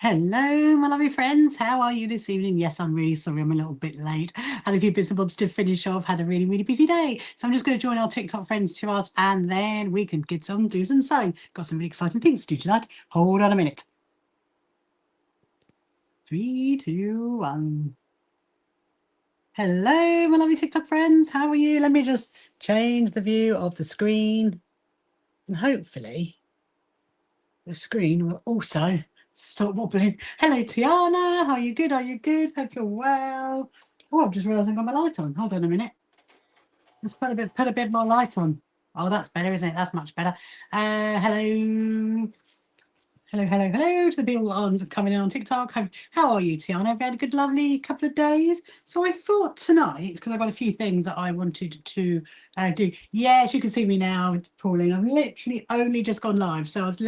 Hello, my lovely friends. How are you this evening? Yes, I'm really sorry I'm a little bit late. Had a few bits and bobs to finish off. Had a really, really busy day. So I'm just going to join our TikTok friends to us and then we can do some sewing. Got some really exciting things to do tonight. Hold on a minute. 3, 2, 1. Hello, my lovely TikTok friends. How are you? Let me just change the view of the screen. And hopefully the screen will also stop wobbling. Hello, Tiana. How are you? Good? Are you good? Hope you're well. Oh, I've just realised I've got my light on. Hold on a minute. Let's put a bit more light on. Oh, that's better, isn't it? That's much better. Hello. Hello to the people on coming in on TikTok. How are you, Tiana? Have you had a good, lovely couple of days? So I thought tonight, because I've got a few things that I wanted to do. Yes, you can see me now, Pauline. I've literally only just gone live, so I was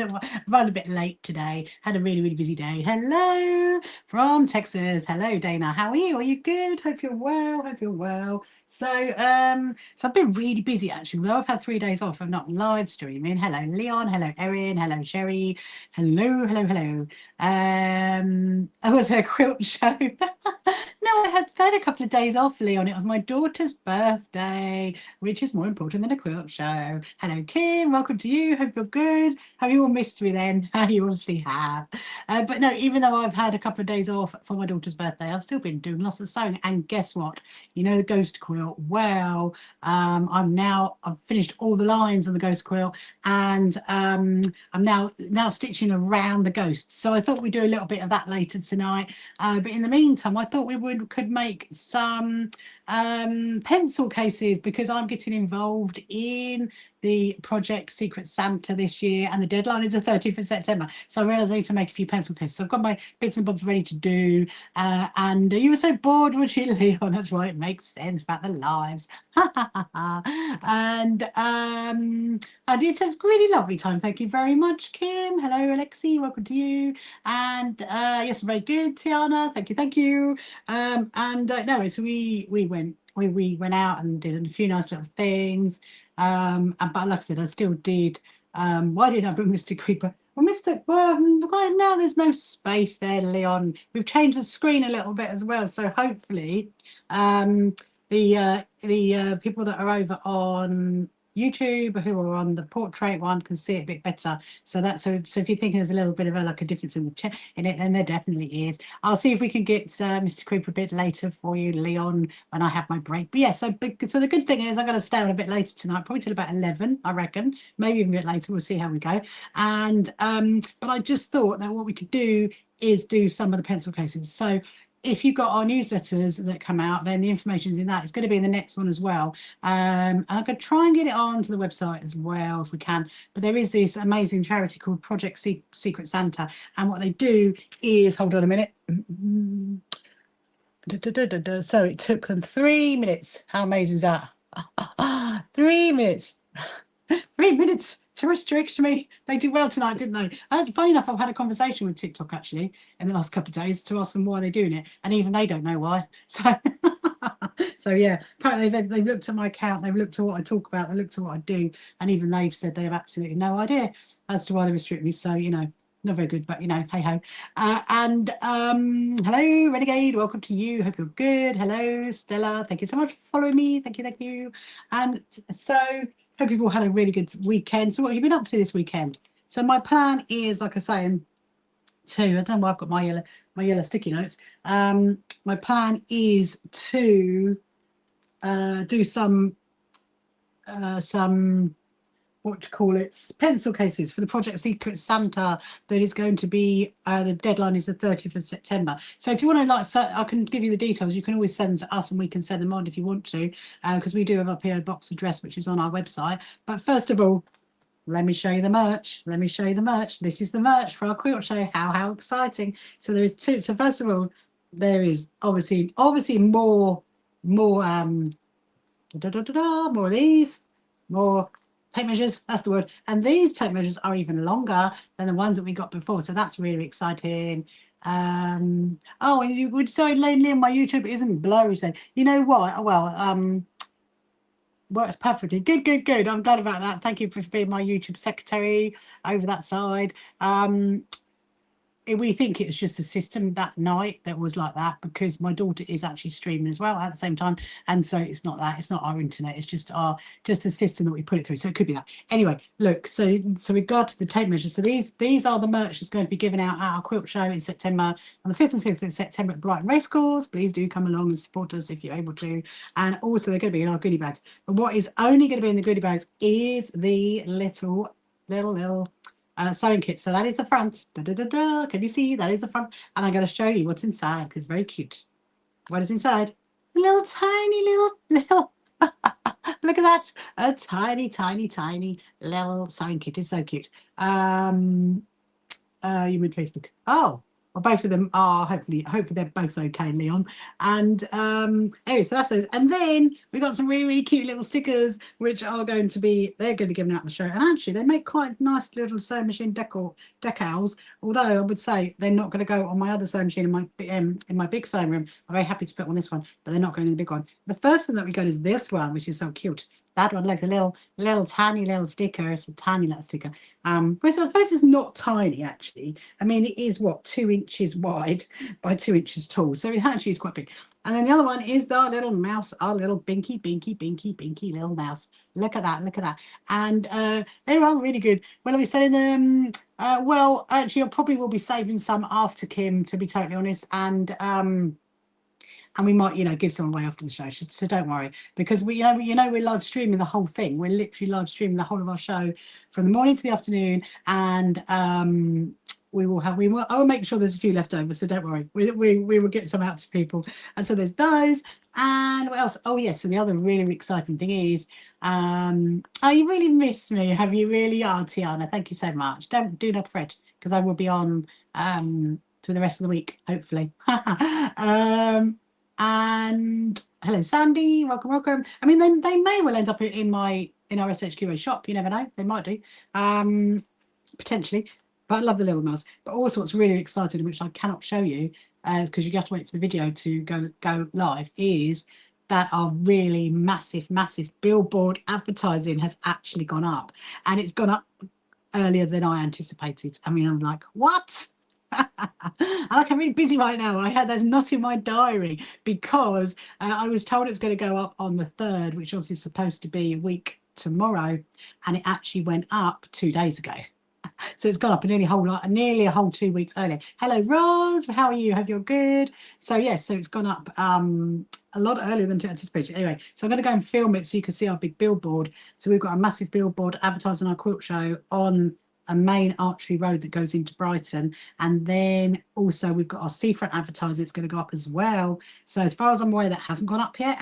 run a bit late today. Had a really, really busy day. Hello from Texas. Hello, Dana. How are you? Are you good? Hope you're well. Hope you're well. So I've been really busy actually. Although I've had 3 days off, I'm not live streaming. Hello, Leon. Hello, Erin. Hello, Sherry. Hello. I was at a quilt show. No, I had a couple of days off, Leon. It was my daughter's birthday, which is more important than a quilt show. Hello, Kim. Welcome to you. Hope you're good. Have you all missed me then? You obviously have. But no, even though I've had a couple of days off for my daughter's birthday, I've still been doing lots of sewing. And guess what? You know the ghost quilt? Well, I've finished all the lines on the ghost quilt, and I'm now stitching around the ghosts. So I thought we'd do a little bit of that later tonight. But in the meantime, I thought we could make some pencil cases, because I'm getting involved in the project Secret Santa this year, and the deadline is the 30th of September. So I realised I need to make a few pencil cases. So I've got my bits and bobs ready to do. And you were so bored, would you, Leon? That's right, it makes sense about the lives. And I did have a really lovely time. Thank you very much, Kim. Hello, Alexi. Welcome to you. And yes, very good, Tiana. Thank you. No, so we went out and did a few nice little things. But like I said, I still did. Why did I bring Mr. Creeper? Well, right now there's no space there, Leon. We've changed the screen a little bit as well, so hopefully the people that are over on YouTube who are on the portrait one can see it a bit better. So if you think there's a little bit of a difference in it, then there definitely is. I'll see if we can get Mr. Creeper a bit later for you, Leon, when I have my break. But yeah, so the good thing is I'm going to stay on a bit later tonight, probably till about 11, I reckon, maybe even a bit later. We'll see how we go. And but I just thought that what we could do is do some of the pencil cases. So if you've got our newsletters that come out, then the information is in that. It's going to be in the next one as well. And I'm going to try and get it onto the website as well if we can. But there is this amazing charity called Project Secret Santa. And what they do is, hold on a minute. So it took them 3 minutes. How amazing is that? 3 minutes. 3 minutes to restrict me. They did well tonight, didn't they? Funny enough, I've had a conversation with TikTok actually in the last couple of days to ask them why they're doing it, and even they don't know why. So, so yeah, apparently they've looked at my account, they've looked at what I talk about, they looked at what I do, and even they've said they have absolutely no idea as to why they restrict me. So not very good, but hey ho. Hello, Renegade, welcome to you. Hope you're good. Hello, Stella. Thank you so much for following me. Thank you. And so hope you've all had a really good weekend. So what have you been up to this weekend? So my plan is, like I say, I don't know why I've got my yellow sticky notes. My plan is to do some pencil cases for the Project Secret Santa that is going to be, the deadline is the 30th of September. So if you want to I can give you the details. You can always send them to us and we can send them on if you want to, because we do have a PO box address which is on our website. But first of all, let me show you the merch. This is the merch for our quilt show. How exciting. So there is two. So first of all, there is obviously more of these, more tape measures, that's the word. And these tape measures are even longer than the ones that we got before. So that's really exciting. Oh, and you would say lately on my YouTube isn't blurry. So you know what? Well, works perfectly. Good. I'm glad about that. Thank you for being my YouTube secretary over that side. we think it was just the system that night that was like that, because my daughter is actually streaming as well at the same time, and so it's not that, it's not our internet, it's just the system that we put it through. So it could be that. Anyway, look, so we got to the tape measures. So these are the merch that's going to be given out at our quilt show in September, on the 5th and 6th of September at Brighton Racecourse. Please do come along and support us if you're able to. And also they're going to be in our goodie bags. But what is only going to be in the goodie bags is the little sewing kit. So that is the front. Da, da, da, da. Can you see? That is the front. And I'm going to show you what's inside, because it's very cute. What is inside? A little tiny little look at that. A tiny little sewing kit. It's so cute. You mean Facebook? Oh, well, both of them are hopefully they're both okay, Leon. And anyway, so that's those. And then we got some really cute little stickers, which are going to be given out on the show. And actually, they make quite nice little sewing machine decals. Although I would say they're not going to go on my other sewing machine in my big sewing room. I'm very happy to put on this one, but they're not going in the big one. The first thing that we got is this one, which is so cute. That one, like the little tiny little sticker. It's a tiny little sticker. First is not tiny actually. I mean, it is what, 2 inches wide by 2 inches tall. So it actually is quite big. And then the other one is the little mouse, our little binky little mouse. Look at that. And they are really good. When I'll be selling them, well, actually, I probably will be saving some after Kim, to be totally honest. And we might, give some away after the show. So don't worry, because we're live streaming the whole thing. We're literally live streaming the whole of our show from the morning to the afternoon, and I will make sure there's a few left over. So don't worry, we will get some out to people. And so there's those. And what else? Oh yes. So the other really exciting thing is, oh, you really missed me, have you really? Oh, Tiana, thank you so much. Do not fret, because I will be on for the rest of the week, hopefully. And hello Sandy, welcome. I mean, they may well end up in our SHQA shop, you never know, they might do, potentially. But I love the little mouse. But also what's really exciting, which I cannot show you because you have to wait for the video to go live, is that our really massive billboard advertising has actually gone up, and it's gone up earlier than I anticipated. I mean, I'm like, what? I'm really busy right now. I heard that's not in my diary, because I was told it's going to go up on the 3rd, which obviously is supposed to be a week tomorrow, and it actually went up 2 days ago. So it's gone up nearly a whole 2 weeks earlier. Hello Rose, how are you? Hope you're good. So yes, so it's gone up a lot earlier than anticipated. Anyway, so I'm going to go and film it so you can see our big billboard. So we've got a massive billboard advertising our quilt show on a main archery road that goes into Brighton, and then also we've got our seafront advertising. It's going to go up as well. So as far as I'm aware, that hasn't gone up yet,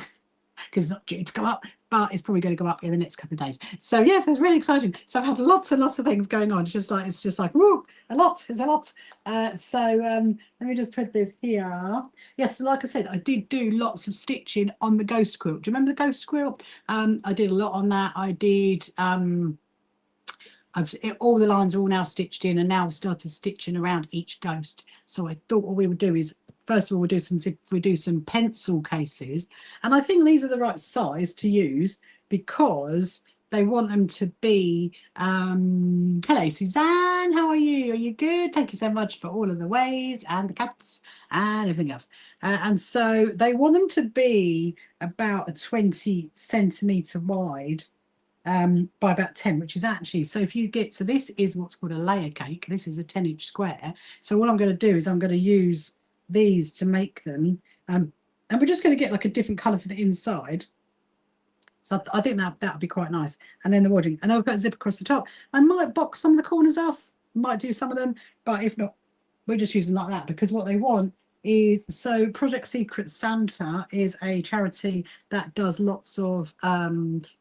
because it's not due to go up, but it's probably going to go up in the next couple of days. So yes, it's really exciting. So I've had lots and lots of things going on. It's just like woo, a lot. Let me just put this here. Yes, so like I said, I did do lots of stitching on the ghost quilt. Do you remember the ghost quilt? I did a lot on that. I did all the lines are all now stitched in, and now started stitching around each ghost. So I thought what we would do is, first of all, we do some pencil cases, and I think these are the right size to use, because they want them to be hello Suzanne, how are you? Are you good? Thank you so much for all of the waves and the cats and everything else. And so they want them to be about a 20 centimetre wide by about 10, which is actually, so if you get, so this is what's called a layer cake. This is a 10-inch square. So what I'm going to do is I'm going to use these to make them, and we're just going to get like a different colour for the inside. So I think that would be quite nice. And then the wadding, and then we'll put a zip across the top. I might box some of the corners off, might do some of them, but if not, we're just using like that, because what they want is, so Project Secret Santa is a charity that does lots of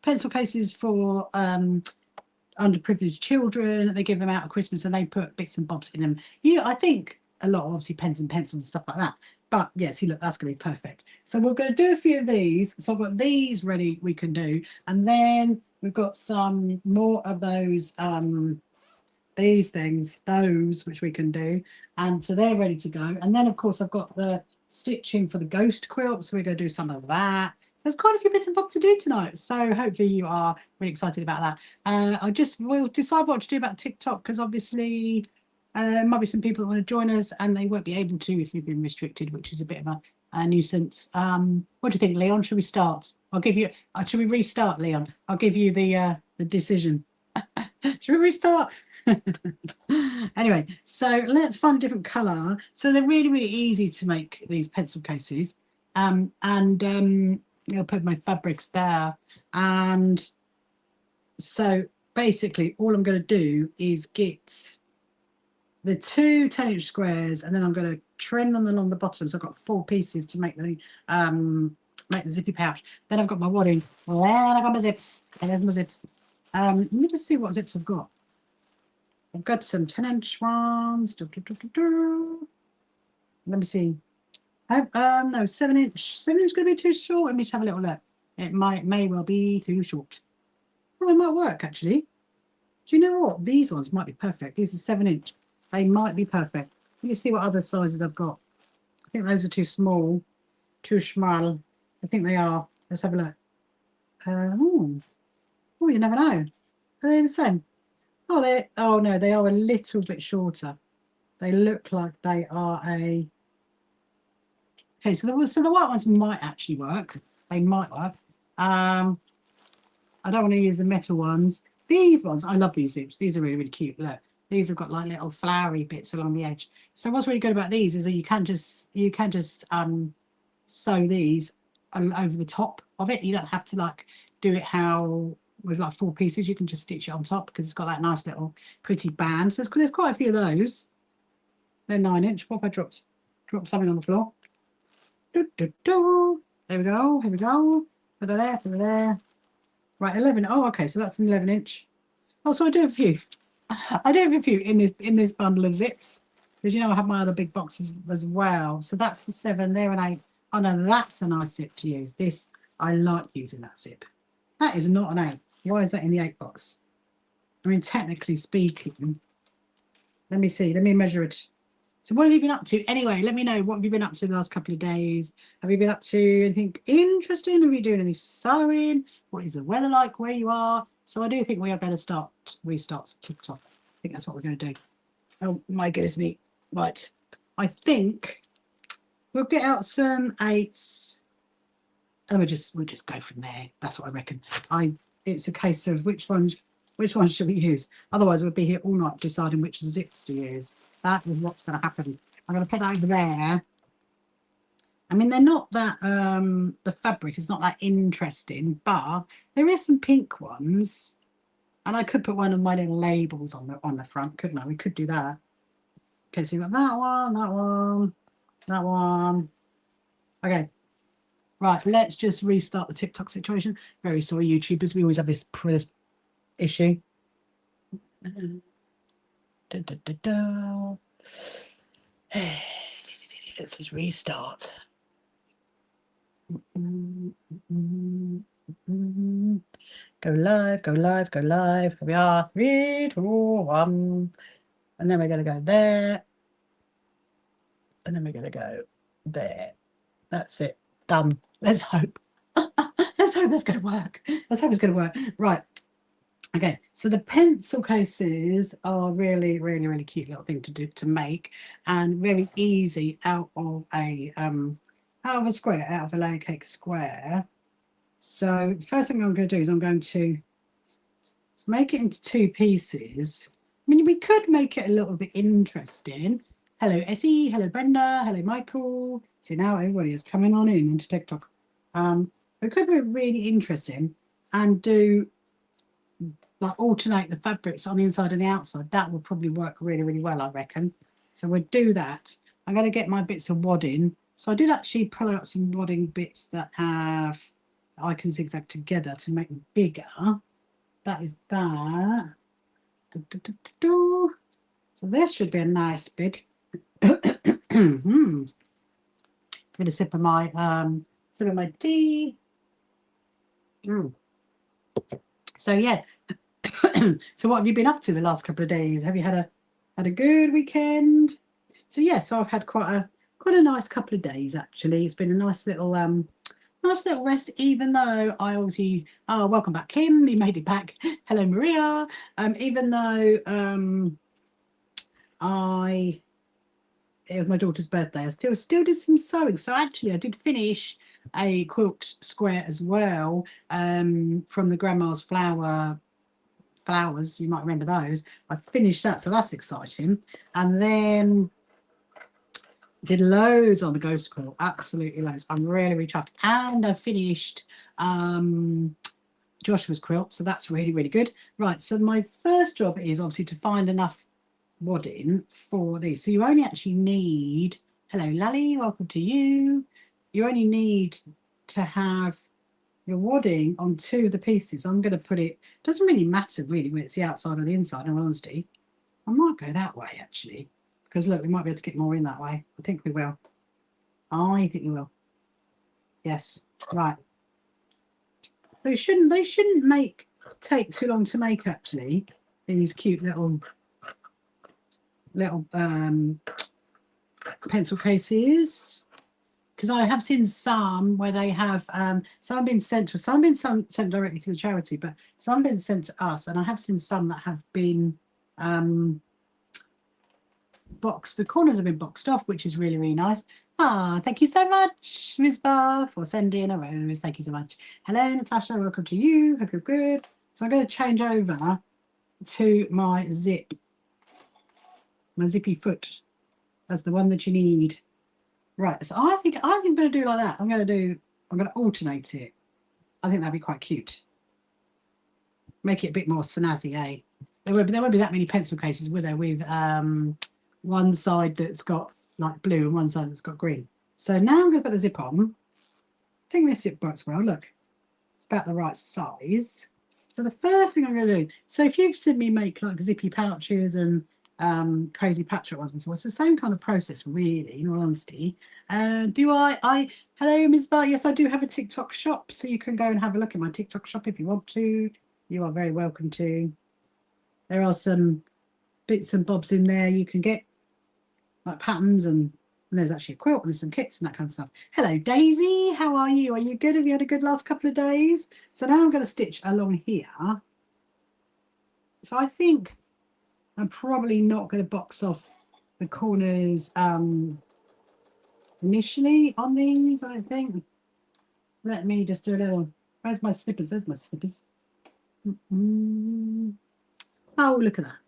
pencil cases for underprivileged children. They give them out at Christmas, and they put bits and bobs in them. I think a lot of obviously pens and pencils and stuff like that. But yeah, see, look, that's going to be perfect. So we're going to do a few of these. So I've got these ready, we can do. And then we've got some more of those, these things, those which we can do. And so they're ready to go. And then, of course, I've got the stitching for the ghost quilt. So we're going to do some of that. So there's quite a few bits and bobs to do tonight. So hopefully you are really excited about that. We'll decide what to do about TikTok, because obviously There might be some people that want to join us and they won't be able to if you've been restricted, which is a bit of a nuisance. What do you think, Leon? Should we start? I'll give you. Should we restart, Leon? I'll give you the decision. Should we restart? Anyway, so let's find a different colour. So they're really, really easy to make, these pencil cases. I'll put my fabrics there. And so basically all I'm going to do is get the two 10-inch squares, and then I'm going to trim them along the bottom. So I've got 4 pieces to make the zippy pouch. Then I've got my wadding. Then I've got my zips. And there's my zips. Let me just see what zips I've got. I've got some 10-inch ones. Let me see. No, 7-inch. 7-inch going to be too short. Let me just have a little look. It may well be too short. Oh, it might work actually. Do you know what? These ones might be perfect. These are 7-inch. They might be perfect. Let me see what other sizes I've got. I think those are too small. Too small. I think they are. Let's have a look. Oh, you never know. Are they the same? Oh no, they are a little bit shorter. They look like they are a. Okay, so the white ones might actually work. They might work. I don't want to use the metal ones. These ones, I love these zips. These are really, really cute. Look, these have got like little flowery bits along the edge. So what's really good about these is that you can just sew these over the top of it. You don't have to like do it with like 4 pieces. You can just stitch it on top because it's got that nice little pretty band. So there's quite a few of those. They're 9-inch. What if I dropped something on the floor? There we go. Here we go. Put that there. Put it there. Right, 11. Oh, okay. So that's an 11-inch. Oh, so I do have a few. I do have a few in this bundle of zips, because you know I have my other big boxes as well. So that's the 7. There an 8. Oh no, that's a nice zip to use. This, I like using that zip. That is not an 8. Why is that in the 8 box? I mean, technically speaking, let me see. Let me measure it. So what have you been up to? Anyway, let me know. What have you been up to the last couple of days? Have you been up to anything interesting? Are you doing any sewing? What is the weather like where you are? So I do think we are going to restart TikTok. I think that's what we're going to do. Oh my goodness me. Right. I think we'll get out some 8s. And we'll just go from there. That's what I reckon. It's a case of which ones should we use? Otherwise we'll be here all night deciding which zips to use. That is what's going to happen. I'm going to put that over there. I mean, they're not that the fabric is not that interesting, but there is some pink ones, and I could put one of my little labels on the front, couldn't I? We could do that. Okay, so you've got that one, that one, that one. Okay. Right, let's just restart the TikTok situation. Very sorry, YouTubers. We always have this issue. Let's just restart. Go live, go live, go live. Here we are. 3, 2, 1. And then we're going to go there. And then we're going to go there. That's it. Done. Let's hope. Let's hope that's going to work. Let's hope it's going to work. Right. Okay. So the pencil cases are really, really, really cute little thing to make, and very easy out of a square, out of a layer cake square. So first thing I'm going to do is I'm going to make it into 2 pieces. I mean, we could make it a little bit interesting. Hello, Essie. Hello, Brenda. Hello, Michael. So now everybody is coming on in into TikTok. It could be really interesting and do like alternate the fabrics on the inside and the outside. That would probably work really, really well, I reckon. So we'll do that. I'm going to get my bits of wadding. So I did actually pull out some wadding bits that I can zigzag together to make them bigger. That is that. So this should be a nice bit. I'm going to sip of my tea. So yeah. So what have you been up to the last couple of days? Have you had a good weekend? So yeah, so I've had quite a nice couple of days actually. It's been a nice little rest, even though I obviously welcome back Kim, you made it back. Hello Maria. Even though it was my daughter's birthday. I still did some sewing. So actually I did finish a quilt square as well, from the Grandma's flowers. You might remember those. I finished that, so that's exciting. And then did loads on the ghost quilt, absolutely loads. I'm really, really chuffed. And I finished Joshua's quilt, so that's really, really good. Right, so my first job is obviously to find enough wadding for these. So you only actually need, hello Lally, welcome to you. You only need to have your wadding on 2 of the pieces. I'm going to put it, doesn't really matter really when it's the outside or the inside, in all honesty. I might go that way actually, because look, we might be able to get more in that way. I think we will. I think we will. Yes, right. So they shouldn't take too long to make actually, these cute little pencil cases, because I have seen some where they have some have been sent directly to the charity, but some have been sent to us, and I have seen some that have been boxed. The corners have been boxed off, which is really, really nice. Thank you so much, Ms. Bar, for sending a rose. Thank you so much. Hello, Natasha, welcome to you. Hope you're good. So I'm going to change over to my zippy foot. That's the one that you need. Right, so I think I'm going to do like that. I'm going to alternate it. I think that'd be quite cute. Make it a bit more snazzy, eh? There won't be that many pencil cases, will there, with one side that's got like blue and one side that's got green. So now I'm going to put the zip on. I think this zip works well. Look, it's about the right size. So the first thing I'm going to do, so if you've seen me make like zippy pouches and crazy patchwork ones before, it's the same kind of process really, in all honesty. Hello Ms. Bar, yes I do have a TikTok shop, so you can go and have a look at my TikTok shop if you want to. You are very welcome to. There are some bits and bobs in there you can get, like patterns, and there's actually a quilt and there's some kits and that kind of stuff. Hello Daisy, how are you? Are you good? Have you had a good last couple of days? So now I'm going to stitch along here. So I think I'm probably not going to box off the corners initially on these, I think. Let me just do a little, where's my snippers? There's my snippers. Oh, look at that.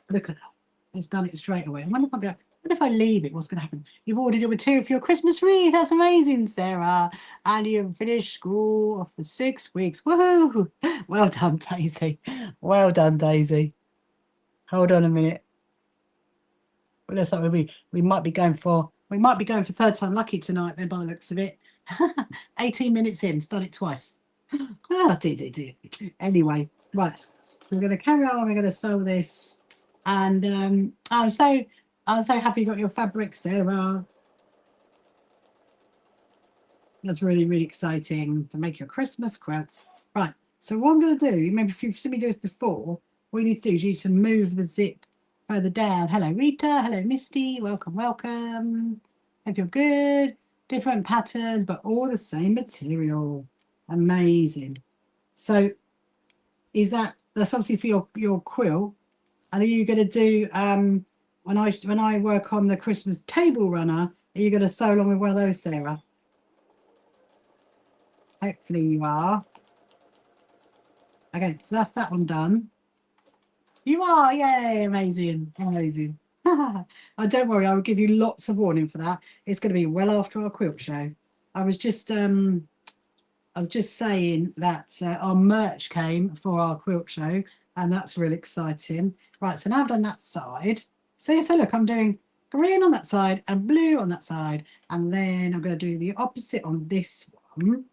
Look at that. It's done it straight away. I wonder if I leave it, what's going to happen? You've ordered your material for your Christmas wreath. That's amazing, Sarah. And you've finished school for 6 weeks. Woohoo! Well done, Daisy. Well done, Daisy. Hold on a minute. Well, looks like we might be going for third time lucky tonight then, by the looks of it. 18 minutes in, it's done it twice. Oh dear. Anyway, right. We're going to carry on. We're going to sew this, and I'm so happy you got your fabric, Sarah. That's really, really exciting to make your Christmas quilts. Right. So what I'm going to do, maybe if you've seen me do this before, what you need to do is you need to move the zip further down. Hello Rita. Hello Misty. Welcome. Hope you're good. Different patterns, but all the same material. Amazing. So that's obviously for your quilt. And are you going to do when I work on the Christmas table runner, are you going to sew along with one of those, Sarah? Hopefully you are. Okay, so that's that one done. You are, yay, amazing. Oh, don't worry, I will give you lots of warning for that. It's going to be well after our quilt show. I was just saying that our merch came for our quilt show, and that's really exciting. Right, so now I've done that side. So look, I'm doing green on that side and blue on that side, and then I'm going to do the opposite on this one,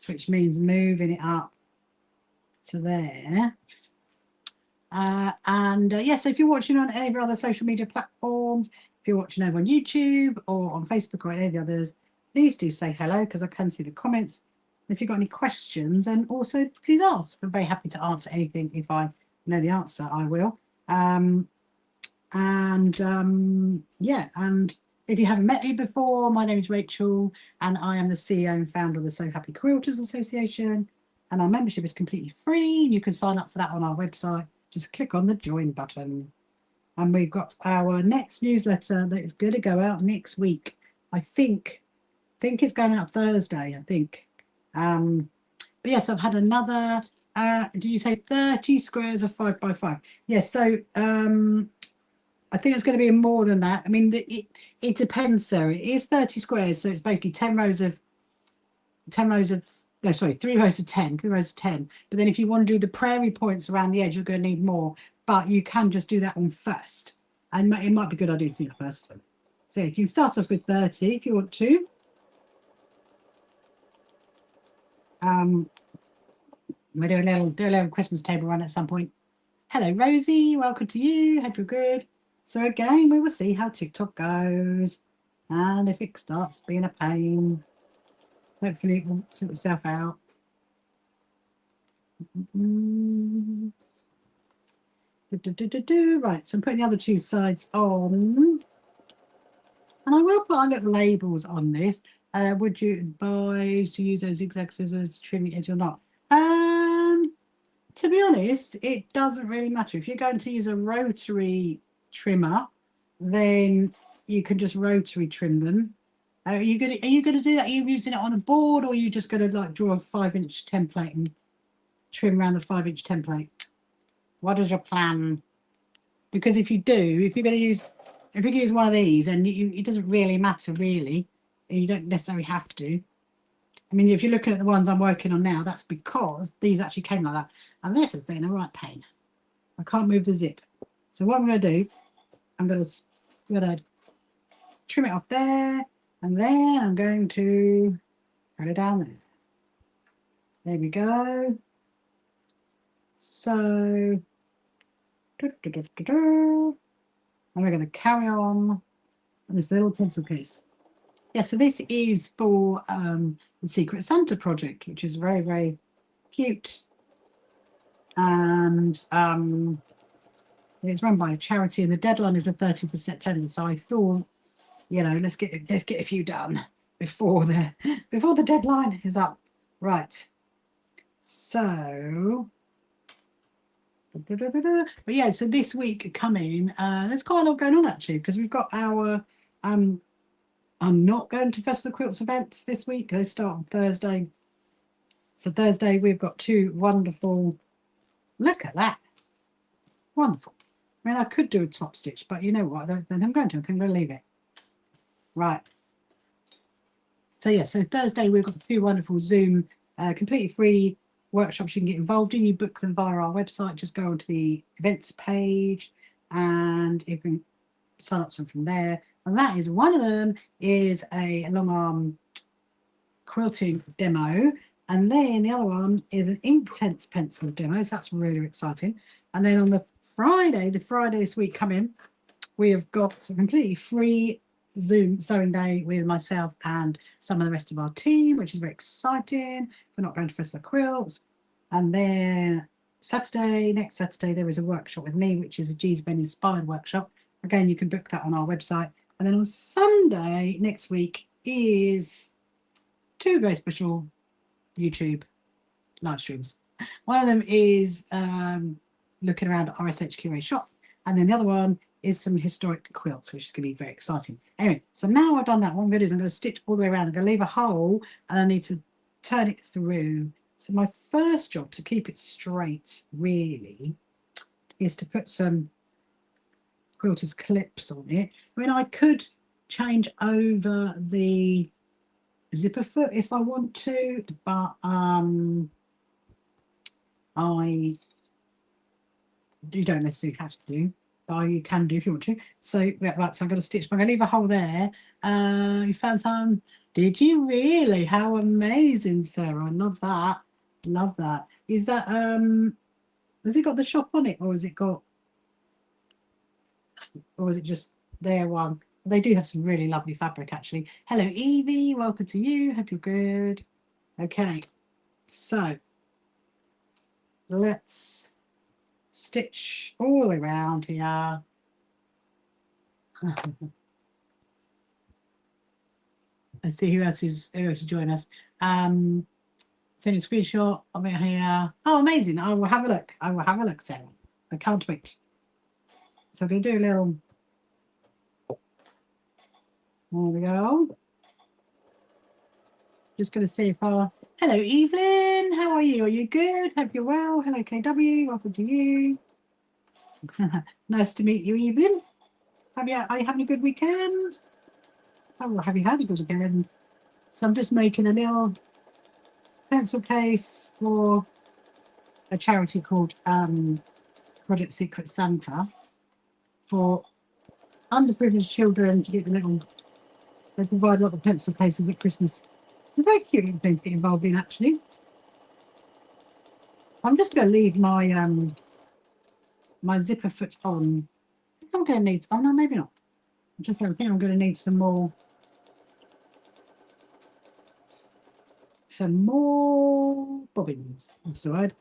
which means moving it up to there. So if you're watching on any of your other social media platforms, if you're watching over on YouTube or on Facebook or any of the others, please do say hello, because I can see the comments. If you've got any questions, and also please ask. I'm very happy to answer anything. If I know the answer, I will. And if you haven't met me before, my name is Rachel, and I am the CEO and founder of the So Happy Quilters Association, and our membership is completely free. You can sign up for that on our website. Just click on the join button. And we've got our next newsletter that is going to go out next week. I think it's going out Thursday, I think. But yes, I've had another, did you say 30 squares of 5 by 5? Yes, so I think it's going to be more than that. I mean, it depends, Sarah. It is 30 squares, so it's basically 3 rows of 10, 3 rows of 10, 3 rows of 10. But then if you want to do the prairie points around the edge, you're going to need more. But you can just do that one first. And it might be a good idea to do that first. So you can start off with 30 if you want to. We'll do a little Christmas table run at some point. Hello, Rosie. Welcome to you. Hope you're good. So again, we will see how TikTok goes. And if it starts being a pain, hopefully it will sort itself out. Right, so I'm putting the other 2 sides on. And I will put our little labels on this. Would you advise to use those zigzag scissors to trim the edge or not? To be honest, it doesn't really matter. If you're going to use a rotary trimmer, then you can just rotary trim them. Are you going to do that? Are you using it on a board, or are you just going to like draw a 5-inch template and trim around the 5-inch template? What is your plan? Because if you're going to use one of these, and it doesn't really matter, really. You don't necessarily have to. I mean, if you're looking at the ones I'm working on now, that's because these actually came like that. And this has been a right pain. I can't move the zip. So what I'm going to do, I'm going to trim it off there. And then I'm going to put it down there. There we go. So, and we're going to carry on with this little pencil case. Yeah, so this is for the Secret Santa project, which is very, very cute. And it's run by a charity, and the deadline is the 30th of September. So I thought, you know, let's get a few done before the deadline is up. Right. So, but yeah, so this week coming, there's quite a lot going on actually, because we've got our I'm not going to Festival Quilts events this week. They start on Thursday. So Thursday we've got 2 wonderful. Look at that. Wonderful. I mean, I could do a top stitch, but you know what? I'm going to leave it. Right. So yeah, so Thursday we've got 2 wonderful Zoom, completely free workshops you can get involved in. You book them via our website. Just go onto the events page and you can sign up from there. And that is one of them is a long arm quilting demo, and then the other one is an Intense pencil demo. So that's really exciting. And then on the Friday this week coming, we have got a completely free Zoom sewing day with myself and some of the rest of our team, which is very exciting. We're not going to Festival Quilts. And then next Saturday, there is a workshop with me, which is a G's Ben inspired workshop. Again, you can book that on our website. And then on Sunday next week is 2 very special YouTube live streams. One of them is looking around at RSHQA shop, and then the other one is some historic quilts, which is going to be very exciting. Anyway, so now I've done that, what I'm going to do is I'm going to stitch all the way around. I'm going to leave a hole, and I need to turn it through. So my first job to keep it straight, really, is to put some quilter's clips on it. I mean, I could change over the zipper foot if I want to, but you don't necessarily have to do, but you can do if you want to. So yeah, right, so I'm going to stitch. I'm going to leave a hole there. You found some? Did you really? How amazing, Sarah! I love that. Love that. Is that has it got the shop on it, or has it got, or is it just their one? They do have some really lovely fabric, actually. Hello, Evie. Welcome to you. Hope you're good. Okay, so let's stitch all the way around here. Let's see who else is joining us. Send a screenshot of it here. Oh, amazing. I will have a look. Sarah. I can't wait. So I'm going to do a little, there we go. Just going to see if hello Evelyn, how are you? Are you good? Hope you're well. Hello KW, welcome to you. Nice to meet you, Evelyn. Are you having a good weekend? Oh, have you had a good weekend? So I'm just making a little pencil case for a charity called Project Secret Santa for underprivileged children to get the little. They provide a lot of pencil cases at Christmas. They're very cute little things to get involved in, actually. I'm just going to leave my my zipper foot on. I think I'm going to need. Oh no, maybe not. I think I'm going to need some more bobbins. That's the word.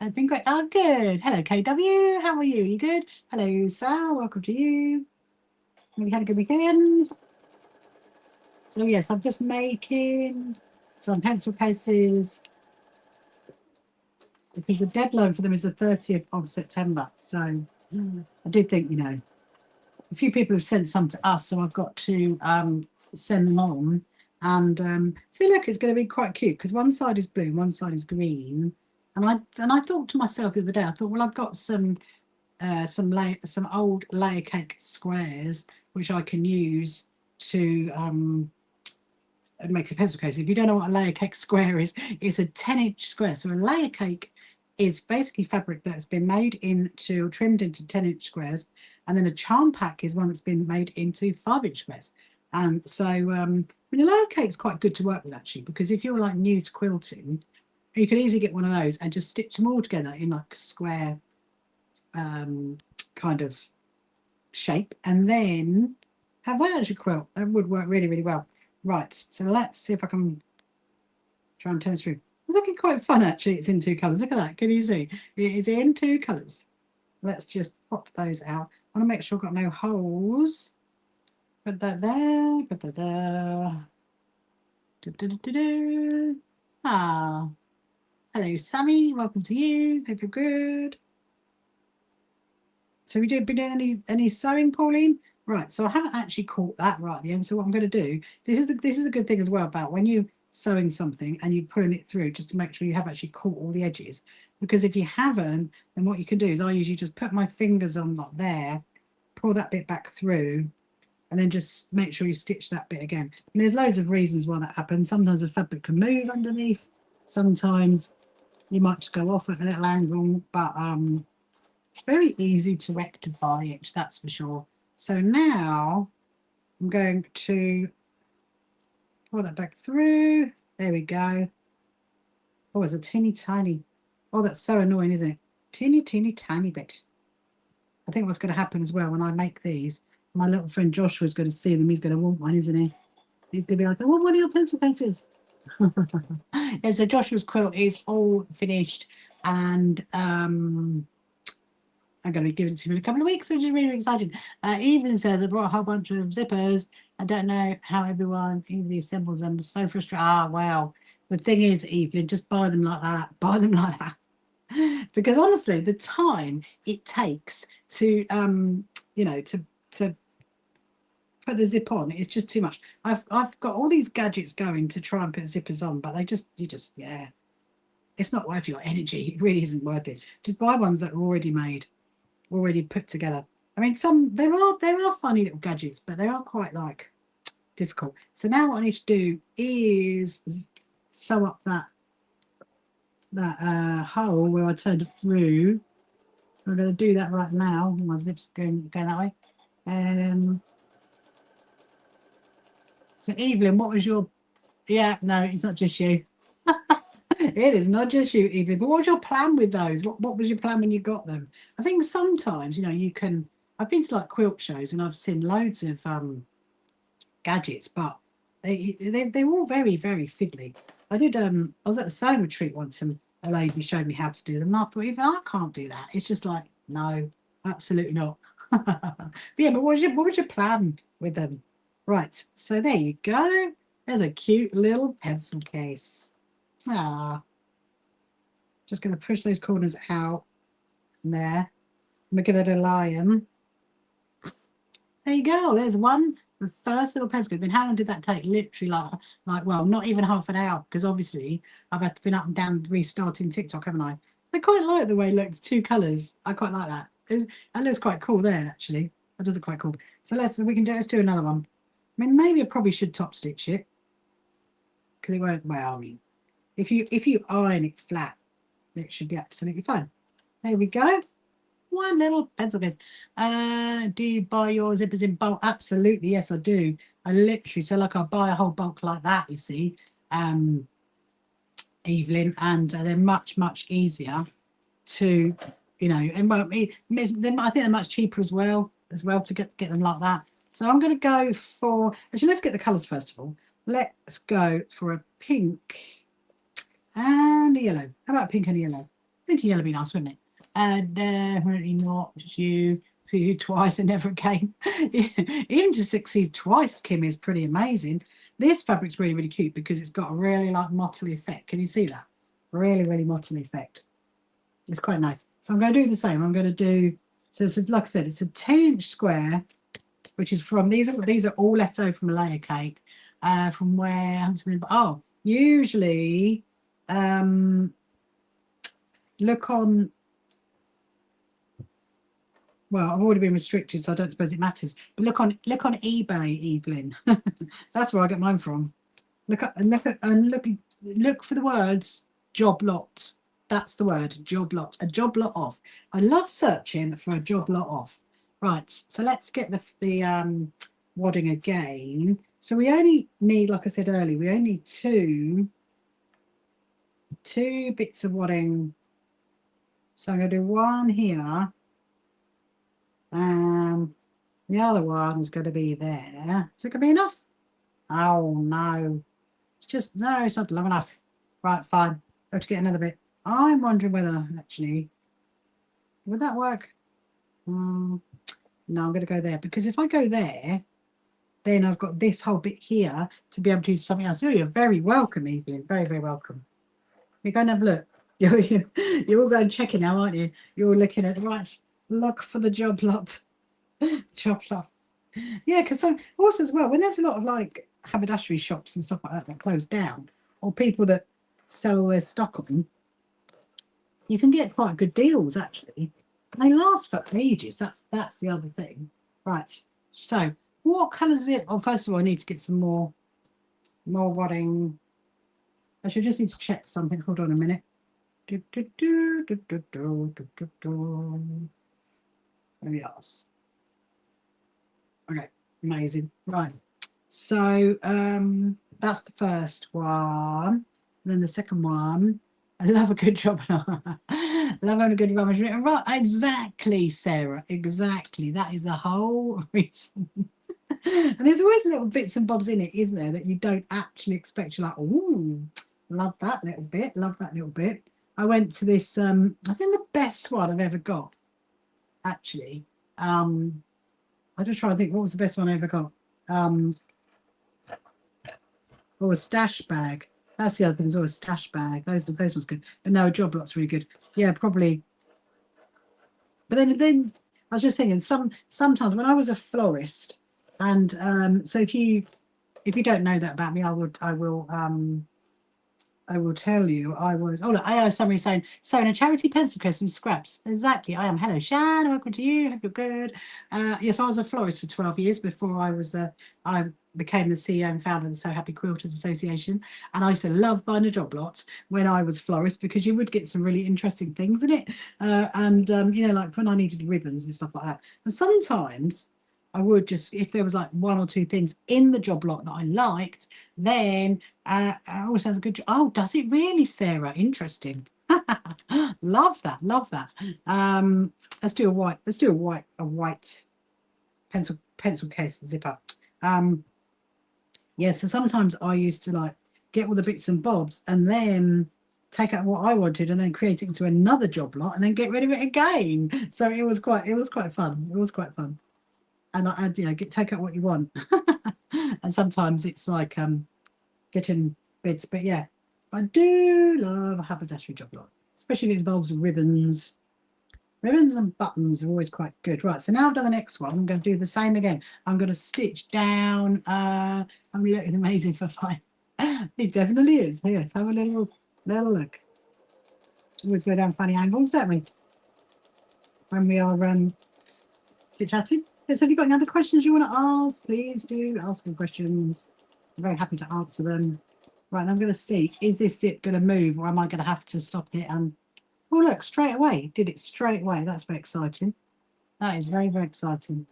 I think great. Oh, good. Hello, KW. How are you? You good? Hello, Sal. Welcome to you. Have you had a good weekend? So yes, I'm just making some pencil cases because the deadline for them is the 30th of September. So I do think, you know, a few people have sent some to us, so I've got to send them on. And see, look, it's going to be quite cute because one side is blue, one side is green. And I thought to myself the other day, I thought, well, I've got some old layer cake squares which I can use to make a pencil case. If you don't know what a layer cake square is, it's a 10-inch square. So a layer cake is basically fabric that's been made into, trimmed into 10-inch squares, and then a charm pack is one that's been made into 5-inch squares. And so I mean, a layer cake's quite good to work with actually, because if you're like new to quilting, you can easily get one of those and just stitch them all together in like a square kind of shape, and then have that as your quilt. That would work really, really well. Right, so let's see if I can try and turn this through. It's looking quite fun actually. It's in 2 colours. Look at that. Can you see? It is in 2 colours. Let's just pop those out. I want to make sure I've got no holes. Put that there. Put that there. Ah. Hello, Sammy. Welcome to you. Hope you're good. So we did been doing any sewing, Pauline? Right. So I haven't actually caught that right at the end. So what I'm going to do, this is a good thing as well about when you sewing something and you're pulling it through, just to make sure you have actually caught all the edges. Because if you haven't, then what you can do is I usually just put my fingers on like there, pull that bit back through, and then just make sure you stitch that bit again. And there's loads of reasons why that happens. Sometimes the fabric can move underneath. Sometimes you might just go off at a little angle, but it's very easy to rectify it, that's for sure. So now I'm going to pull that back through. There we go. Oh, it's a teeny tiny. Oh, that's so annoying, isn't it? Teeny tiny bit. I think what's going to happen as well when I make these, my little friend Joshua's going to see them. He's going to want one, isn't he? He's going to be like, oh, what are your pencil cases? Yeah, so Joshua's quilt is all finished, and I'm going to be giving it to him in a couple of weeks, which is really, really exciting. Evelyn says I brought a whole bunch of zippers. I don't know how everyone easily assembles them. So frustrating. Ah, well, the thing is, Evelyn, just buy them like that. Buy them like that. Because honestly, the time it takes to, you know, to put the zip on, it's just too much. I've got all these gadgets going to try and put zippers on, but yeah, it's not worth your energy. It really isn't worth it. Just buy ones that are already made, already put together. I mean, there are funny little gadgets, but they are quite like difficult. So now what I need to do is sew up that hole where I turned it through. I'm going to do that right now. My zip's going that way. So Evelyn, what was your? Yeah, no, it's not just you. It is not just you, Evelyn. But what was your plan with those? What was your plan when you got them? I think sometimes, you know, you can. I've been to like quilt shows and I've seen loads of gadgets, but they're all very, very fiddly. I was at the sewing retreat once and a lady showed me how to do them, and I thought, even I can't do that. It's just like, no, absolutely not. But yeah, but what was your plan with them? Right, so there you go. There's a cute little pencil case. Ah, just going to push those corners out there. I'm going to give it a lion. There you go. There's one. The first little pencil clip. And how long did that take? Literally like well, not even half an hour, because obviously I've had to been up and down restarting TikTok, haven't I? I quite like the way it looks, 2 colours. I quite like that. That looks quite cool there, actually. That does look quite cool. So let's do another one. I mean, maybe I probably should top stitch it, because it won't. Well, I mean, if you iron it flat, it should be absolutely fine. There we go. One little pencil case. Do you buy your zippers in bulk? Absolutely, yes, I do. I literally, so like I buy a whole bulk like that, you see, Evelyn, and they're much easier to, you know, and I think they're much cheaper as well to get them like that. So I'm going to go for, actually, let's get the colours first of all. Let's go for a pink and a yellow. How about pink and a yellow? Pink and yellow would be nice, wouldn't it? And definitely not you. See you twice and never again. Even to succeed twice, Kim, is pretty amazing. This fabric's really cute because it's got a really like mottly effect. Can you see that? Really mottly effect. It's quite nice. So I'm going to do the same. I'm going to do, so it's like I said, it's a 10-inch square, which is from, these are all left over from a layer cake. From where, oh, usually look on, well, I've already been restricted, so I don't suppose it matters. But look on eBay, Evelyn. That's where I get mine from. Look for the words job lot. That's the word, job lot. A job lot off. I love searching for a job lot off. Right, so let's get the wadding again. So we only need, like I said earlier, we only need two bits of wadding. So I'm going to do one here. The other one's going to be there. Is it going to be enough? Oh, no. It's just, no, it's not long enough. Right, fine. Have to get another bit. I'm wondering whether, actually, would that work? No, I'm going to go there. Because if I go there, then I've got this whole bit here to be able to use something else. Oh, you're very welcome, Evelyn. Very welcome. You're going to have a look. You're all going to check it now, aren't you? You're all looking at, right, look for the job lot. Job lot. Yeah, because also as well, when there's a lot of like haberdashery shops and stuff like that close down, or people that sell all their stock on, you can get quite good deals actually. They last for ages. That's the other thing. Right. So what colour is it? Oh, first of all, I need to get some more wadding. I should just need to check something. Hold on a minute. There we are. Okay, amazing. Right. So that's the first one. And then the second one. I love a good job. Love having a good rubbish. Right, exactly, Sarah. Exactly. That is the whole reason. And there's always little bits and bobs in it, isn't there, that you don't actually expect. You're like, oh, love that little bit. Love that little bit. I went to this, I think the best one I've ever got, actually. I'm just trying to think, what was the best one I ever got? A stash bag. That's the other thing, as well, a stash bag. Those ones good. But no, a job lot's really good. Yeah, probably. But then I was just thinking, sometimes when I was a florist, and so if you don't know that about me, I will tell you. I was, oh look, I have somebody saying, so in a charity pencil case from scraps. Exactly, I am. Hello, Shan, welcome to you, hope you're good. Yes, I was a florist for 12 years before I became the CEO and founder of the So Happy Quilters Association. And I used to love buying a job lot when I was florist because you would get some really interesting things in it. You know, like when I needed ribbons and stuff like that. And sometimes I would just, if there was like 1 or 2 things in the job lot that I liked, then oh, sounds a good job. Oh, does it really, Sarah? Interesting. Love that. Let's do a white pencil case zipper. Yeah, so sometimes I used to like get all the bits and bobs and then take out what I wanted and then create it into another job lot and then get rid of it again. So it was quite fun. It was quite fun. And I you know, take out what you want. And sometimes it's like getting bits, but yeah, I do love a haberdashery job lot, especially if it involves ribbons Ribbons and buttons are always quite good. Right, so now I've done the next one. I'm going to do the same again. I'm going to stitch down. I'm looking amazing for fine. It definitely is. Here, let's have a little look. Always go down funny angles, don't we? When we are chit-chatting. So have you got any other questions you want to ask? Please do ask some questions. I'm very happy to answer them. Right, and I'm going to see, is this zip going to move, or am I going to have to stop it and... Oh, look, straight away. Did it straight away. That's very exciting. That is very, very exciting.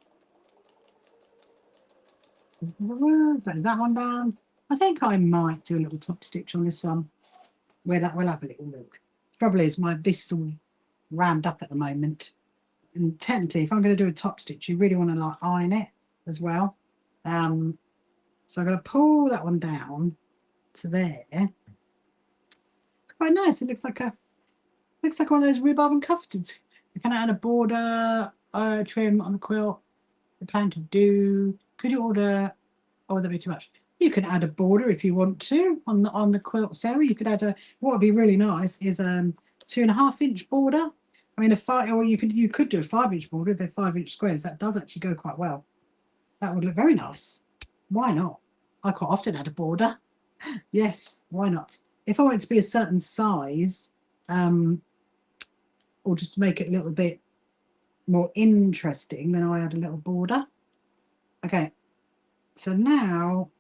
Put that one down. I think I might do a little top stitch on this one. We'll have a little look. The trouble is, this is all rammed up at the moment. And technically, if I'm going to do a top stitch, you really want to like iron it as well. So I'm going to pull that one down to there. It's quite nice. It looks like one of those rhubarb and custards. You can add a border trim on the quilt. You plan to do. Could you order? Oh, that'd be too much. You can add a border if you want to on the quilt, Sarah. You could add a. What would be really nice is 2.5-inch border. I mean, or you could do a 5-inch border if they're 5-inch squares. That does actually go quite well. That would look very nice. Why not? I quite often add a border. Yes, why not? If I want it to be a certain size, or just to make it a little bit more interesting, then I add a little border. Okay, so now,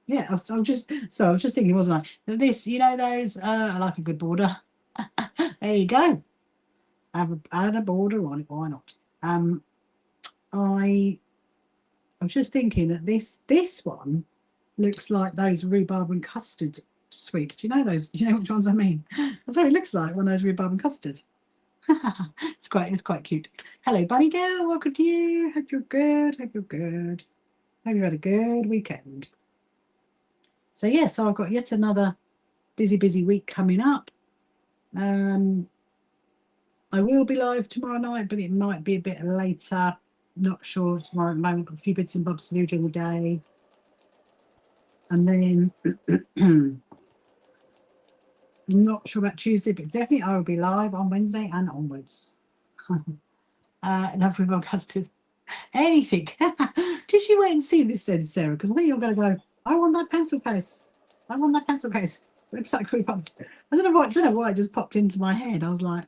yeah, I'm just thinking, wasn't I? That this, you know, those I like a good border. There you go. Add a border on it. Why not? I'm just thinking that this one looks like those rhubarb and custard sweets. Do you know those? Do you know which ones I mean? That's what it looks like, one of those rhubarb and custards. It's quite cute. Hello, bunny girl. Welcome to you. Hope you're good. Hope you're good. Hope you had a good weekend. So yeah, so I've got yet another busy week coming up. I will be live tomorrow night, but it might be a bit later. Not sure tomorrow at the moment. Got a few bits and bobs to do during the day. And then I'm not sure about Tuesday, but definitely I will be live on Wednesday and onwards. Love rhubarb custard. Anything. Did you wait and see this then, Sarah? Because I think you're going to go, I want that pencil case. I want that pencil case. Looks like rhubarb. I don't know why it just popped into my head. I was like,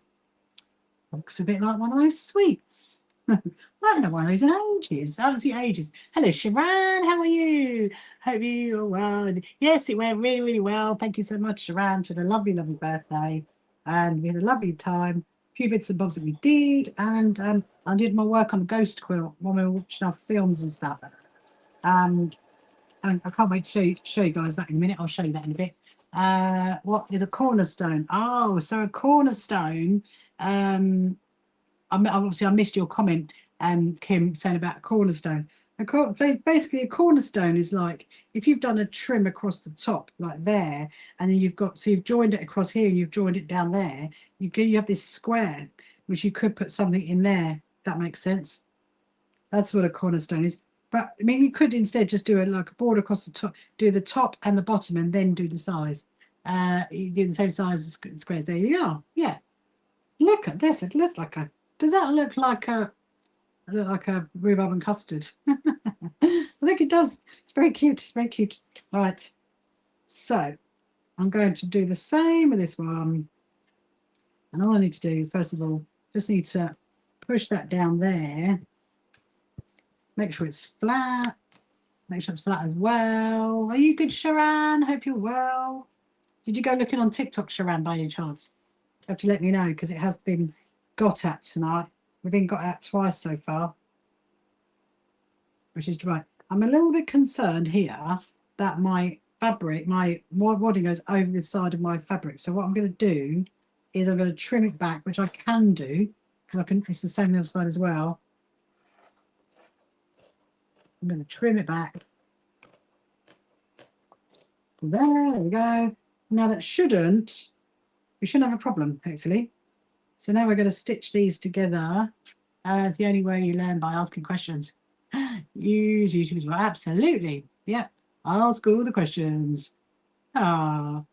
looks a bit like one of those sweets. I haven't had one of those in ages. I haven't seen ages. Hello, Sharon. How are you? Hope you are well. Yes, it went really, really well. Thank you so much, Sharon. She had a lovely, lovely birthday. And we had a lovely time. A few bits and bobs that we did. And I did my work on the ghost quilt when we were watching our films and stuff. And I can't wait to show you guys that in a minute. I'll show you that in a bit. What is a cornerstone? Oh, so a cornerstone. Obviously I missed your comment, Kim, saying about a cornerstone. Basically, a cornerstone is like if you've done a trim across the top, like there, and then you've joined it across here and you've joined it down there. You have this square, which you could put something in there. If that makes sense. That's what a cornerstone is. But I mean, you could instead just do like a border across the top, do the top and the bottom, and then do the size. You do the same size as squares. There you are. Yeah. Look at this. It looks like a. Does that look like a rhubarb and custard? I think it does. It's very cute. It's very cute. Right. So I'm going to do the same with this one. And all I need to do, first of all, just need to push that down there. Make sure it's flat. Make sure it's flat as well. Are you good, Sharon? Hope you're well. Did you go looking on TikTok, Sharon, by any chance? You have to let me know because it has been got at tonight. We've been got at twice so far, which is right. I'm a little bit concerned here that my fabric, my wadding goes over the side of my fabric. So what I'm going to do is I'm going to trim it back, which I can do because it's the same on the other side as well. I'm going to trim it back. There we go. Now that we shouldn't have a problem, hopefully. So now we're going to stitch these together. It's the only way you learn, by asking questions. Use YouTube as well. Absolutely. Yeah. Ask all the questions. Ah.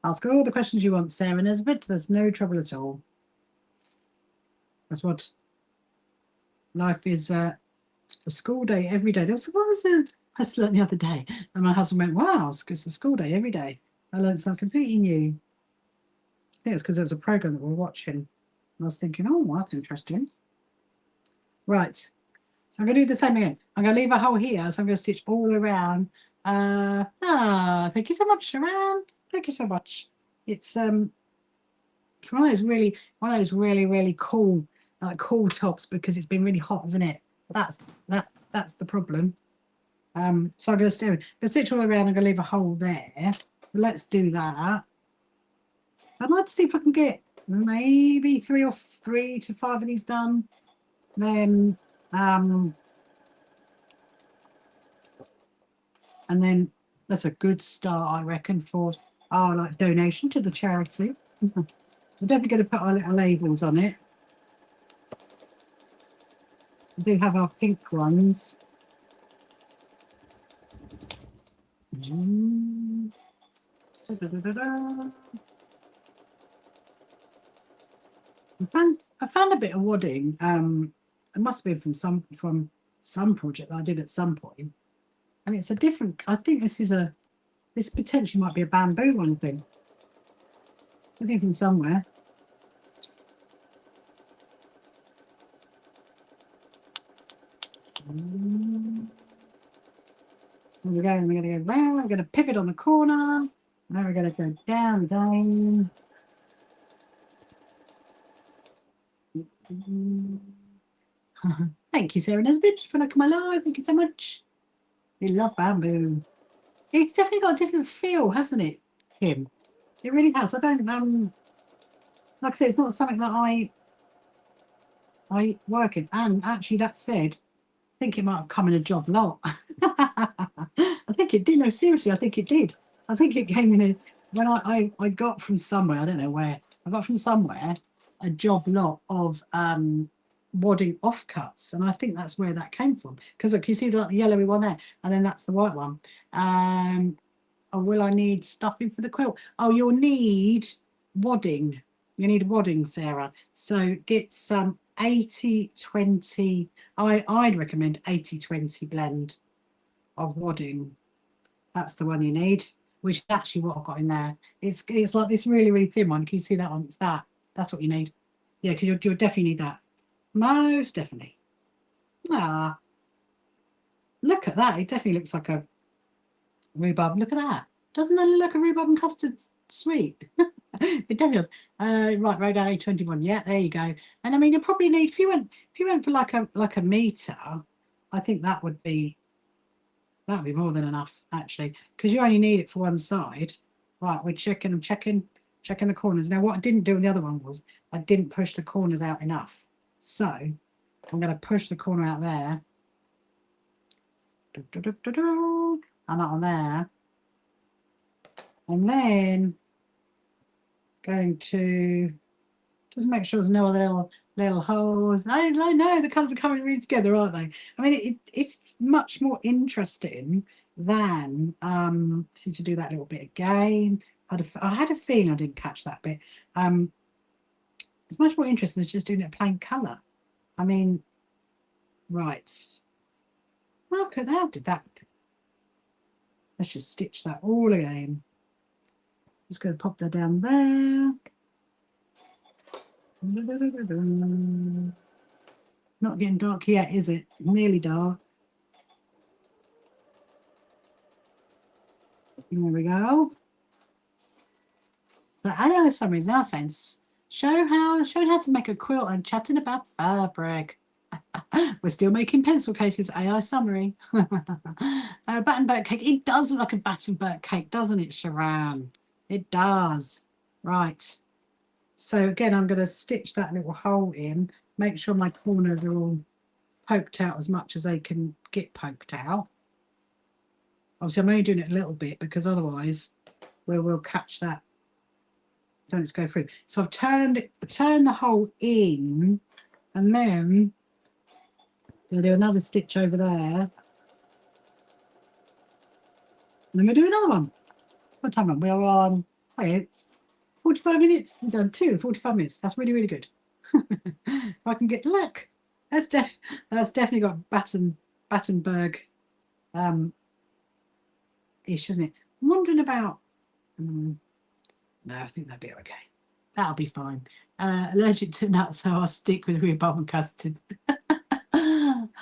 Ask all the questions you want, Sarah Nesbitt. There's no trouble at all. That's what life is. A school day every day. What was it? I learned the other day, and my husband went, "Wow, it's a school day every day." I learned something completely new. I think it's because there was a program that we were watching. And I was thinking, "Oh, well, that's interesting." Right, so I'm going to do the same again. I'm going to leave a hole here, so I'm going to stitch all the way around. Thank you so much, Sharon. Thank you so much. It's one of those really cool cool tops because it's been really hot, isn't it? That's the problem. So I'm going to stitch all the way around. I'm going to leave a hole there. So let's do that. I'd like to see if I can get maybe 3 to 5 of these done. Then and then that's a good start, I reckon, for our like donation to the charity. We're definitely going to put our little labels on it. We do have our pink ones. I found a bit of wadding. It must have been from some project that I did at some point, and it's a different. I think this potentially might be a bamboo one thing. I think from somewhere. There we go. And we're going to go round. We're going to pivot on the corner. Now we're going to go down again. Thank you, Sarah Nesbitt, for looking at my live. Thank you so much. We love bamboo. It's definitely got a different feel, hasn't it, Kim? It really has. I don't like I say, it's not something that I work in. And actually, that said, I think it might have come in a job lot. I think it did. No, seriously, I think it did. I think it came in when I got from somewhere. I don't know where. I got from somewhere a job lot of wadding offcuts, and I think that's where that came from. Because look, you see the yellowy one there, and then that's the white one. Oh, will I need stuffing for the quilt? Oh, you'll need wadding. You need wadding, Sarah. So get some 80-20. I'd recommend 80-20 blend of wadding. That's the one you need, which is actually what I've got in there. It's like this really thin one. Can you see that one? It's that. That's what you need. Yeah, because you'll definitely need that. Most definitely. Ah, look at that. It definitely looks like a rhubarb. Look at that. Doesn't that look like a rhubarb and custard sweet? It definitely does. Right, row down A21. Yeah, there you go. And I mean, you probably need if you went for like a meter, I think that'd be more than enough actually, because you only need it for one side. Right, we're checking the corners. Now, what I didn't do in the other one was I didn't push the corners out enough. So I'm going to push the corner out there. And that one there. And then going to just make sure there's no other little holes. I know the colours are coming really together, aren't they? I mean, it's much more interesting than to do that little bit again. I had a feeling I didn't catch that bit. It's much more interesting than just doing it plain colour. I mean, right. Look at how did that? Let's just stitch that all again. Just going to pop that down there. Not getting dark yet, is it? Nearly dark. There we go. But I know somebody's now saying, show how to make a quilt and chatting about fabric. We're still making pencil cases. AI summary. Battenberg cake. It does look like a Battenberg cake, doesn't it, Sharon? It does. Right. So again, I'm going to stitch that little hole in. Make sure my corners are all poked out as much as they can get poked out. Obviously, I'm only doing it a little bit because otherwise we'll catch that. Don't go through. So I've turned the hole in, and then I'm going to do another stitch over there. And then we'll do another one. What time are we? We're on 45 minutes. We've done 45 minutes. That's really good. If I can get, look, that's definitely got Battenberg ish, isn't it? I'm wondering about. No, I think that'd be okay. That'll be fine. Allergic to nuts, so I'll stick with rhubarb and custard.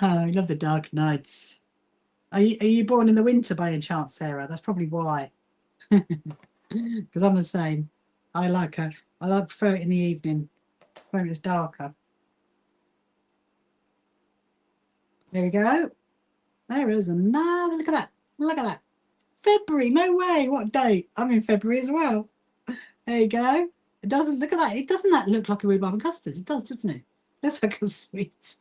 Oh, I love the dark nights. Are you born in the winter by any chance, Sarah? That's probably why. Because I'm the same. I prefer it in the evening when it's darker. There we go. There is another. Look at that. Look at that. February. No way. What date? I'm in February as well. There you go. It doesn't look at that. It doesn't that look like a rhubarb and custard? It does, doesn't it? Looks like a sweet.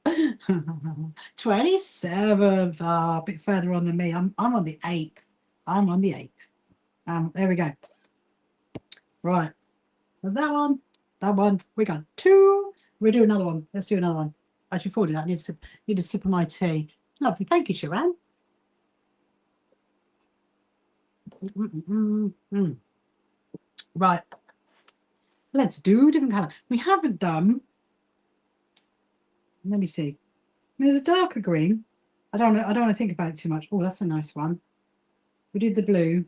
27th. A bit further on than me. I'm on the 8th. I'm on the 8th. There we go. Right. That one. We got 2. We'll do another one. Let's do another one. Actually, before I do that, I need a sip of my tea. Lovely. Thank you, Sharon. Right. Let's do a different colour. We haven't done. Let me see. There's a darker green. I don't want to think about it too much. Oh, that's a nice one. We did the blue.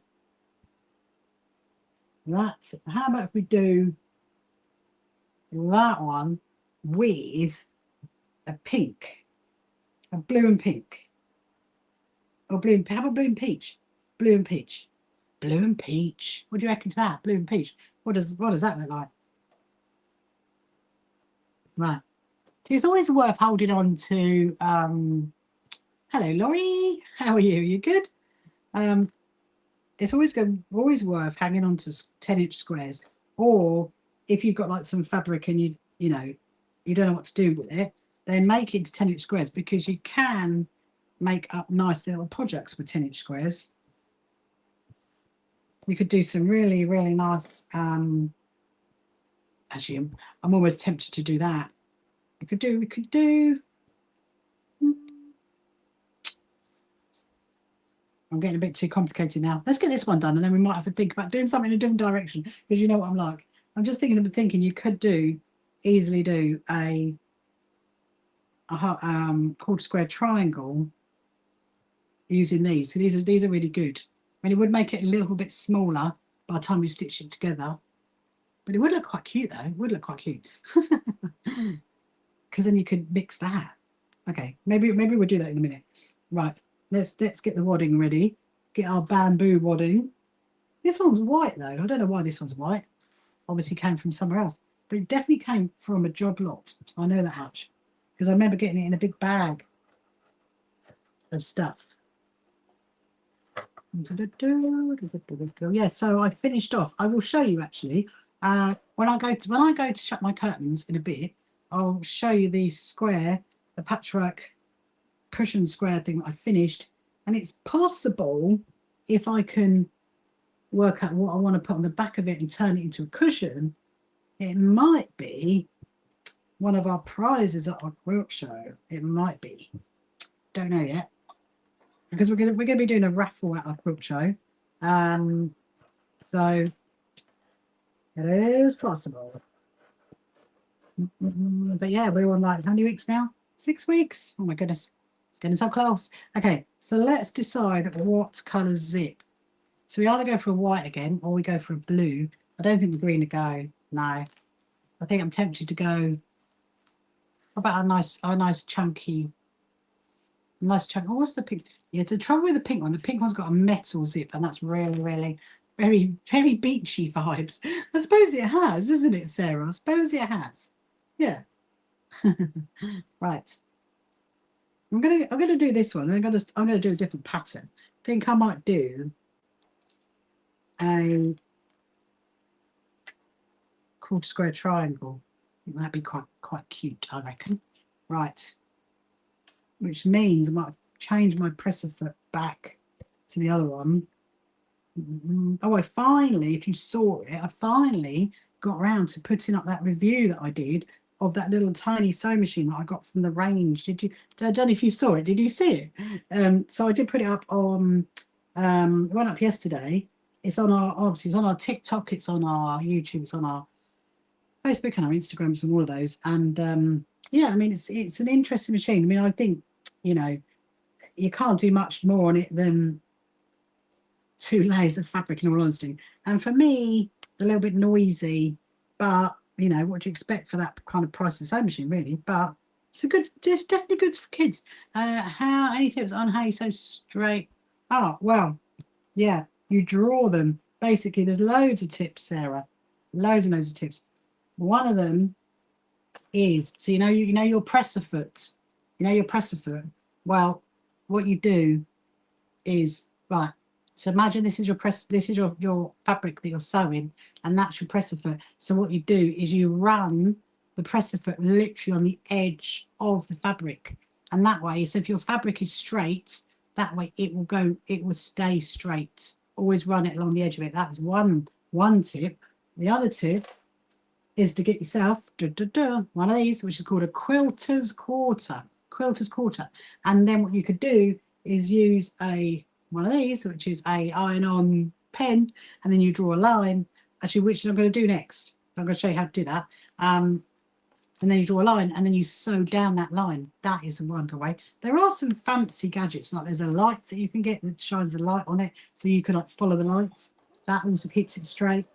How about if we do that one with a pink, a blue and pink, or blue and, how about blue and peach? Blue and peach. Blue and peach. What do you reckon to that? Blue and peach. What does that look like? Right. So it's always worth holding on to. Hello, Laurie. How are you? Are you good? It's always worth hanging on to 10-inch squares, or if you've got like some fabric and you don't know what to do with it, then make it into 10-inch squares, because you can make up nice little projects with 10-inch squares. You could do some really, really nice. Actually, I'm always tempted to do that. We could do. I'm getting a bit too complicated now. Let's get this one done, and then we might have to think about doing something in a different direction, because you know what I'm like. I'm just thinking you could easily do a quarter square triangle using these. So these are really good. I mean, it would make it a little bit smaller by the time you stitch it together, but it would look quite cute though. It would look quite cute, because then you could mix that. Okay, maybe we'll do that in a minute. Right. Let's get the wadding ready. Get our bamboo wadding. This one's white though. I don't know why this one's white. Obviously came from somewhere else, but it definitely came from a job lot. I know that much, because I remember getting it in a big bag of stuff. Yeah, so I finished off. I will show you actually. When I go to shut my curtains in a bit, I'll show you the patchwork cushion square thing that I finished, and it's possible, if I can work out what I want to put on the back of it and turn it into a cushion, it might be one of our prizes at our quilt show. It might be. Don't know yet, because we're gonna be doing a raffle at our quilt show, so it is possible. But yeah, we're on like how many weeks now? 6 weeks. Oh my goodness. Getting so close. Okay, so let's decide what colour zip. So we either go for a white again, or we go for a blue. I don't think the green will go. No, I think I'm tempted to go. How about a nice chunky. Oh, what's the pink? Yeah, the trouble with the pink one. The pink one's got a metal zip, and that's really, really, very, very beachy vibes. I suppose it has, isn't it, Sarah? I suppose it has. Yeah. Right. I'm gonna do this one. I'm gonna do a different pattern. I think I might do a quarter square triangle. I think that'd be quite cute, I reckon. Right. Which means I might change my presser foot back to the other one. Oh, if you saw it, I finally got around to putting up that review that I did of that little tiny sewing machine that I got from the range. I don't know if you saw it. Did you see it? So I did put it up on, it went up yesterday. It's on our TikTok, it's on our YouTube, it's on our Facebook and our Instagrams and all of those. And yeah, I mean, it's an interesting machine. I mean, I think, you know, you can't do much more on it than 2 layers of fabric, in all honesty. And for me, it's a little bit noisy, but you know, what do you expect for that kind of price of sewing machine, really? But it's definitely good for kids. Any tips on how you sew straight? Oh, well, yeah, you draw them. Basically, there's loads of tips, Sarah. Loads and loads of tips. One of them is, so you know your presser foot. You know your presser foot. Well, what you do is, right, so imagine this is your fabric that you're sewing, and that's your presser foot. So what you do is you run the presser foot literally on the edge of the fabric, and that way, so if your fabric is straight, that way it will stay straight. Always run it along the edge of it. That's one tip. The other tip is to get yourself one of these, which is called a quilter's quarter. And then what you could do is use one of these, which is a iron-on pen, and then you draw a line, actually, which I'm going to do next. I'm going to show you how to do that. And then you draw a line, and then you sew down that line. That is a wonderful way. There are some fancy gadgets, like there's a light that you can get that shines a light on it, so you can like follow the lights. That also keeps it straight.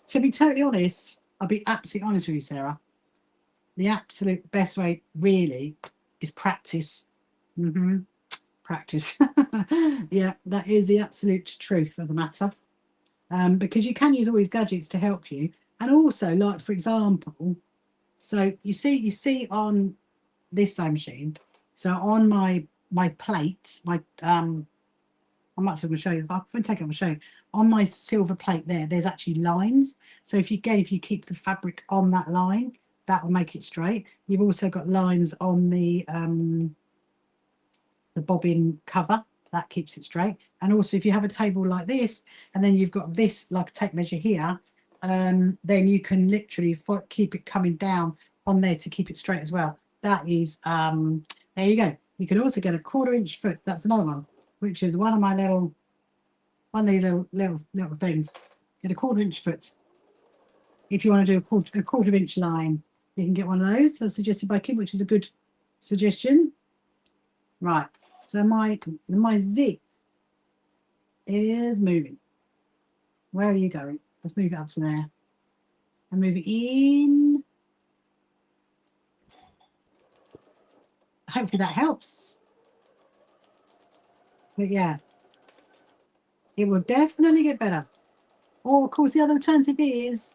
To be totally honest, I'll be absolutely honest with you, Sarah. The absolute best way, really, is practice. Practice. Yeah, that is the absolute truth of the matter. Because you can use all these gadgets to help you, and also, like for example, so you see on this sewing machine. So on my plates, I might as well show you. If I take it, I'll show you. On my silver plate there's actually lines. So if you keep the fabric on that line, that will make it straight. You've also got lines on the bobbin cover. That keeps it straight. And also, if you have a table like this, and then you've got this like a tape measure here, then you can literally keep it coming down on there to keep it straight as well. That is, there you go. You can also get a 1/4 inch foot. That's another one, which is one of these little things. Get a 1/4 inch foot. If you want to do a quarter inch line, you can get one of those. So suggested by Kim, which is a good suggestion. Right. So my zip is moving. Where are you going? Let's move it up to there. And move it in. Hopefully that helps. But yeah, it will definitely get better. Or, of course, the other alternative is,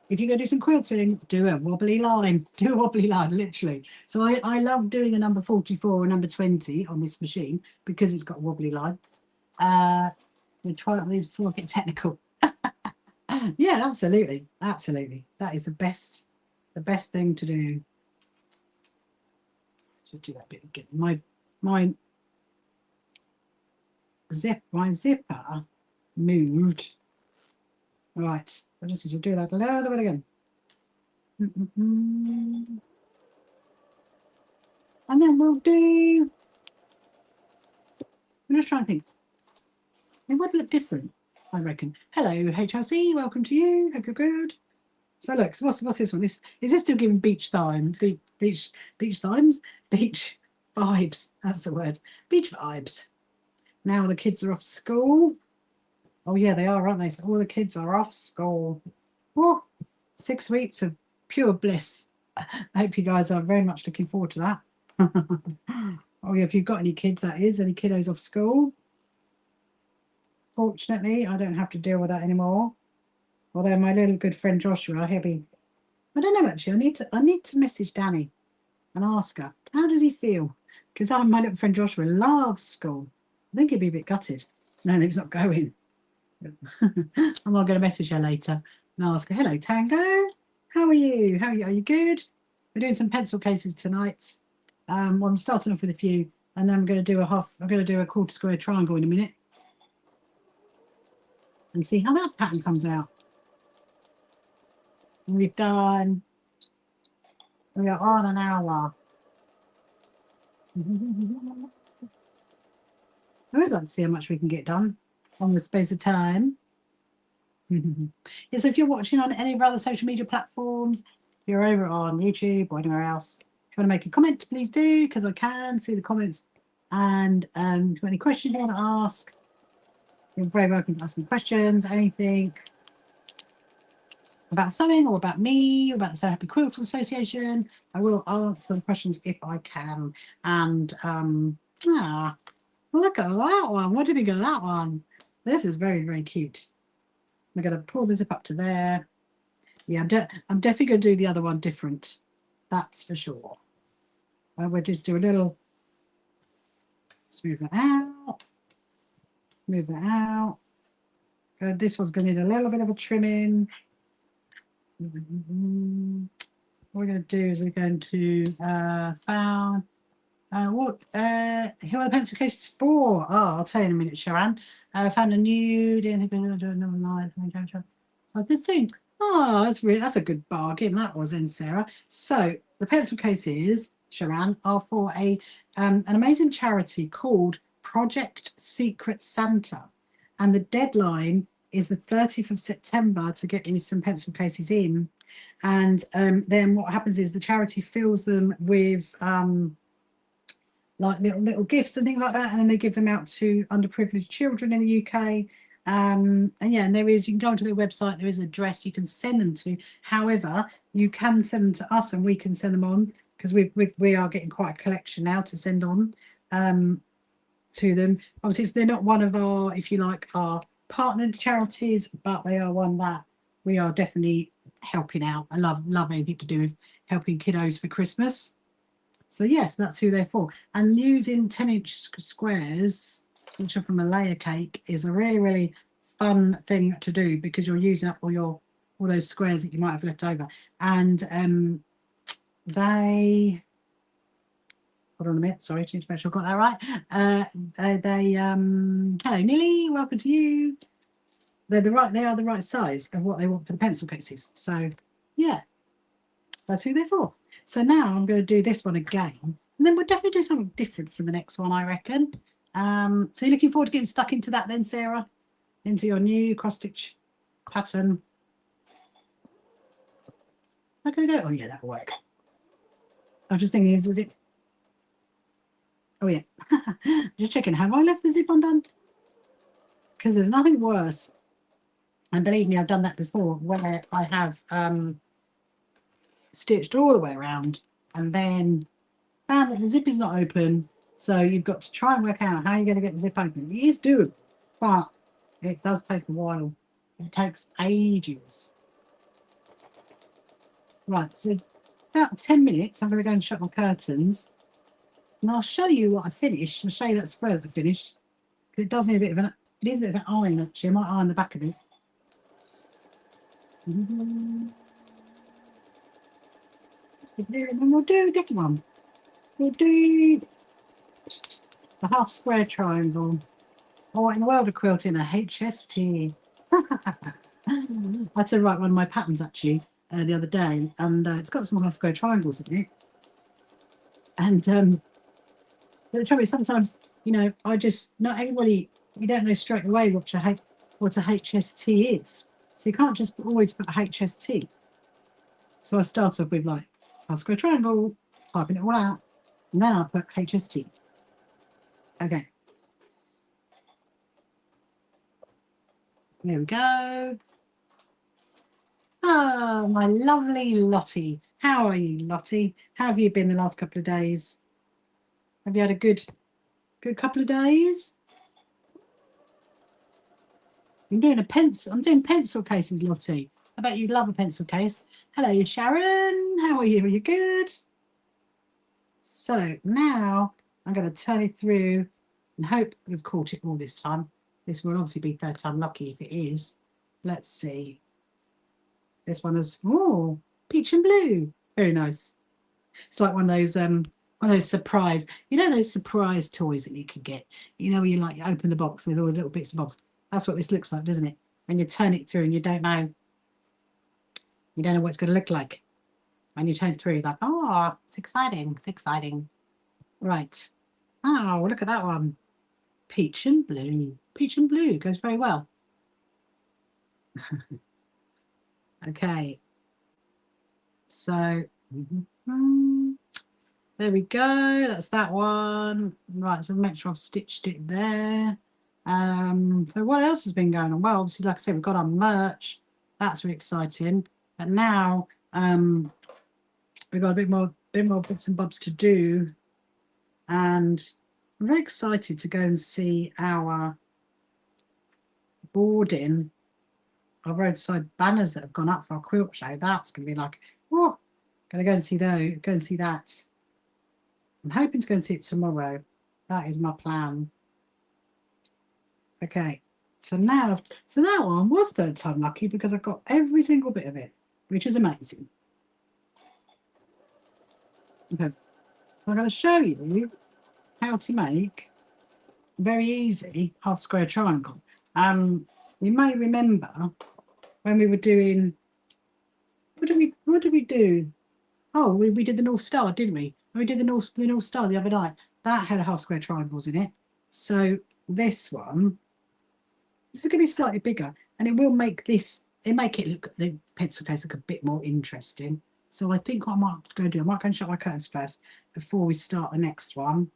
if you're going to do some quilting, do a wobbly line. Do a wobbly line, literally. So I love doing a number 44 or number 20 on this machine because it's got a wobbly line. We'll try out these before I get technical. Yeah, absolutely. Absolutely. That is the best thing to do. Just do that bit again. My zipper moved. Right. I just need to do that a little bit again. And then we'll do, I'm just trying to think. It would look different, I reckon. Hello, HLC, welcome to you. Hope you're good. So look, so what's this one? Is this still giving beach vibes? Beach vibes. That's the word. Beach vibes. Now the kids are off school. Oh yeah, they are, aren't they? So all the kids are off school. Oh, 6 weeks of pure bliss. I hope you guys are very much looking forward to that. Oh yeah, if you've got any kids, that is, any kiddos off school. Fortunately, I don't have to deal with that anymore. Although my little good friend Joshua, he'll be, I don't know actually, I need to message Danny and ask her, how does he feel? Because my little friend Joshua loves school. I think he'd be a bit gutted. No, he's not going. I'm not going to message her later and ask her, hello Tango, how are you? Are you good? We're doing some pencil cases tonight. Well, I'm starting off with a few, and then I'm going to do a 1/4 square triangle in a minute and see how that pattern comes out. And we are on an hour. I always like to see how much we can get done on the space of time. Yes, if you're watching on any of our other social media platforms, if you're over on YouTube or anywhere else, if you want to make a comment, please do, because I can see the comments. And if you've got any questions you want to ask, you're very welcome to ask me questions, anything about sewing or about me, or about the So Happy Quilters Association. I will answer the questions if I can. And look at that one. What do you think of that one? This is very, very cute. I'm going to pull the zip up to there. Yeah, I'm definitely going to do the other one different. That's for sure. We'll just do a little, smooth that out, move that out. This one's going to need a little bit of a trimming. What we're going to do is we're going to found who are the pencil cases for? Oh, I'll tell you in a minute, Sharon. Found a new. So this thing. Oh, that's a good bargain. That was in Sarah. So the pencil cases, Sharon, are for an amazing charity called Project Secret Santa, and the deadline is the 30th of September to get some pencil cases in. And then what happens is the charity fills them with like little gifts and things like that, and then they give them out to underprivileged children in the UK. And yeah, and there is, you can go onto their website, there is an address you can send them to. However, you can send them to us and we can send them on, because we are getting quite a collection now to send on to them. Obviously, they're not one of our, if you like, our partnered charities, but they are one that we are definitely helping out. I love anything to do with helping kiddos for Christmas. So yes, that's who they're for. And using 10-inch squares, which are from a layer cake, is a really, really fun thing to do, because you're using up all those squares that you might have left over. And they, hold on a minute, sorry, to make sure I got that right. Hello Nilly, welcome to you. They are the right size of what they want for the pencil cases. So yeah, that's who they're for. So now I'm going to do this one again, and then we'll definitely do something different for the next one, I reckon. So you're looking forward to getting stuck into that then, Sarah? Into your new cross-stitch pattern. How can I go? Oh yeah, that'll work. I'm just thinking, is the zip? Oh yeah. Just checking, have I left the zip undone? Because there's nothing worse. And believe me, I've done that before, where I have stitched all the way around and then found that the zip is not open. So you've got to try and work out how you're going to get the zip open. It is doable, but it does take a while. It takes ages. Right, so about 10 minutes, I'm going to go and shut my curtains. And I'll show you what I finished. I'll show you that square that I finished. It does need a bit of an, it is a bit of an iron actually. I might iron the back of it. And we'll do a different one. We'll do a half square triangle. Oh, in the world of quilting, a HST. I had to write one of my patterns actually the other day, and it's got some half square triangles in it. And the trouble is, sometimes, you know, not everybody, you don't know straight away what a HST is. So you can't just always put a HST. So I start off with like half square triangle, typing it all out, and then I put HST. Okay. There we go. Oh, my lovely Lottie. How are you, Lottie? How have you been the last couple of days? Have you had a good couple of days? I'm doing pencil cases, Lottie. I bet you'd love a pencil case. Hello, Sharon. How are you? Are you good? So now I'm going to turn it through and hope we've caught it all this time. This will obviously be third time lucky if it is. Let's see. This one is, oh, peach and blue. Very nice. It's like one of those surprise, you know, those surprise toys that you can get. You know, when you open the box and there's always little bits of box. That's what this looks like, doesn't it? When you turn it through and you don't know what it's going to look like. When you turn it through, you're like, oh, it's exciting. It's exciting. Right. Oh, look at that one. Peach and blue. Peach and blue goes very well. Okay, so there we go. That's that one. Right, so make sure I've stitched it there. So what else has been going on? Well, obviously, like I said, we've got our merch. That's really exciting. But now we've got a bit more bits and bobs to do. And I'm very excited to go and see our boarding, our roadside banners that have gone up for our quilt show. That's going to be like, oh, going to go and see those, go and see that. I'm hoping to go and see it tomorrow. That is my plan. Okay, so now, so that one was third time lucky because I got every single bit of it, which is amazing. Okay, I'm going to show you how to make a very easy half square triangle. You may remember when we were doing, what did we do? Oh, we did the North Star, didn't we? We did the North Star the other night. That had a half square triangles in it. So this one, this is going to be slightly bigger, and it will make this, make it look, the pencil case look a bit more interesting. So I think what I might go do, I might go and shut my curtains first before we start the next one.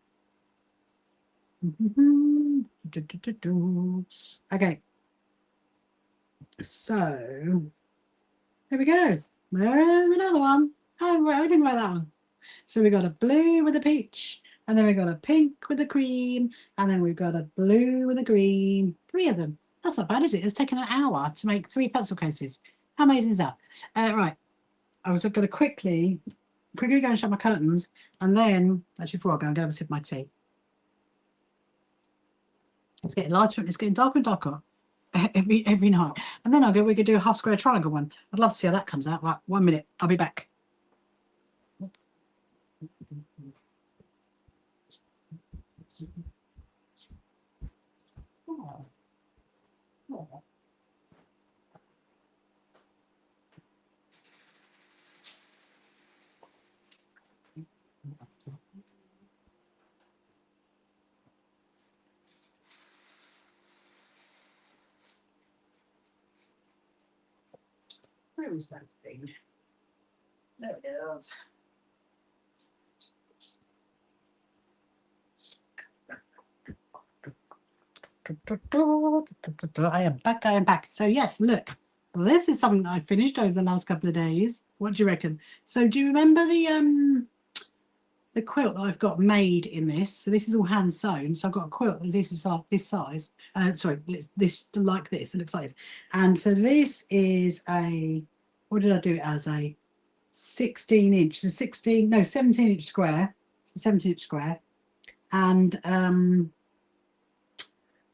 Okay. So there we go. There's another one. Oh, I didn't write that one. So we got a blue with a peach, and then we got a pink with a cream, and then we've got a blue with a green. 3 of them. That's not bad, is it? It's taken an hour to make 3 pencil cases. How amazing is that? Right. I was going to quickly go and shut my curtains, and then, actually before I go, I'm going to have a sip of my tea. It's getting lighter and it's getting darker and darker every night. And then we could do a half square triangle one. I'd love to see how that comes out. Right, 1 minute. I'll be back. Oh. Oh. Where is that thing? There it is. I am back, I am back. So yes, look, well, this is something that I finished over the last couple of days. What do you reckon? So do you remember the quilt that I've got made in this? So this is all hand sewn. So I've got a quilt that this is this size. Sorry, this like this. It looks like this. And so this is a, what did I do it as? A 16-inch, so 17-inch square. It's a 17-inch square.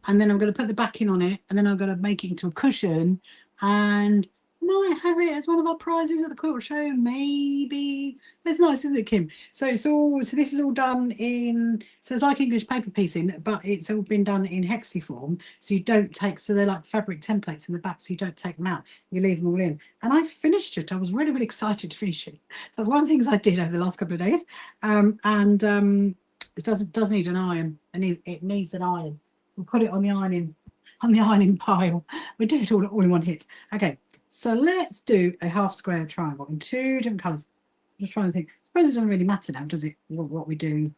And then I'm going to put the backing on it, and then I'm going to make it into a cushion, and might have it as one of our prizes at the quilt show, maybe. It's nice, isn't it, Kim? So it's all, so this is all done in, so it's like English paper piecing, but it's all been done in hexiform, so you don't take, so they're like fabric templates in the back, so you don't take them out, you leave them all in. And I finished it. I was really, really excited to finish it. That's one of the things I did over the last couple of days. It does need an iron, and it needs an iron. We'll put it on the ironing pile. We do it all in one hit. Okay, so let's do a half square triangle in 2 different colours. I'm just trying to think. I suppose it doesn't really matter now, does it? What we do.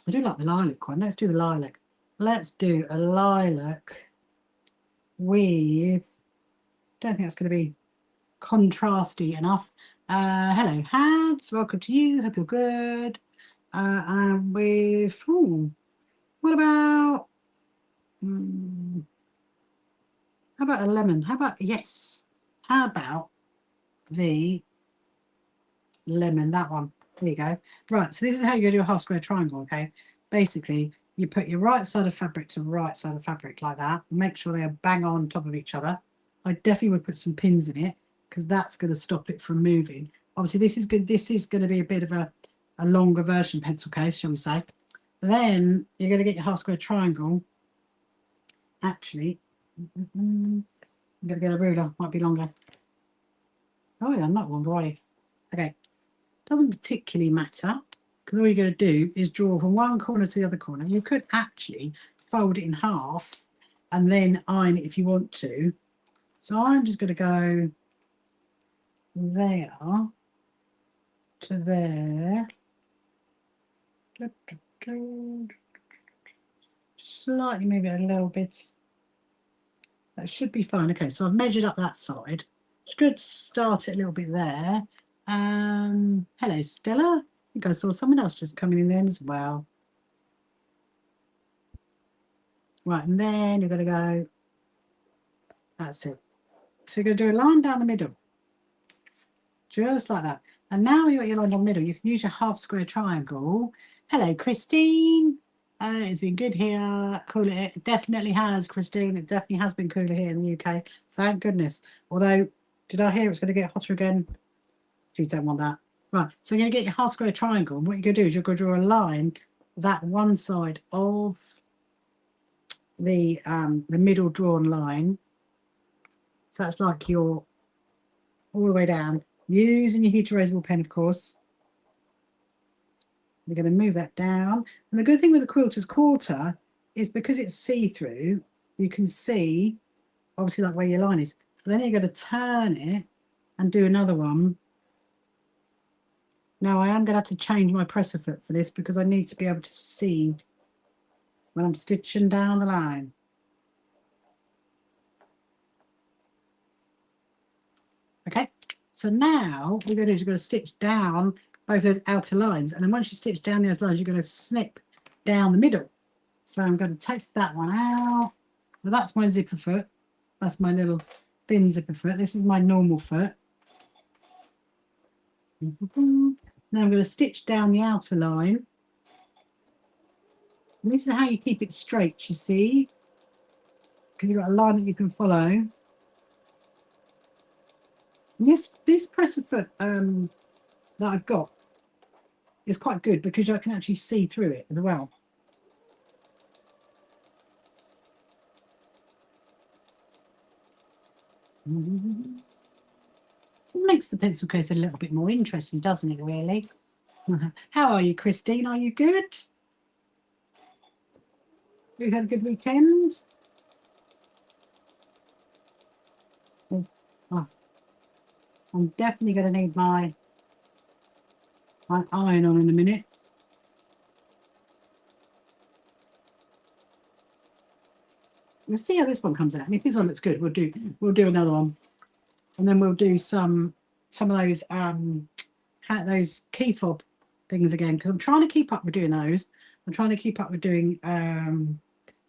I do like the lilac one. Let's do the lilac. Let's do a lilac with, don't think that's going to be contrasty enough. Hello, Hads. Welcome to you. Hope you're good. And with, what about, how about a lemon? How about, yes, how about the lemon, that one? There you go. Right, so this is how you go do a half square triangle, okay? Basically, you put your right side of fabric to right side of fabric like that. Make sure they are bang on top of each other. I definitely would put some pins in it because that's going to stop it from moving. Obviously, this is good. This is going to be a bit of a longer version pencil case, shall we say. Then you're going to get your half square triangle. Actually, I'm going to get a ruler, might be longer. Oh yeah, I'm not one, right? Okay, doesn't particularly matter because all you're going to do is draw from one corner to the other corner. You could actually fold it in half and then iron it if you want to. So I'm just going to go there to there. Slightly move it a little bit. That should be fine. Okay, so I've measured up that side. It's good to start it a little bit there. Hello, Stella. I think I saw someone else just coming in then as well. Right, and then you're going to go. That's it. So you're going to do a line down the middle. Just like that. And now you've got your line down the middle. You can use your half square triangle. Hello, Christine. It's been good here. Cooler. It definitely has, Christine. It definitely has been cooler here in the UK. Thank goodness. Although, did I hear it's going to get hotter again? Please don't want that. Right. So you're going to get your half square triangle. And what you're going to do is you're going to draw a line that one side of the middle drawn line. So that's like your all the way down. Using your heat erasable pen, of course. We're going to move that down. And the good thing with the Quilter's Quarter is because it's see-through, you can see, obviously, like where your line is. But then you're going to turn it and do another one. Now, I am going to have to change my presser foot for this because I need to be able to see when I'm stitching down the line. Okay, so now what we're going to do is we're going to stitch down both those outer lines, and then once you stitch down the outer lines, you're going to snip down the middle. So I'm going to take that one out. Well, that's my zipper foot. That's my little thin zipper foot. This is my normal foot. Now I'm going to stitch down the outer line. And this is how you keep it straight, you see, because you've got a line that you can follow. And this presser foot that I've got is quite good because I can actually see through it as well. This makes the pencil case a little bit more interesting, doesn't it, really? How are you, Christine? Are you good? You had a good weekend? Oh, I'm definitely going to need my iron on in a minute. We'll see how this one comes out. I mean, if this one looks good, we'll do another one, and then we'll do some of those key fob things again, because I'm trying to keep up with doing those. I'm trying to keep up with doing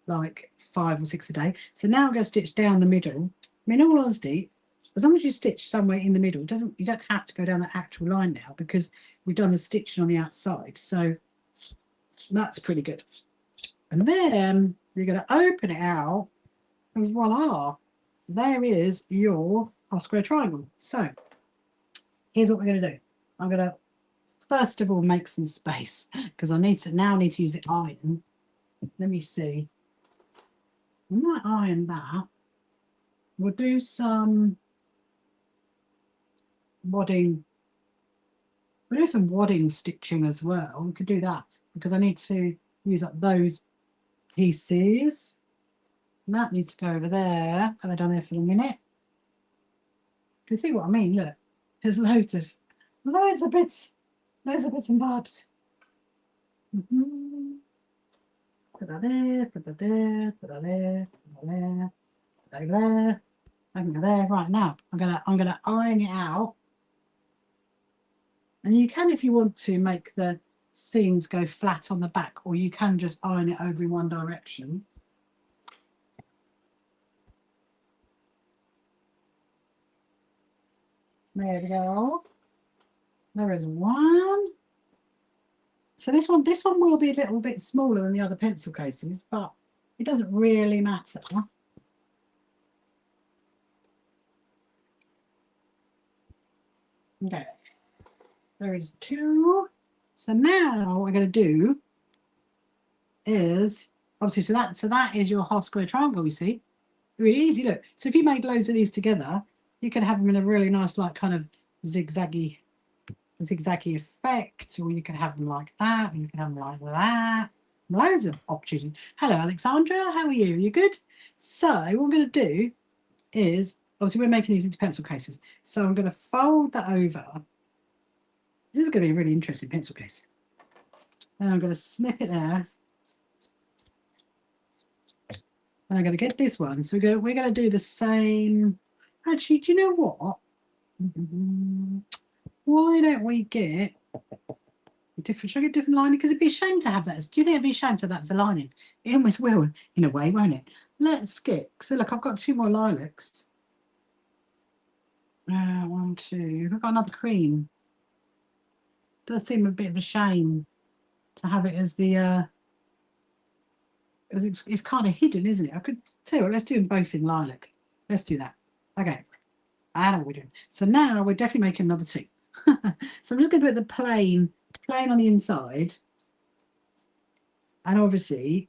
like 5 or 6 a day. So now I'm going to stitch down the middle. I mean, in all honesty, as long as you stitch somewhere in the middle, you don't have to go down the actual line now because we've done the stitching on the outside. So that's pretty good. And then you're going to open it out, and voila, there is your half square triangle. So here's what we're going to do. I'm going to first of all make some space because I need to use the iron. Let me see. I might iron that. We'll do some wadding. We'll do some wadding stitching as well. We could do that because I need to use up those pieces. And that needs to go over there. Put that down there for a minute. You can see what I mean. Look, there's loads of bits and bobs. Put that there, put that there, put that there, put that there, put that over there. I can go there. Right now, I'm gonna iron it out. And you can, if you want to, make the seams go flat on the back, or you can just iron it over in one direction. There we go. There is one. So this one will be a little bit smaller than the other pencil cases, but it doesn't really matter. Okay. There is 2. So now what we're going to do is obviously so that is your half square triangle, you see. Really easy, look. So if you make loads of these together, you can have them in a really nice, like, kind of zigzaggy effect, or you can have them like that, and you can have them like that. Loads of opportunities. Hello, Alexandra. How are you? Are you good? So what I'm going to do is obviously we're making these into pencil cases. So I'm going to fold that over. This is going to be a really interesting pencil case. And I'm going to snip it there. And I'm going to get this one. So we're going to do the same. Actually, do you know what? Why don't we get a different, should I get different lining? Because it'd be a shame to have that. Do you think it'd be a shame to have that as a lining? It almost will, in a way, won't it? Let's get, so look, I've got 2 more lilacs. 1, 2, I've got another cream. Does seem a bit of a shame to have it as the, it's kind of hidden, isn't it? I could tell you what, let's do them both in lilac. Let's do that. Okay. I know what we're doing. So now we're definitely making another 2. So I'm just going to put the plain on the inside. And obviously,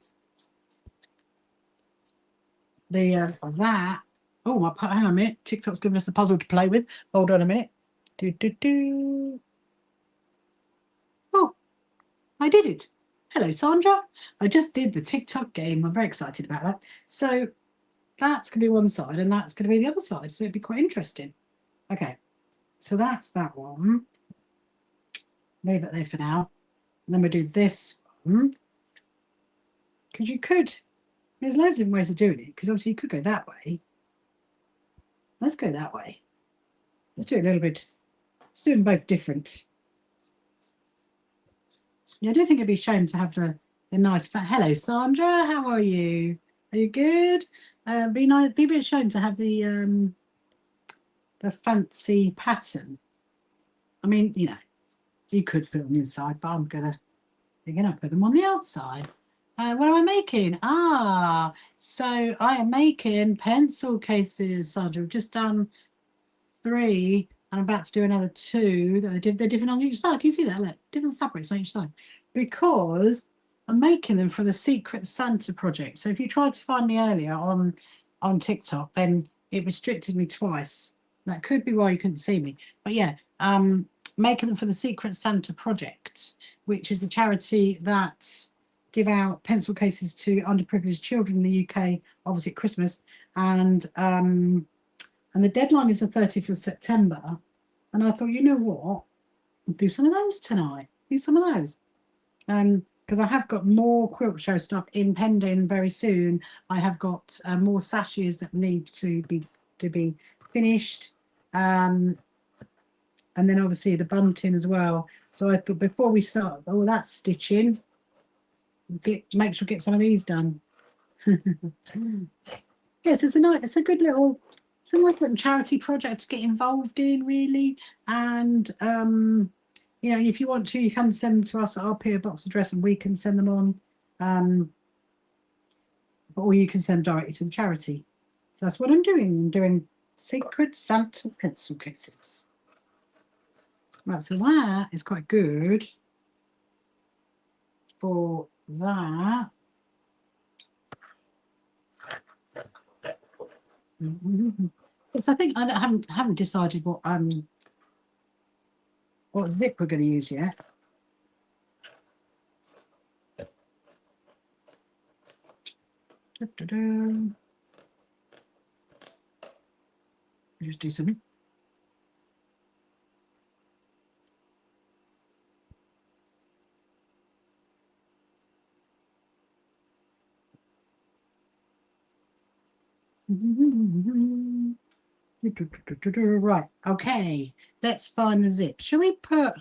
the that. Oh, hang on a minute. TikTok's giving us the puzzle to play with. Hold on a minute. Oh, I did it. Hello, Sandra. I just did the TikTok game. I'm very excited about that. So that's going to be one side and that's going to be the other side. So it'd be quite interesting. Okay. So that's that one. Leave it there for now. And then we do this one. Because you could, there's loads of different ways of doing it. Because obviously you could go that way. Let's go that way. Let's do it a little bit. Let's do them both different. Yeah, I do think it'd be a shame to have the nice fat. Hello, Sandra. How are you? Are you good? Be nice. Be a bit shame to have the fancy pattern. I mean, you know, you could put them inside, but I'm gonna put them on the outside. What am I making? So I am making pencil cases, Sandra. We've just done 3 and I'm about to do another 2. They're different on each side. Can you see that? Look, different fabrics on each side. Because I'm making them for the Secret Santa project. So if you tried to find me earlier on TikTok, then it restricted me twice. That could be why you couldn't see me. But yeah, making them for the Secret Santa project, which is a charity that give out pencil cases to underprivileged children in the UK, obviously at Christmas. And the deadline is the 30th of September. And I thought, you know what? I'll do some of those tonight. Do some of those. Because I have got more quilt show stuff impending very soon. I have got more sashes that need to be finished. And then obviously the bunting as well. So I thought before we start, oh, that's stitching. Make sure we get some of these done. Yes, it's a good little, it's a nice little charity project to get involved in, really. And you know, if you want to, you can send them to us at our PO box address, and we can send them on. Or you can send them directly to the charity. So that's what I'm doing. I'm doing Secret Santa pencil cases. Right, so that is quite good for that. So I think I haven't decided what zip we're going to use yet. Just do something. Right, okay, let's find the zip. Shall we put, I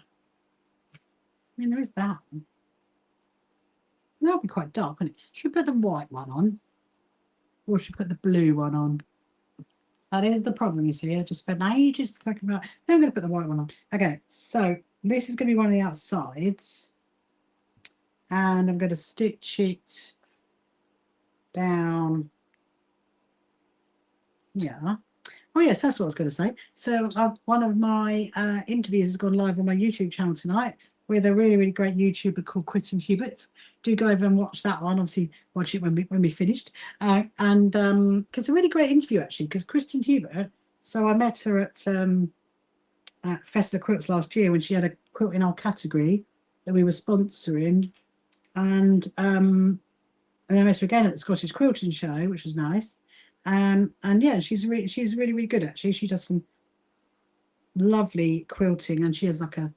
mean, there is that one. That'll be quite dark, wouldn't it? Should we put the white one on? Or should we put the blue one on? That is the problem, you see. I just spent ages talking about. Then I'm going to put the white one on. Okay, so this is going to be one of the outsides. And I'm going to stitch it down. Yeah. Oh, yes, that's what I was going to say. So one of my interviews has gone live on my YouTube channel tonight with a really, really great YouTuber called Quilting Hubert. Do go over and watch that one. Obviously, watch it when we finished. And because a really great interview, actually, because Quilting Hubert, so I met her at Festival Quilts last year when she had a quilt in our category that we were sponsoring. And then I met her again at the Scottish Quilting Show, which was nice. And yeah, she's really good actually. She does some lovely quilting, and she has like a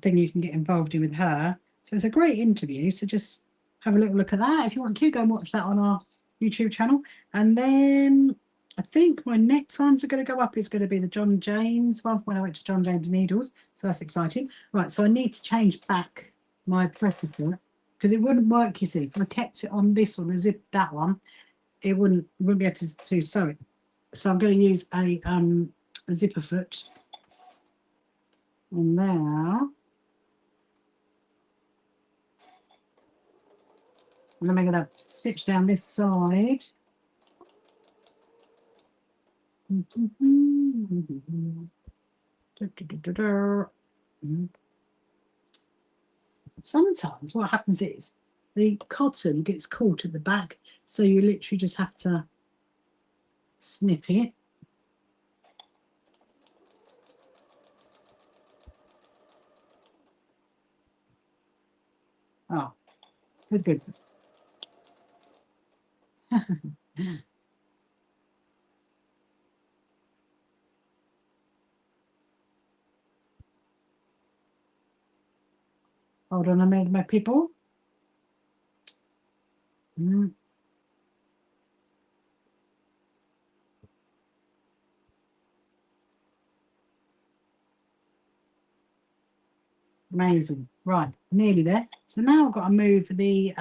thing you can get involved in with her. So it's a great interview. So just have a little look at that if you want to. Go and watch that on our YouTube channel. And then I think my next ones are going to go up is going to be the John James one when I went to John James Needles. So that's exciting. Right, so I need to change back my pressure foot because it wouldn't work, you see. If I kept it on this one, the zip that one, it wouldn't be able to sew it. So I'm going to use a zipper foot. And now and then I'm going to stitch down this side. Sometimes what happens is the cotton gets caught at the back, so you literally just have to snip it. Oh, good. Hold on a minute, my people. Amazing. Right, nearly there. So now I've got to move the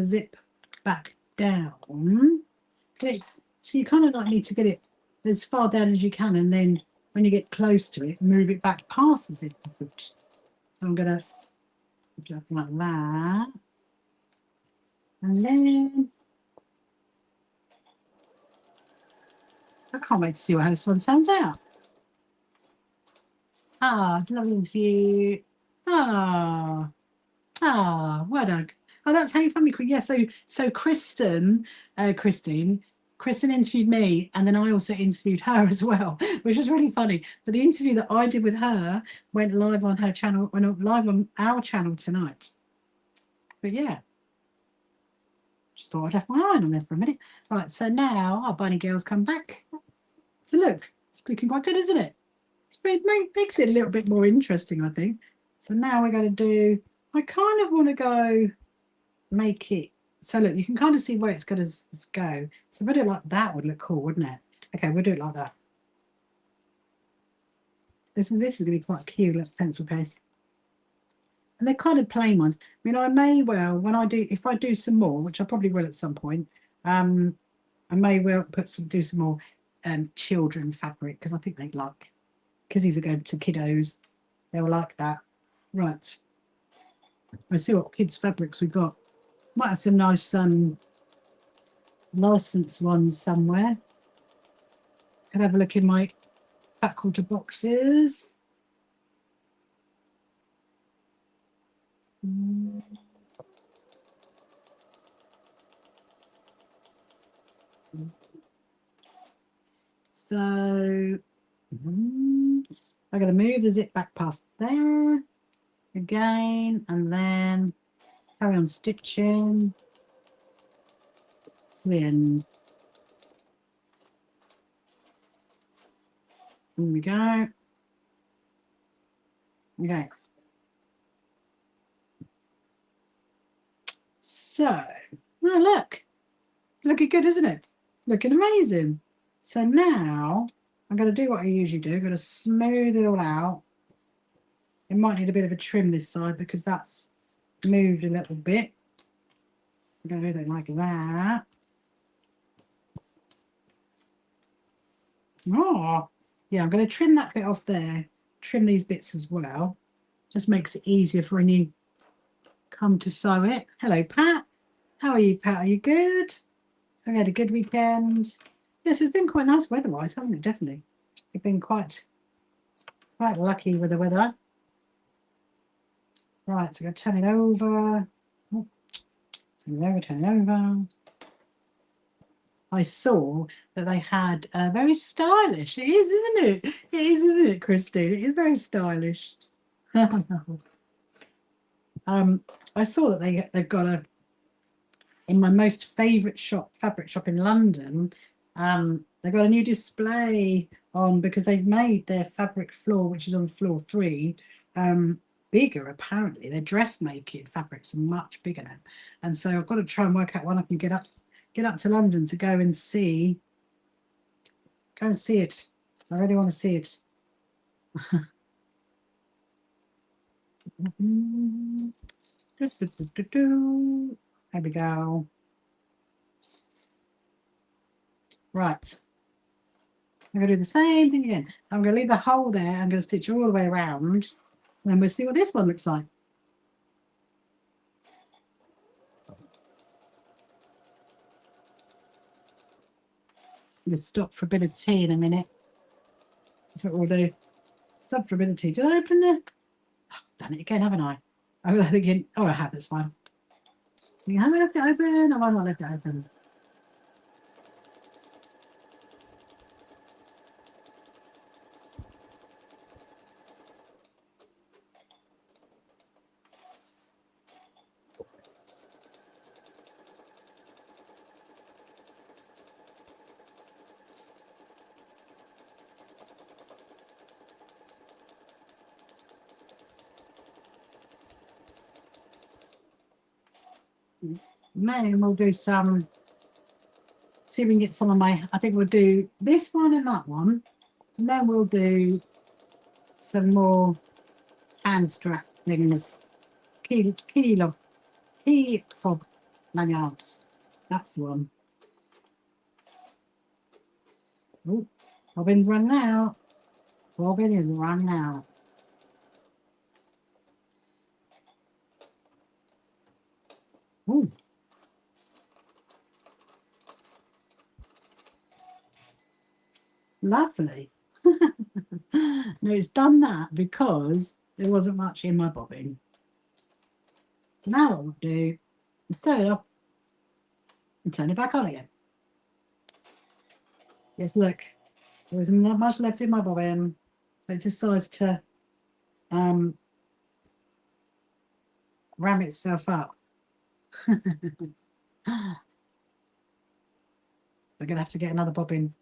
zip back down. So you kind of like need to get it as far down as you can, and then when you get close to it, move it back past the zip. So I'm going to do it like that. And then I can't wait to see how this one turns out. Ah, lovely interview. Ah, well done. Oh, that's how you found me. Yeah, so Christine interviewed me, and then I also interviewed her as well, which was really funny. But the interview that I did with her went live on her channel, went live on our channel tonight. But yeah, just thought I'd have my eye on there for a minute. Right, so now our bunny girl's come back. So look, it's looking quite good, isn't it? Makes it a little bit more interesting, I think. So now we're going to do, I kind of want to go make it, so look, you can kind of see where it's going to go. So if I do it like that, would look cool, wouldn't it? Okay, we'll do it like that. This is going to be quite a cute little pencil case. And they're kind of plain ones. I mean, I may well, if I do some more, which I probably will at some point, I may well do some more children fabric, because I think they'd like, because these are going to kiddos, they'll like that. Right. Let's see what kids fabrics we've got. Might have some nice licensed ones somewhere. Can have a look in my back quarter boxes. So I'm going to move the zip back past there again, and then carry on stitching to the end. There we go. Okay. So, oh, look. Looking good, isn't it? Looking amazing. So now I'm going to do what I usually do. I'm going to smooth it all out. It might need a bit of a trim this side because that's moved a little bit. I'm going to do it like that. Oh, yeah, I'm going to trim that bit off there. Trim these bits as well. Just makes it easier for when you come to sew it. Hello, Pat. How are you, Pat? Are you good? Have you had a good weekend? Yes, it's been quite nice weather-wise, hasn't it? Definitely. We've been quite lucky with the weather. Right, so I'm going to turn it over. Oh, turn it over. I saw that they had very stylish. It is, isn't it? It is, isn't it, Christine? It is very stylish. I saw that they've got in my most favourite shop, fabric shop in London, they've got a new display on because they've made their fabric floor, which is on floor 3, bigger. Apparently, their dressmaking fabrics are much bigger now, and so I've got to try and work out when I can get up to London to go and see it. I really want to see it. There we go. Right. I'm going to do the same thing again. I'm going to leave the hole there. I'm going to stitch all the way around. And then we'll see what this one looks like. I'm going to stop for a bit of tea in a minute. That's what we'll do. Stop for a bit of tea. Did I open the... Oh, done it again, haven't I? I was thinking, oh, I have, that's fine. Have I left it open or have I not left it open? Maybe we'll do some, see if we can get some of my, I think we'll do this one and that one, and then we'll do some more hand strap things, key fob lanyards. That's the one. Oh, bobbin's running out. Bobbin is running out. Ooh. Lovely. No, it's done that because there wasn't much in my bobbin. Now what we'll do is turn it off and turn it back on again. Yes, look, there wasn't that much left in my bobbin, so it decides to ram itself up. We're going to have to get another bobbin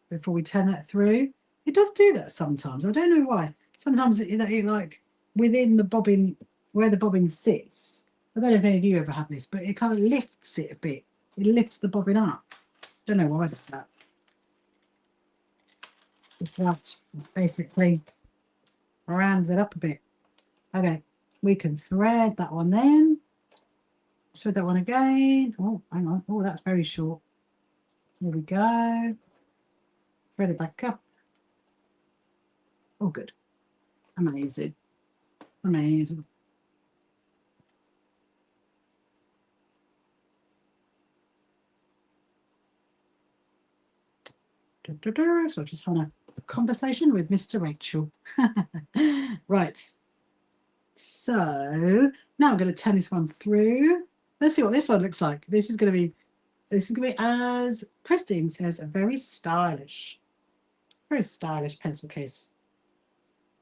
before we turn that through. It does do that sometimes. I don't know why. Sometimes it like within the bobbin, where the bobbin sits. I don't know if any of you ever have this, but it kind of lifts it a bit. It lifts the bobbin up. Don't know why that's that. That basically rounds it up a bit. Okay, we can thread that one then. Thread that one again. Oh, hang on. Oh, that's very short. There we go. Thread it back up. Oh, good. Amazing. Amazing. So I just had a conversation with Mr. Rachel. Right. So now I'm going to turn this one through. Let's see what this one looks like. This is going to be, as Christine says, a very stylish pencil case.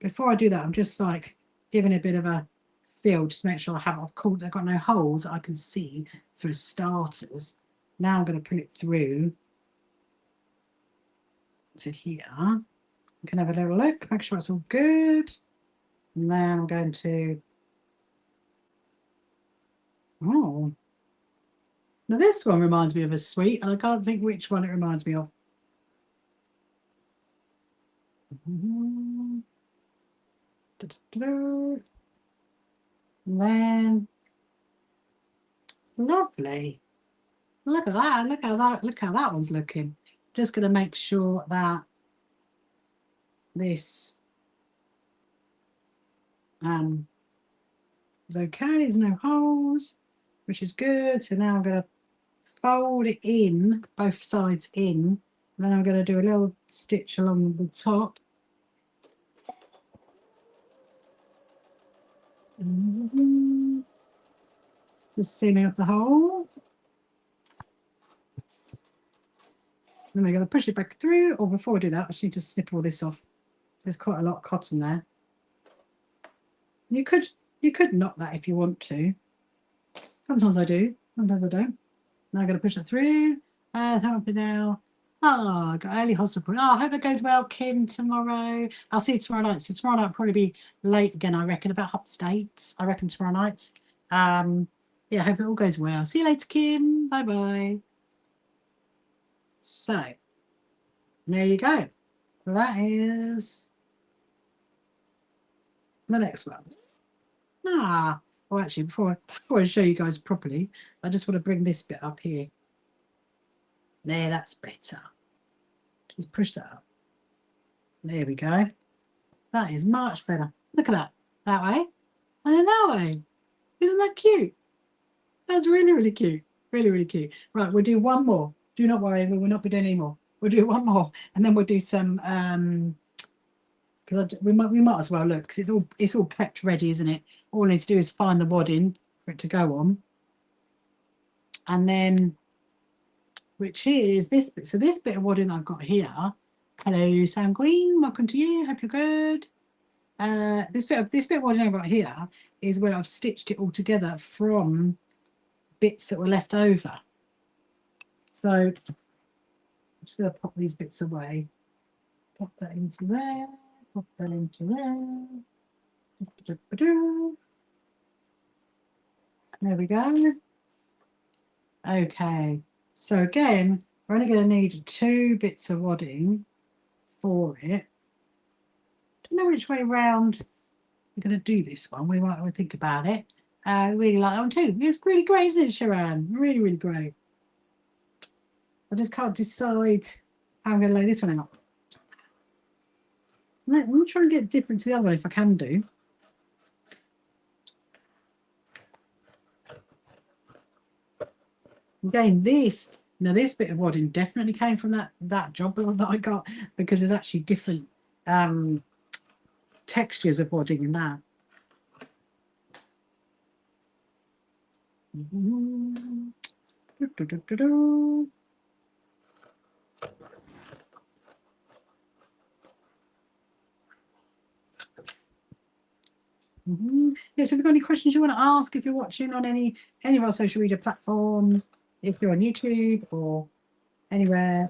Before I do that, I'm just like giving a bit of a feel, just to make sure I've got no holes that I can see for starters. Now I'm going to put it through to here. You can have a little look, make sure it's all good. And then I'm going to, oh, now this one reminds me of a sweet, and I can't think which one it reminds me of. And then, lovely. Look at that, look how that one's looking. Just going to make sure that this is okay, there's no holes, which is good. So now I'm going to fold it in, both sides in, and then I'm going to do a little stitch along the top. Just seaming up the hole. Then we're going to push it back through, or before we do that, I just need to snip all this off. There's quite a lot of cotton there. You could knot that if you want to. Sometimes I do. Sometimes I don't. Now I'm going to push it through. Up and now. Oh, I got early hospital. Oh, I hope that goes well, Kim, tomorrow. I'll see you tomorrow night. So tomorrow night will probably be late again, I reckon, about upstate. I reckon tomorrow night. Yeah, I hope it all goes well. See you later, Kim. Bye-bye. So, there you go. That is the next one. Well, actually, before I show you guys properly, I just want to bring this bit up here. There, that's better. Just push that up. There we go. That is much better. Look at that. That way. And then that way. Isn't that cute? That's really, really cute. Really, really cute. Right, we'll do one more. Do not worry, we will not be doing any more. We'll do one more. And then we'll do some because we might as well look, because it's all prepped ready, isn't it? All we need to do is find the wadding for it to go on. And then, which is this bit. So this bit of wadding I've got here. Hello, Sam Green. Welcome to you. Hope you're good. This bit of wadding I've got here is where I've stitched it all together from bits that were left over. So I'm just going to pop these bits away. Pop that into there. Pop that into there. There we go. Okay. So again, we're only going to need 2 bits of wadding for it. Don't know which way round we're going to do this one. We might think about it. I really like that one too. It's really great, isn't it, Sharon? Really, really great. I just can't decide how I'm going to lay this one out. I'm going to try and get different to the other one if I can do. Again, this bit of wadding definitely came from that job that I got, because there's actually different textures of wadding in that. Yeah, so if you've got any questions you want to ask, if you're watching on any of our social media platforms, if you're on YouTube or anywhere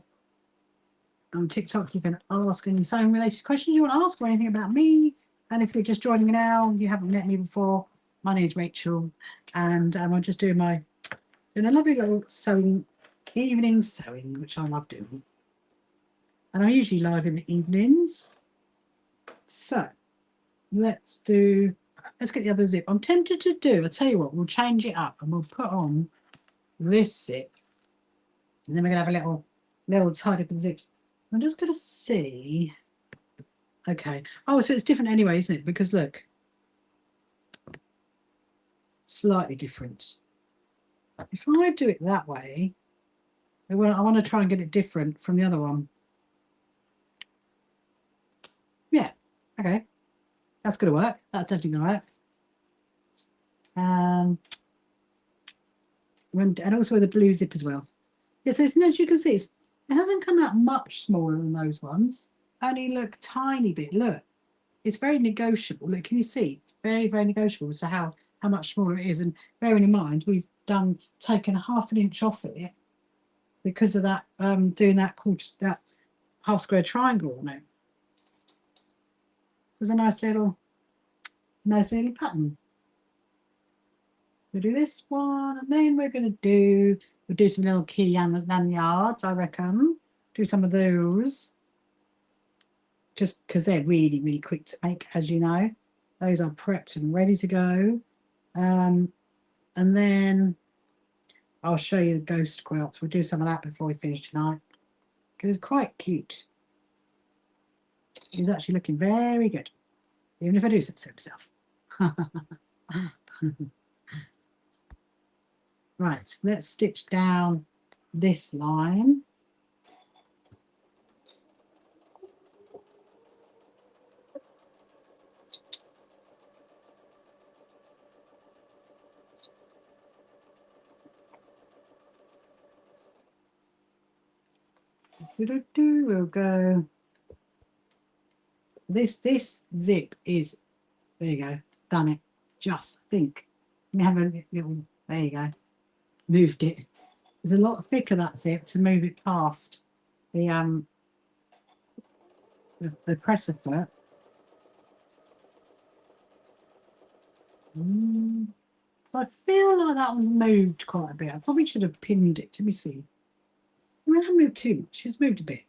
on TikTok, you can ask any sewing related questions you want to ask, or anything about me. And if you're just joining me now, you haven't met me before, my name is Rachel, and I'm just doing a lovely little evening sewing, which I love doing. And I'm usually live in the evenings. So let's get the other zip. I'm tempted to I'll tell you what, we'll change it up and we'll put on this zip. And then we're going to have a little tied up in zips. I'm just going to see. Okay. Oh, so it's different anyway, isn't it? Because look. Slightly different. If I do it that way, I want to try and get it different from the other one. Yeah. Okay. That's going to work. That's definitely going to work. And also with the blue zip as well. Yeah, so it's, as you can see, it hasn't come out much smaller than those ones. Only look tiny bit. Look, it's very negotiable. Look, can you see? It's very, very negotiable as to how much smaller it is. And bearing in mind, we've taken 1/2 inch off it because of that, doing that half square triangle on it. It was a nice little pattern. We'll do this one, and then we'll do some little key lanyards, I reckon. Do some of those, just because they're really, really quick to make, as you know. Those are prepped and ready to go. And then I'll show you the ghost quilts. We'll do some of that before we finish tonight, because it's quite cute. He's actually looking very good, even if I do say so myself. Right, let's stitch down this line. We'll go. This zip is, there you go, done it. Just think. Let me have a little, there you go. moved it. It's a lot thicker, that zip, to move it past the presser foot. So I feel like that one moved quite a bit. I probably should have pinned it. Let me see. I haven't moved too much. It's moved a bit.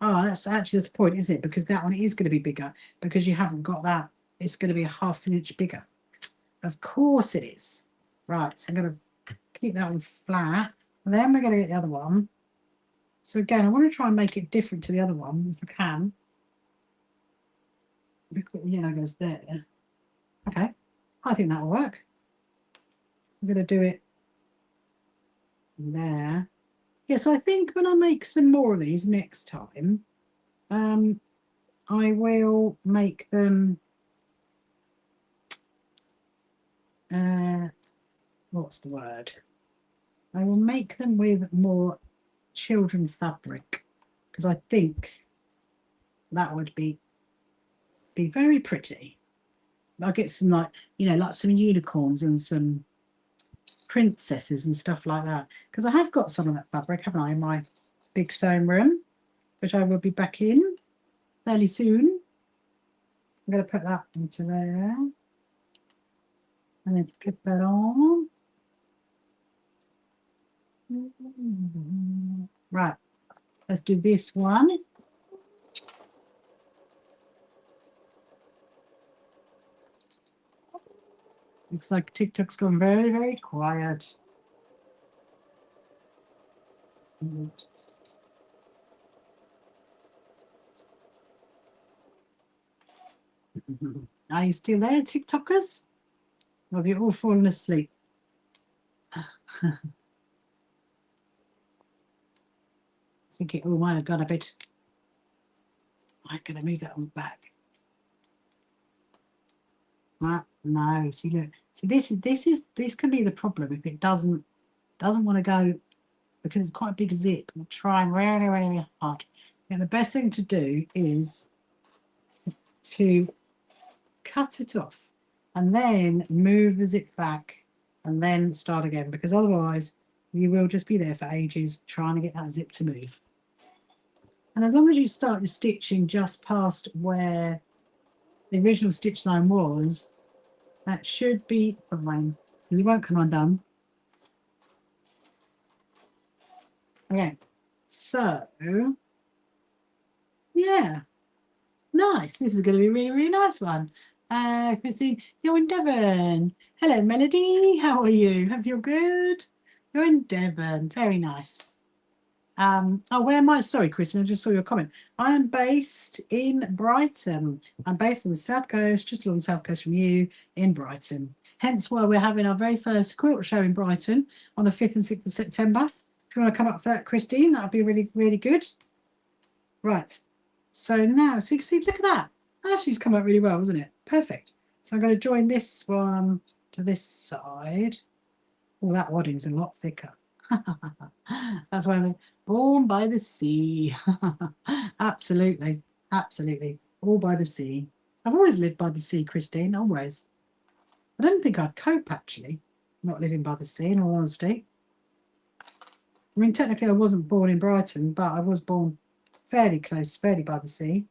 Oh, that's actually the point, isn't it? Because that one is going to be bigger because you haven't got that. It's going to be a ½ inch bigger. Of course it is. Right, so I'm going to keep that one flat. And then we're going to get the other one. So again, I want to try and make it different to the other one if I can. The yellow goes there. Okay, I think that'll work. I'm going to do it there. Yeah, so I think when I make some more of these next time, I will make them, what's the word? I will make them with more children fabric, because I think that would be very pretty. I'll get some, like, you know, like some unicorns and some princesses and stuff like that, because I have got some of that fabric, haven't I, in my big sewing room, which I will be back in fairly soon. I'm going to put that into there and then clip that on. Right, let's do this one. Looks like TikTok's gone very, very quiet. Are you still there, TikTokers? Or have you all fallen asleep? I think it all might have got a bit. I'm going to move that one back. No, see, look, see, this can be the problem if it doesn't want to go, because it's quite a big zip. I'm trying really, really hard. And the best thing to do is to cut it off and then move the zip back and then start again, because otherwise you will just be there for ages trying to get that zip to move. And as long as you start your stitching just past where the original stitch line was, that should be fine. You won't come undone. Okay, so yeah, nice. This is going to be a really, really nice one. Christine, you're in Devon. Hello, Melody. How are you? Hope you're good. You're in Devon. Very nice. Oh, where am I? Sorry, Christine, I just saw your comment. I am based in Brighton. I'm based on the south coast, just along the south coast from you, in Brighton. Hence why we're having our very first quilt show in Brighton on the 5th and 6th of September. If you want to come up for that, Christine, that would be really, really good. Right. So now, so you can see, look at that. Actually, it's come out really well, wasn't it? Perfect. So I'm going to join this one to this side. Oh, that wadding's a lot thicker. That's why I'm born by the sea. Absolutely, absolutely, all by the sea. I've always lived by the sea, Christine, always. I don't think I'd cope, actually, not living by the sea, in all honesty. I mean, technically I wasn't born in Brighton, but I was born fairly close, fairly by the sea.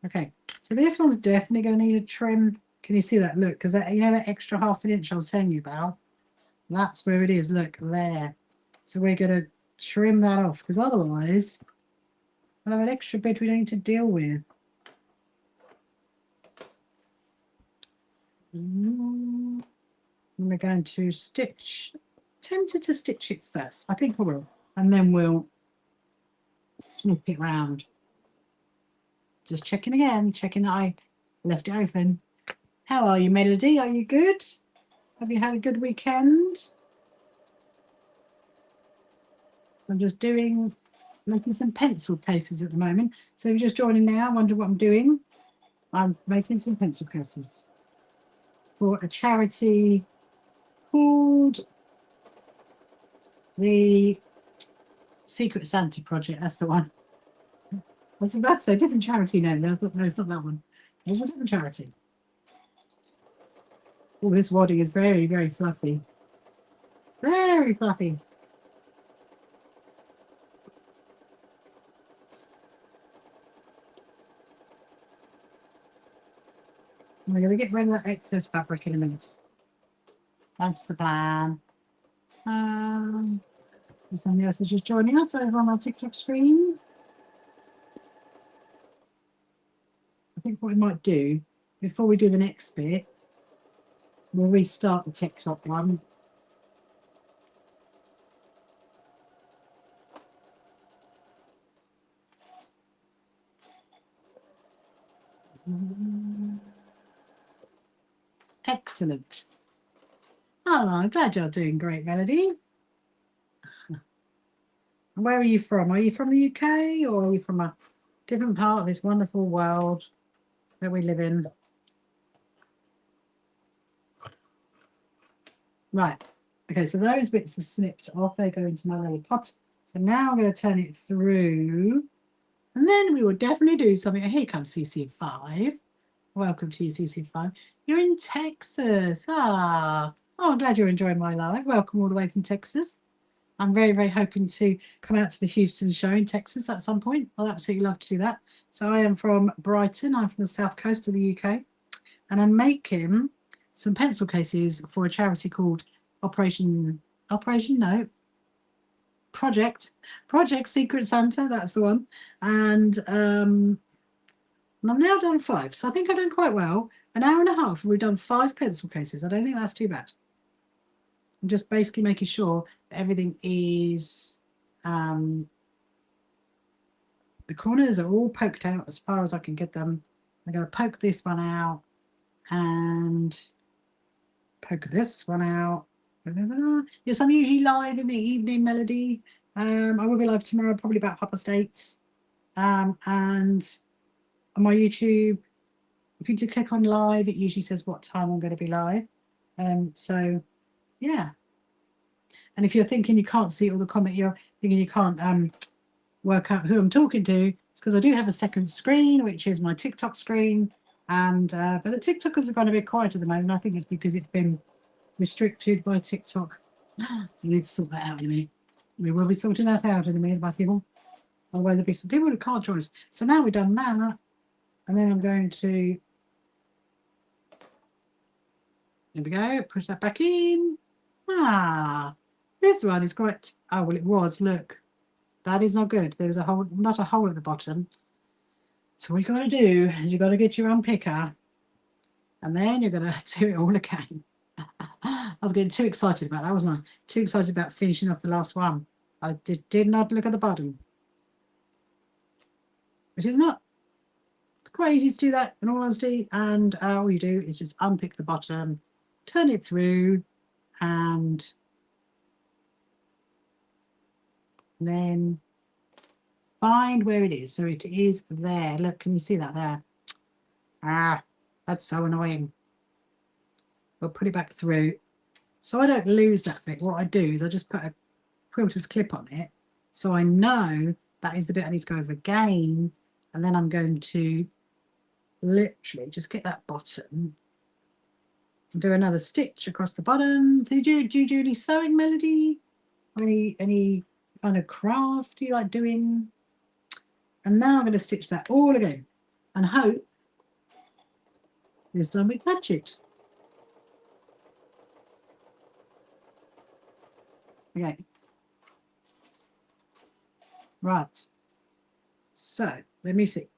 Okay, so this one's definitely going to need a trim. Can you see that? Look, because that, you know, that extra ½ inch I was telling you about, that's where it is. Look there. So we're going to trim that off, because otherwise we'll have an extra bit we don't need to deal with. And we're going to stitch. Tempted to stitch it first. I think I will, and then we'll snip it round. Just checking again, checking that I left it open. How are you, Melody? Are you good? Have you had a good weekend? I'm just making some pencil cases at the moment. So if you're just joining now, wonder what I'm doing. I'm making some pencil cases for a charity called the Secret Santa Project. That's the one. I was about to say a different charity name. No, it's not that one. It's a different charity. Oh, this wadding is very, very fluffy. Very fluffy. We're going to get rid of that excess fabric in a minute. That's the plan. Somebody else is just joining us over on our TikTok screen. I think what we might do, before we do the next bit, we'll restart the TikTok one. Excellent. Oh, I'm glad you're doing great, Melody. Where are you from? Are you from the UK or are you from a different part of this wonderful world that we live in? Right. Okay, so those bits are snipped off. They go into my little pot. So now I'm going to turn it through. And then we will definitely do something. Here comes CC5. Welcome to you, CC5. You're in Texas. Oh, I'm glad you're enjoying my live. Welcome all the way from Texas. I'm very, very hoping to come out to the Houston show in Texas at some point. I'd absolutely love to do that. So I am from Brighton. I'm from the south coast of the UK. And I'm making some pencil cases for a charity called Project Secret Santa. That's the one. And I've now done 5. So I think I've done quite well. An hour and a half, we've done 5 pencil cases. I don't think that's too bad. I'm just basically making sure that everything is, the corners are all poked out as far as I can get them. I'm going to poke this one out and poke this one out. Yes, I'm usually live in the evening, Melody. I will be live tomorrow, probably about 8:30. And on my YouTube, if you click on live, it usually says what time I'm going to be live. So, yeah. And if you're thinking you can't see all the comment, you're thinking you can't work out who I'm talking to, it's because I do have a second screen, which is my TikTok screen. And but the TikTokers are going to be quiet at the moment. I think it's because it's been restricted by TikTok. So we need to sort that out in a minute. We will be sorting that out in a minute by people. Otherwise, there'll be some people who can't join us. So now we've done that. And then I'm going to, there we go, push that back in. This one is quite, oh, well, it was, look. That is not good. There's a hole, not a hole at the bottom. So what you got to do is you've got to get your unpicker. And then you're going to do it all again. I was getting too excited about that, wasn't I? Too excited about finishing off the last one. I did not look at the bottom. Which is not quite easy to do that, in all honesty. And all you do is just unpick the bottom, turn it through, and then find where it is. So it is there. Look, can you see that there? That's so annoying. We'll put it back through. So I don't lose that bit. What I do is I just put a quilter's clip on it. So I know that is the bit I need to go over again. And then I'm going to literally just get that bottom and do another stitch across the bottom. Do you do any sewing, Melody? Or any kind of craft you like doing? And now I'm going to stitch that all again and hope this time we catch it. Okay. Right. So let me see.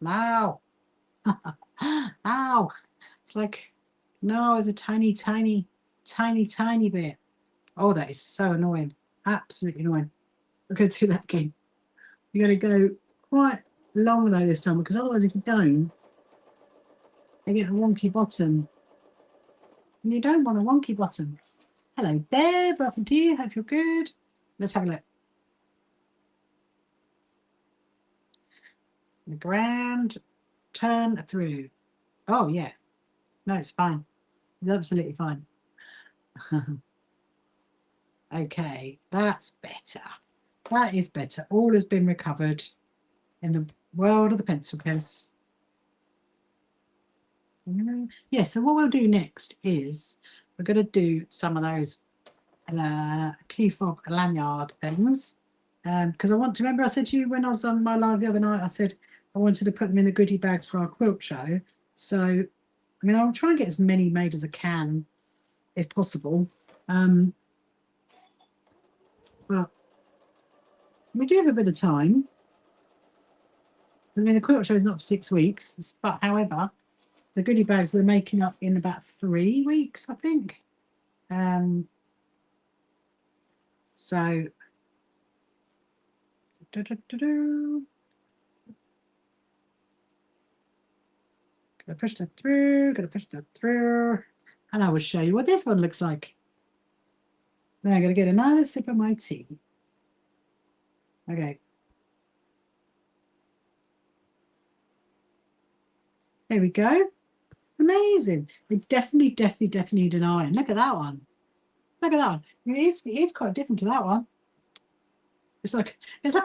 Now. Ow. It's like, no, it's a tiny, tiny, tiny, tiny bit. Oh, that is so annoying. Absolutely annoying. We're going to do that again. You're going to go quite long though this time, because otherwise if you don't, you get a wonky bottom. And you don't want a wonky bottom. Hello there, welcome to you. Hope you're good. Let's have a look. The ground, turn through. Oh yeah. No, it's fine. It's absolutely fine. Okay, that's better. That is better. All has been recovered in the world of the pencil case. Yeah, so what we'll do next is we're going to do some of those key fob lanyard things, because I want to remember I said to you when I was on my live the other night, I said I wanted to put them in the goodie bags for our quilt show. So I mean, I'll try and get as many made as I can if possible. But we do have a bit of time. I mean, the quilt show is not for 6 weeks, but however, the goodie bags we're making up in about 3 weeks, I think. So gonna push that through, and I will show you what this one looks like. Now I'm gonna get another sip of my tea. Okay. There we go. Amazing. We definitely need an iron. Look at that one. Look at that one. It is quite different to that one. It's like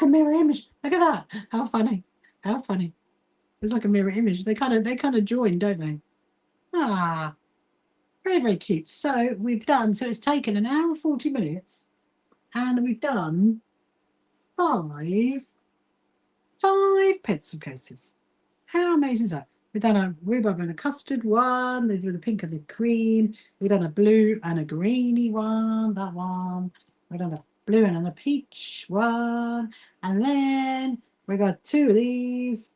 a mirror image. Look at that. How funny. How funny. It's like a mirror image. They kind of join, don't they? Ah, very cute. So we've done. So it's taken an hour and 40 minutes, and we've done five pencil cases. How amazing is that? We've done a rhubarb and a custard one. With the pink and the cream. We've done a blue and a greeny one. That one. We've done a blue and a peach one, and then we got 2 of these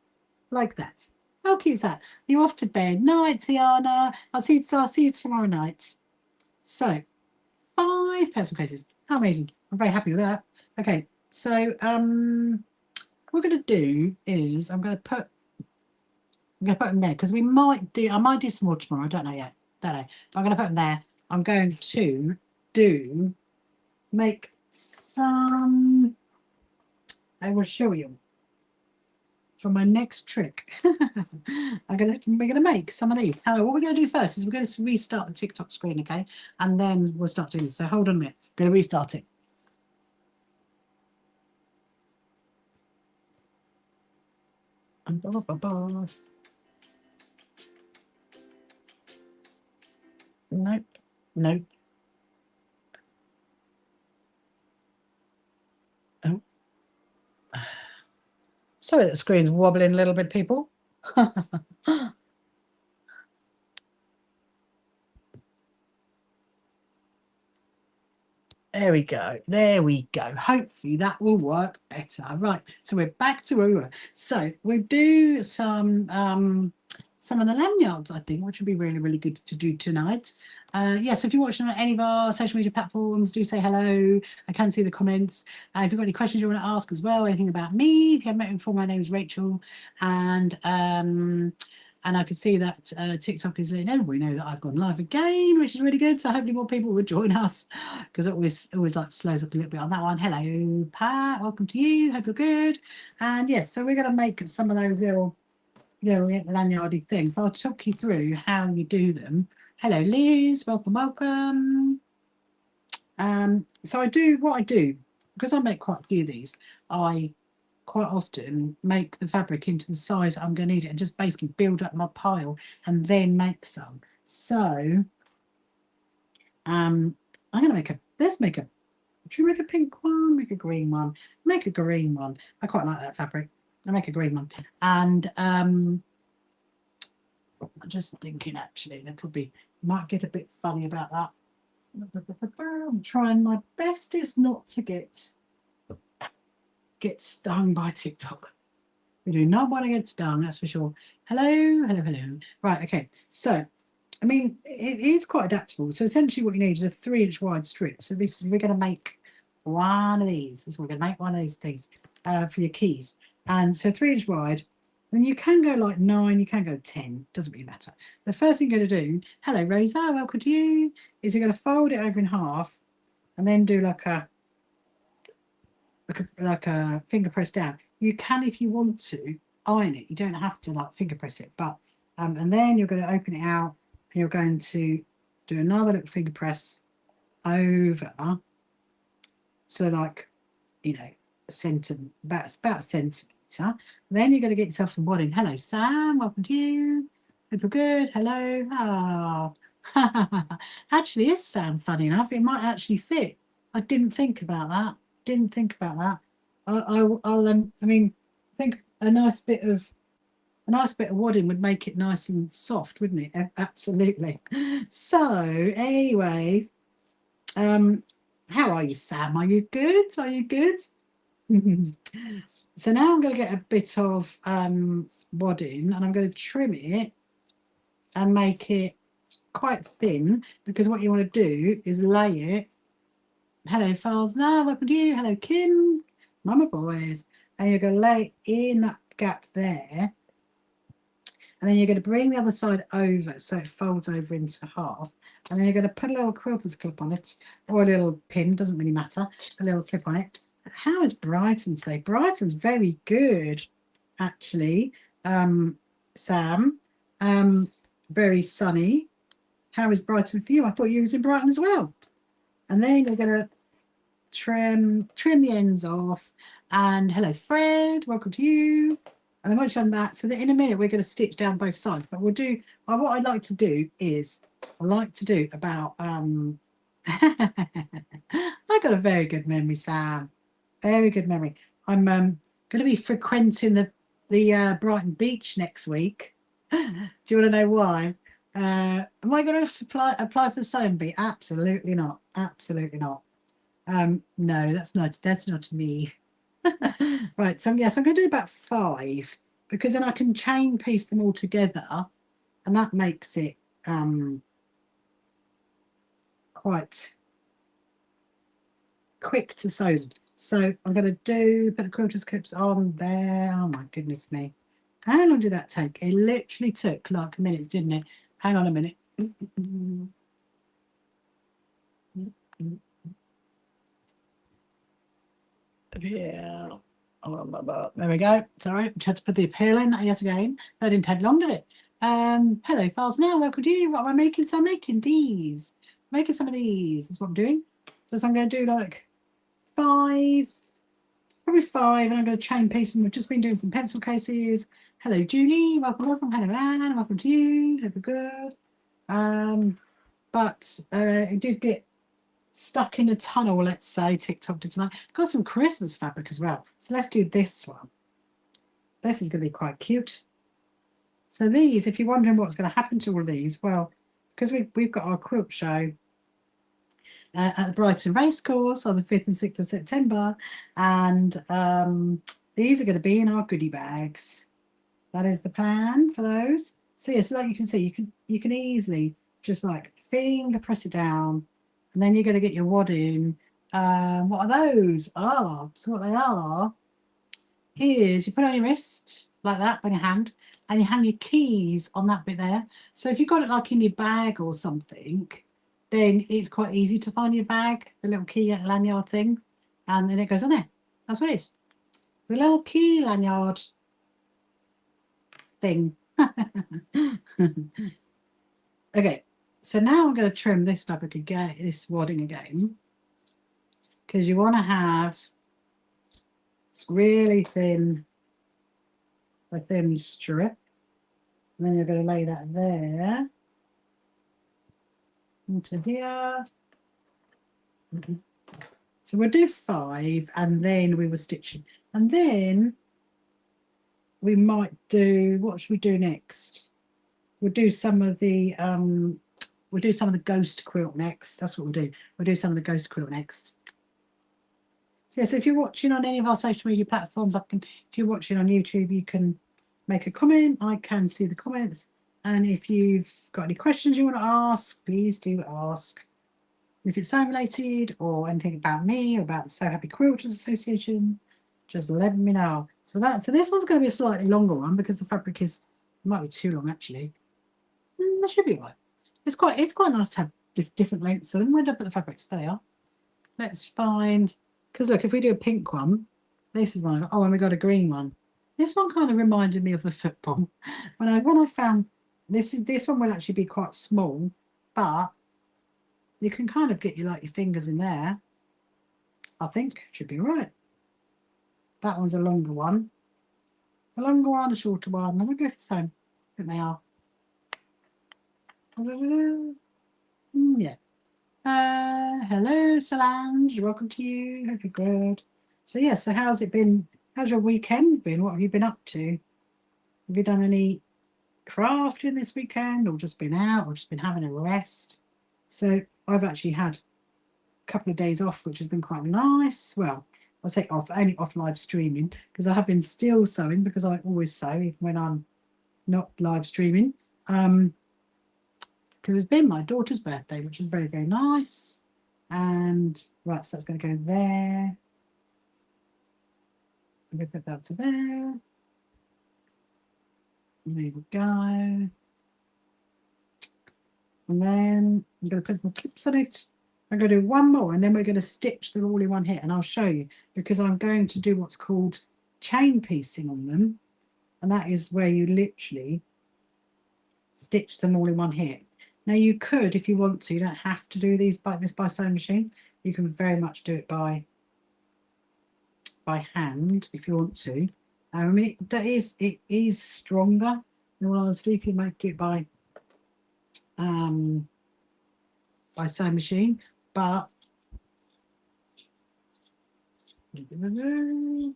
like that. How cute is that? You're off to bed. Night, Tiana. I'll see you tomorrow night. So 5 pencil cases. How amazing. I'm very happy with that. Okay, so what we're going to do is I'm going to put them there because I might do some more tomorrow. I don't know yet. Don't know. But I'm going to put them there. I'm going to make some. I will show you for my next trick. we're gonna make some of these. What we're gonna do first is we're going to restart the TikTok screen, okay? And then we'll start doing this. So hold on a minute. I'm going to restart it. Nope. Oh. Sorry, the screen's wobbling a little bit, people. There we go. Hopefully that will work better. Right, so we're back to where we were. So we'll do some of the lanyards, I think, which would be really good to do tonight. Yes, if you're watching on any of our social media platforms, do say hello. I can see the comments. If you've got any questions you want to ask as well, anything about me, if you haven't met me before, my name is Rachel, and I can see that TikTok is letting everybody know that I've gone live again, which is really good. So hopefully more people will join us, because it always like slows up a little bit on that one. Hello, Pat. Welcome to you. Hope you're good. And yes, so we're going to make some of those little lanyardy things. I'll talk you through how you do them. Hello, Liz. Welcome. So I do because I make quite a few of these. I quite often make the fabric into the size I'm going to need it and just basically build up my pile and then make some. So I'm going to make should we make a pink one, make a green one, make a green one. I quite like that fabric. I'll make a green one. And I'm just thinking actually there might get a bit funny about that. I'm trying my bestest not to get stung by TikTok. We do not want to get stung, that's for sure. Hello. Right, okay. So, I mean, it is quite adaptable. So essentially what you need is a 3-inch wide strip. So we're going to make one of these. We're going to make one of these things for your keys. And so 3-inch wide. Then you can go like 9, you can go 10. Doesn't really matter. The first thing you're going to do, hello Rosa, welcome to you, is you're going to fold it over in half and then do like a finger press down. You can, if you want to, iron it. You don't have to like finger press it, but and then you're going to open it out and you're going to do another little finger press over. So like, about a centimetre. Then you're going to get yourself some wadding. Hello Sam, welcome to you. Hope you're good. Hello. Ah. Actually, is Sam funny enough? It might actually fit. I didn't think about that. Didn't think about that. I'll I mean, I think a nice bit of wadding would make it nice and soft, wouldn't it? Absolutely. So anyway, how are you, Sam? Are you good? Are you good? So now I'm going to get a bit of wadding and I'm going to trim it and make it quite thin, because what you want to do is lay it. Hello, Files now. Welcome to you. Hello, Kim. Mama boys. And you're going to lay it in that gap there. And then you're going to bring the other side over so it folds over into half. And then you're going to put a little quilter's clip on it, or a little pin, doesn't really matter, a little clip on it. How is Brighton today? Brighton's very good, actually. Sam, very sunny. How is Brighton for you? I thought you was in Brighton as well. And then you're going to trim the ends off. And hello, Fred. Welcome to you. And then once you've done that, so that in a minute we're going to stitch down both sides. But we'll do, what I'd like to do is, about, I got a very good memory, Sam. Very good memory. I'm going to be frequenting the Brighton Beach next week. Do you want to know why? Am I going to apply for the sewing bee? Absolutely not. Absolutely not. No, that's not me. Right, so yes, I'm going to do about 5, because then I can chain piece them all together, and that makes it quite quick to sew. So I'm going to put the quilter's clips on there. Oh my goodness me. How long did that take? It literally took like minutes, didn't it? Hang on a minute. Yeah. There we go. Sorry, had to put the appeal in yet again. That didn't take long, did it? Hello, Files now. Welcome to you. What am I making? So I'm making these. Making some of these is what I'm doing. So I'm going to do like 5, probably 5, and I'm going to chain piece them. We've just been doing some pencil cases. Hello, Julie. Welcome, welcome. Hello, Anne. Welcome to you. Hope you're good. But it did get stuck in a tunnel, let's say. TikTok did tonight. Got some Christmas fabric as well. So let's do this one. This is going to be quite cute. So these, if you're wondering what's going to happen to all of these, well, because we've got our quilt show at the Brighton Racecourse on the 5th and 6th of September, and these are going to be in our goodie bags. That is the plan for those. So yes, like you can see, you can easily just like finger press it down, and then you're going to get your wadding. What are those? So what they are is you put on your wrist like that on your hand, and you hang your keys on that bit there. So if you've got it like in your bag or something, then it's quite easy to find your bag, the little key lanyard thing, and then it goes on there. That's what it is. The little key lanyard thing. Okay, so now I'm going to trim this fabric again, this wadding again, because you want to have really thin, a thin strip. And then you're going to lay that there into here. So we'll do 5, and then we will stitch it. And then we might do, what should we do next? We'll do some of the ghost quilt next. That's what we'll do. We'll do some of the ghost quilt next. So, yeah, so if you're watching on any of our social media platforms, if you're watching on YouTube, you can make a comment. I can see the comments. And if you've got any questions you want to ask, please do ask. If it's sewing related or anything about me or about the So Happy Quilters Association, just let me know. So this one's going to be a slightly longer one because the fabric might be too long actually. That should be right. It's quite nice to have different lengths. So then where did I put the fabrics? There they are. Let's find, because look, if we do a pink one, this is one. Oh, and we got a green one. This one kind of reminded me of the football. When I found this one will actually be quite small, but you can kind of get your fingers in there. I think should be right. That one's a longer one. A longer one, a shorter one. And they're both the same. I think they are. Yeah. Hello, Solange. Welcome to you. Hope you're good. So yeah, so how's it been? How's your weekend been? What have you been up to? Have you done any crafting this weekend, or just been out, or just been having a rest? So I've actually had a couple of days off, which has been quite nice. Well, I say off, only off live streaming, because I have been still sewing, because I always sew even when I'm not live streaming. Because it's been my daughter's birthday, which is very, very nice. And right, so that's going to go there. I'm going to put that to there. There we go. And then I'm going to put some clips on it. I'm going to do one more, and then we're going to stitch them all in one hit, and I'll show you, because I'm going to do what's called chain piecing on them, and that is where you literally stitch them all in one hit. Now you could, if you want to, you don't have to do these by sewing machine. You can very much do it by hand if you want to. I mean, it is stronger in all honesty if you make it by sewing machine, but there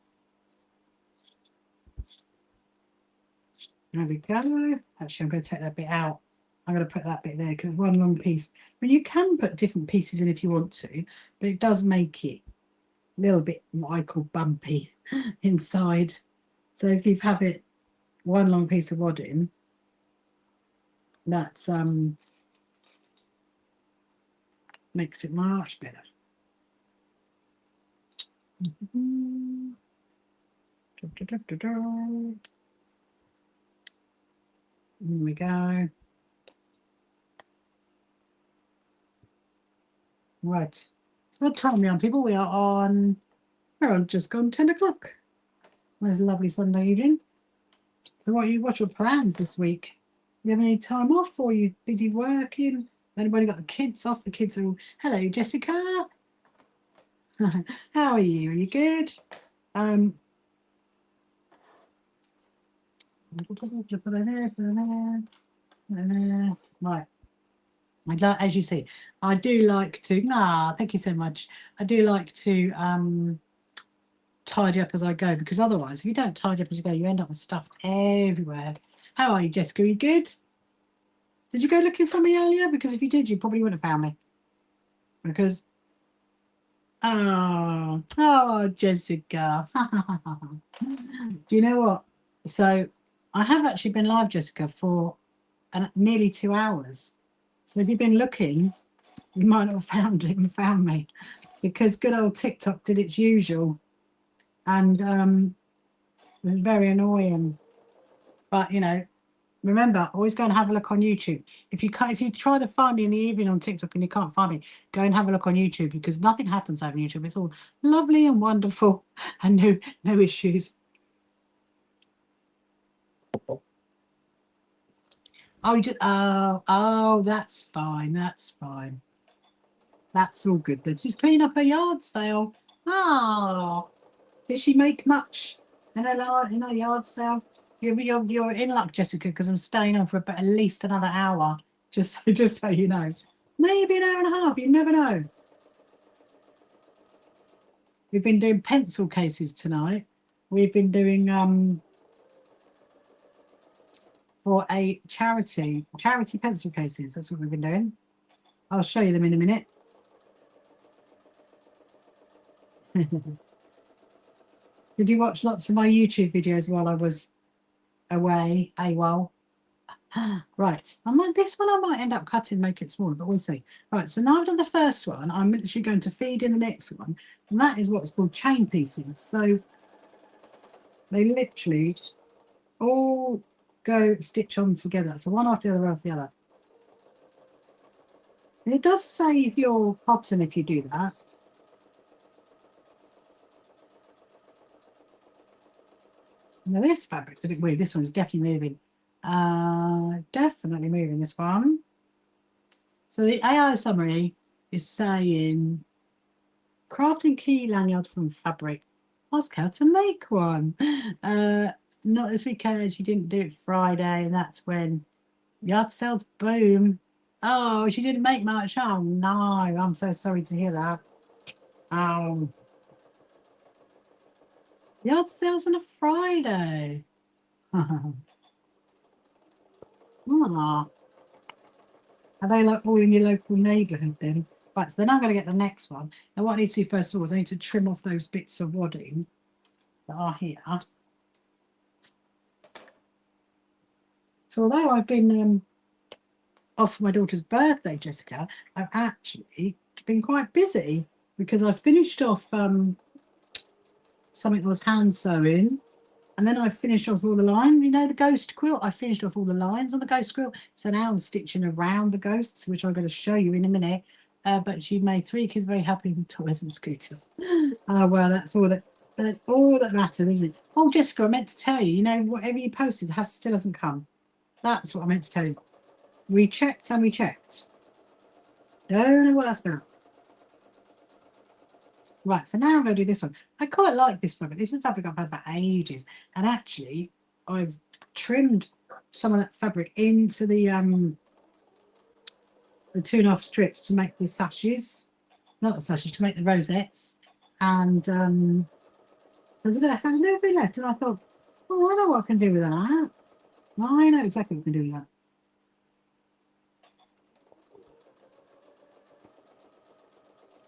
we go. Actually, I'm going to take that bit out. I'm going to put that bit there because one long piece. I mean, you can put different pieces in if you want to, but it does make it a little bit what I call bumpy inside. So if you have it one long piece of wadding, that's makes it much better. Here we go. Right. So what time, young people? We're on just gone 10 o'clock. It's a lovely Sunday evening. So what's your plans this week? You have any time off, or are you busy working? Anybody got the kids off? The kids are all, hello, Jessica. How are you? Are you good? Right. As you see, I do like to. Thank you so much. I do like to tidy up as I go, because otherwise, if you don't tidy up as you go, you end up with stuff everywhere. How are you, Jessica? Are you good? Did you go looking for me earlier? Because if you did, you probably wouldn't have found me. Because oh, Jessica. Do you know what? So I have actually been live, Jessica, for nearly 2 hours. So if you've been looking, you might not have found it and found me, because good old TikTok did its usual, and it was very annoying. But you know, remember, always go and have a look on YouTube. If you try to find me in the evening on TikTok and you can't find me, go and have a look on YouTube, because nothing happens over YouTube. It's all lovely and wonderful and no issues. Oh, you just, oh, that's fine. That's fine. That's all good. Then she's cleaning up her yard sale. Oh, did she make much in her yard sale? You're in luck, Jessica, because I'm staying on for about at least another hour. Just so you know, maybe an hour and a half. You never know. We've been doing pencil cases tonight. We've been doing for a charity pencil cases. That's what we've been doing. I'll show you them in a minute. Did you watch lots of my YouTube videos while I was away, AWOL? Right, this one I might end up cutting, make it smaller, but we'll see. Right, so now I've done the first one, I'm literally going to feed in the next one, and that is what's called chain piecing. So they literally all go stitch on together, so one after the other. And it does save your cotton if you do that. Now this fabric's a bit weird. This one's definitely moving. Definitely moving, this one. So the AI summary is saying, crafting key lanyard from fabric. Ask how to make one. Not this weekend, as you didn't do it Friday, and that's when yard sales boom. Oh, she didn't make much. Oh no, I'm so sorry to hear that. Yard sales on a Friday. Ah, are they like all in your local neighbourhood then? Right, so then I'm going to get the next one. And what I need to do first of all is I need to trim off those bits of wadding that are here. So although I've been off for my daughter's birthday, Jessica, I've actually been quite busy because I finished off something that was hand sewing, and then I finished off all the lines. You know, the ghost quilt, I finished off all the lines on the ghost quilt, so now I'm stitching around the ghosts, which I'm going to show you in a minute. But she made 3 kids very happy with toys and scooters. Oh well, that's all that matters, isn't it? Oh, Jessica, I meant to tell you, you know, whatever you posted still hasn't come. That's what I meant to tell you. We checked and we checked. Don't know what that's about. Right, so now I'm going to do this one. I quite like this fabric. This is fabric I've had for ages. And actually, I've trimmed some of that fabric into the 2.5 strips to make the sashes. Not the sashes, to make the rosettes. And there's a little bit left. And I thought, oh, I know what I can do with that. I know exactly what I can do with that.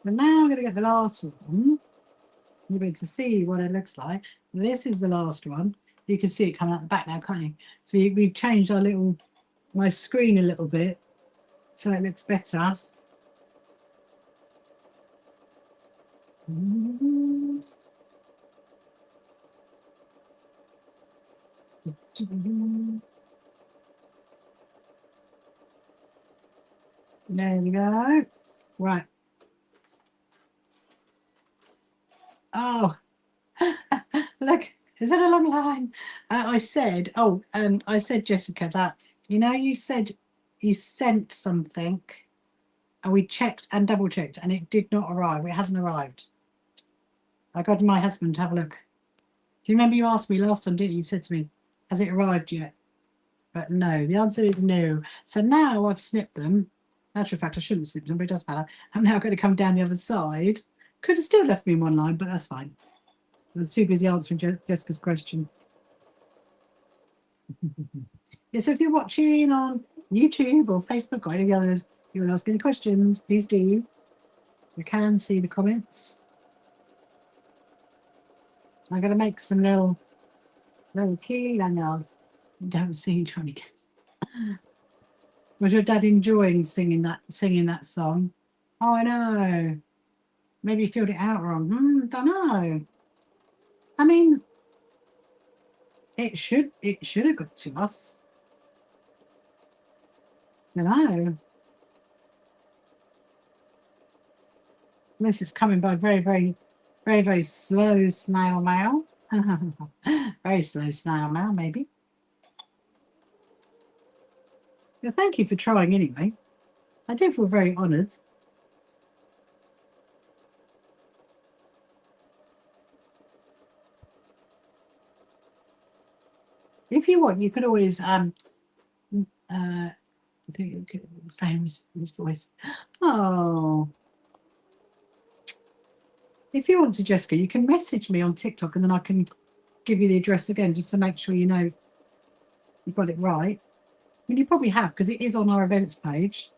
So now I'm going to get the last one. You'll be able to see what it looks like. This is the last one. You can see it coming out the back now, can't you? So we've changed my screen a little bit so it looks better. There we go. Right. Oh, look, is that a long line? I said, Jessica, that, you know, you said you sent something and we checked and double checked and it did not arrive. It hasn't arrived. I got my husband to have a look. Do you remember you asked me last time, didn't you? You said to me, has it arrived yet? But no, the answer is no. So now I've snipped them. Natural fact, I shouldn't snip them, but it doesn't matter. I'm now going to come down the other side. Could have still left me in one line, but that's fine. I was too busy answering Jessica's question. Yeah, so if you're watching on YouTube or Facebook or any of the others, you want to ask any questions, please do. You can see the comments. I'm going to make some little key lanyards. Don't see trying to get. Was your dad enjoying singing that song? Oh, I know. Maybe you filled it out wrong. Don't know. I mean, it should have got to us. You know. This is coming by very, very, very, very slow snail mail. Very slow snail mail, maybe. Well, thank you for trying anyway. I do feel very honoured. If you want, you could always famous his voice. Oh. If you want to, Jessica, you can message me on TikTok and then I can give you the address again just to make sure you know you've got it right. I mean, you probably have because it is on our events page.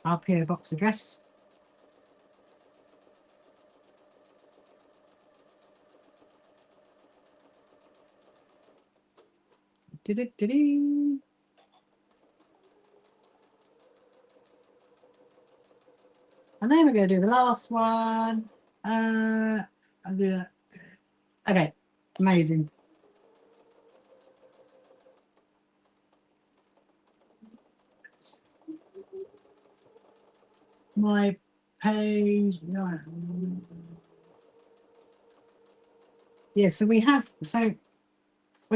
Our PO box address. And then we're going to do the last one. I'll do that. Okay, amazing. My page. No. Yeah, so we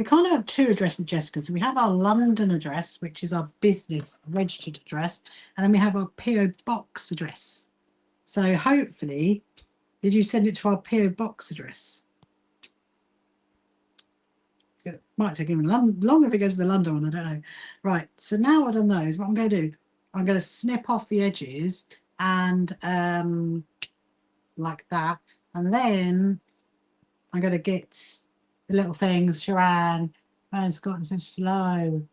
kind of have 2 addresses, Jessica. So we have our London address, which is our business registered address, and then we have our PO box address. So hopefully, did you send it to our PO box address? It might take even longer if it goes to the London one, I don't know. Right, so now I've done those, what I'm going to do, I'm going to snip off the edges and like that, and then I'm going to get the little things. Sharon, it's gotten so slow.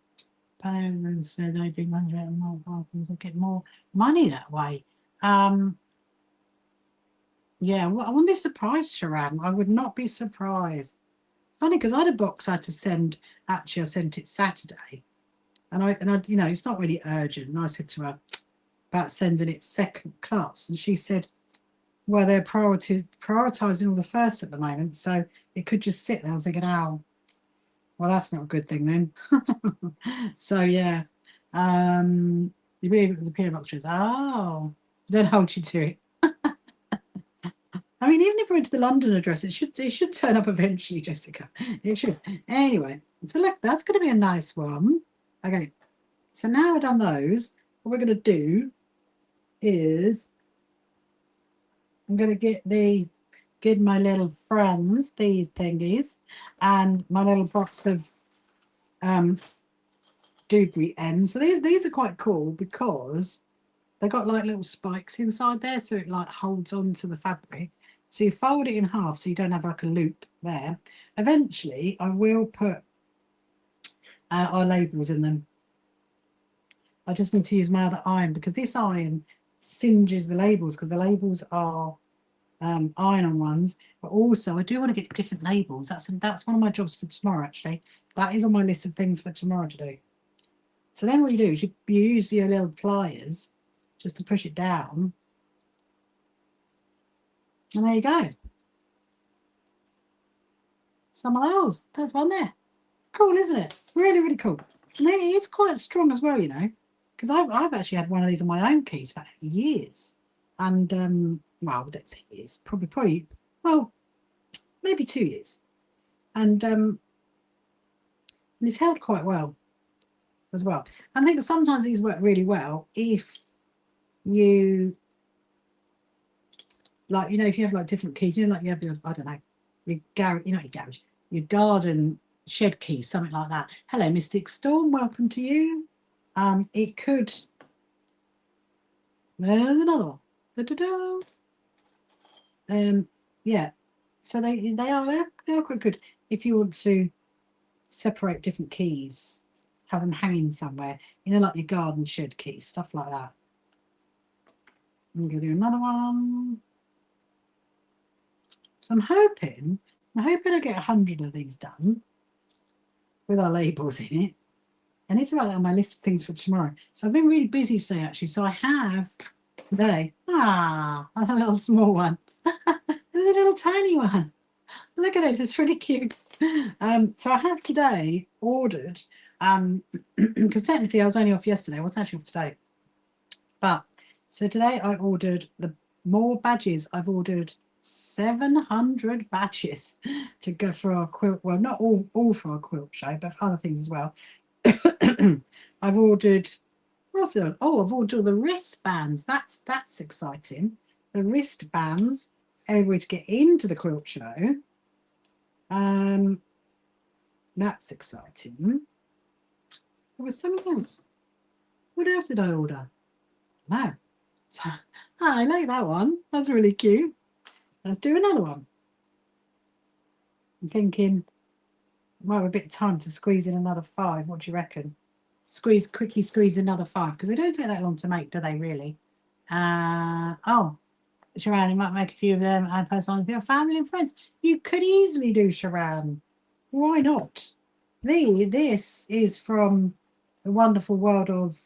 Parents said I do more bathrooms, I get more money that way. Yeah, well, I wouldn't be surprised, Sharon. I would not be surprised. Funny, because I had a box I had to send. Actually, I sent it Saturday, and I, you know, it's not really urgent. And I said to her about sending it second class, and she said, well, they're prioritising all the first at the moment, so it could just sit there. I was thinking, oh, well, that's not a good thing then. So yeah, you believe it was the PO box address? Oh, don't hold you to it. I mean, even if we went to the London address, it should turn up eventually, Jessica. It should. Anyway, so look, that's going to be a nice one. Okay, so now we've done those. What we're going to do is I'm going to get my little friends these thingies and my little box of dewberry ends. So these are quite cool because they've got like little spikes inside there, so it like holds on to the fabric. So you fold it in half so you don't have like a loop there. Eventually, I will put our labels in them. I just need to use my other iron because this iron singes the labels because the labels are iron-on ones. But also, I do want to get different labels. That's one of my jobs for tomorrow, actually. That is on my list of things for tomorrow to do. So then what you do is you use your little pliers just to push it down. And there you go. Some of those. There's one there. Cool, isn't it? Really, really cool. And it's quite strong as well, you know, because I've actually had one of these on my own keys for years. And, well, let's say years. Probably, well, maybe 2 years. And it's held quite well as well. I think that sometimes these work really well if you, like, you know, if you have like different keys, you know, like you have your, I don't know, your garage, you know, your garage, your garden shed key, something like that. Hello, Mystic Storm, welcome to you. It could, there's another one. Da-da-da. Yeah, so they are quite good if you want to separate different keys, have them hanging somewhere, you know, like your garden shed keys, stuff like that. I'm going to do another one. So I'm hoping I get 100 of these done with our labels in it. I need to write that on my list of things for tomorrow. So I've been really busy today, actually. So I have today, that's a little small one. There's a little tiny one. Look at it, it's really cute. So I have today ordered, because technically I was only off yesterday, I wasn't actually off today. But so today I ordered the more badges. I've ordered 700 badges to go for our quilt. Well, not all for our quilt show, but for other things as well. I've ordered, what's it? Oh, I've ordered all the wristbands. That's exciting. The wristbands, everybody to get into the quilt show. That's exciting. There was something else. What else did I order? No. So, I like that one. That's really cute. Let's do another one. I'm thinking, well, a bit of time to squeeze in another 5. What do you reckon? Quickly squeeze another 5 because they don't take that long to make, do they? Really? Oh, Sharon, you might make a few of them and post on for your family and friends. You could easily do, Sharon. Why not? This is from the wonderful world of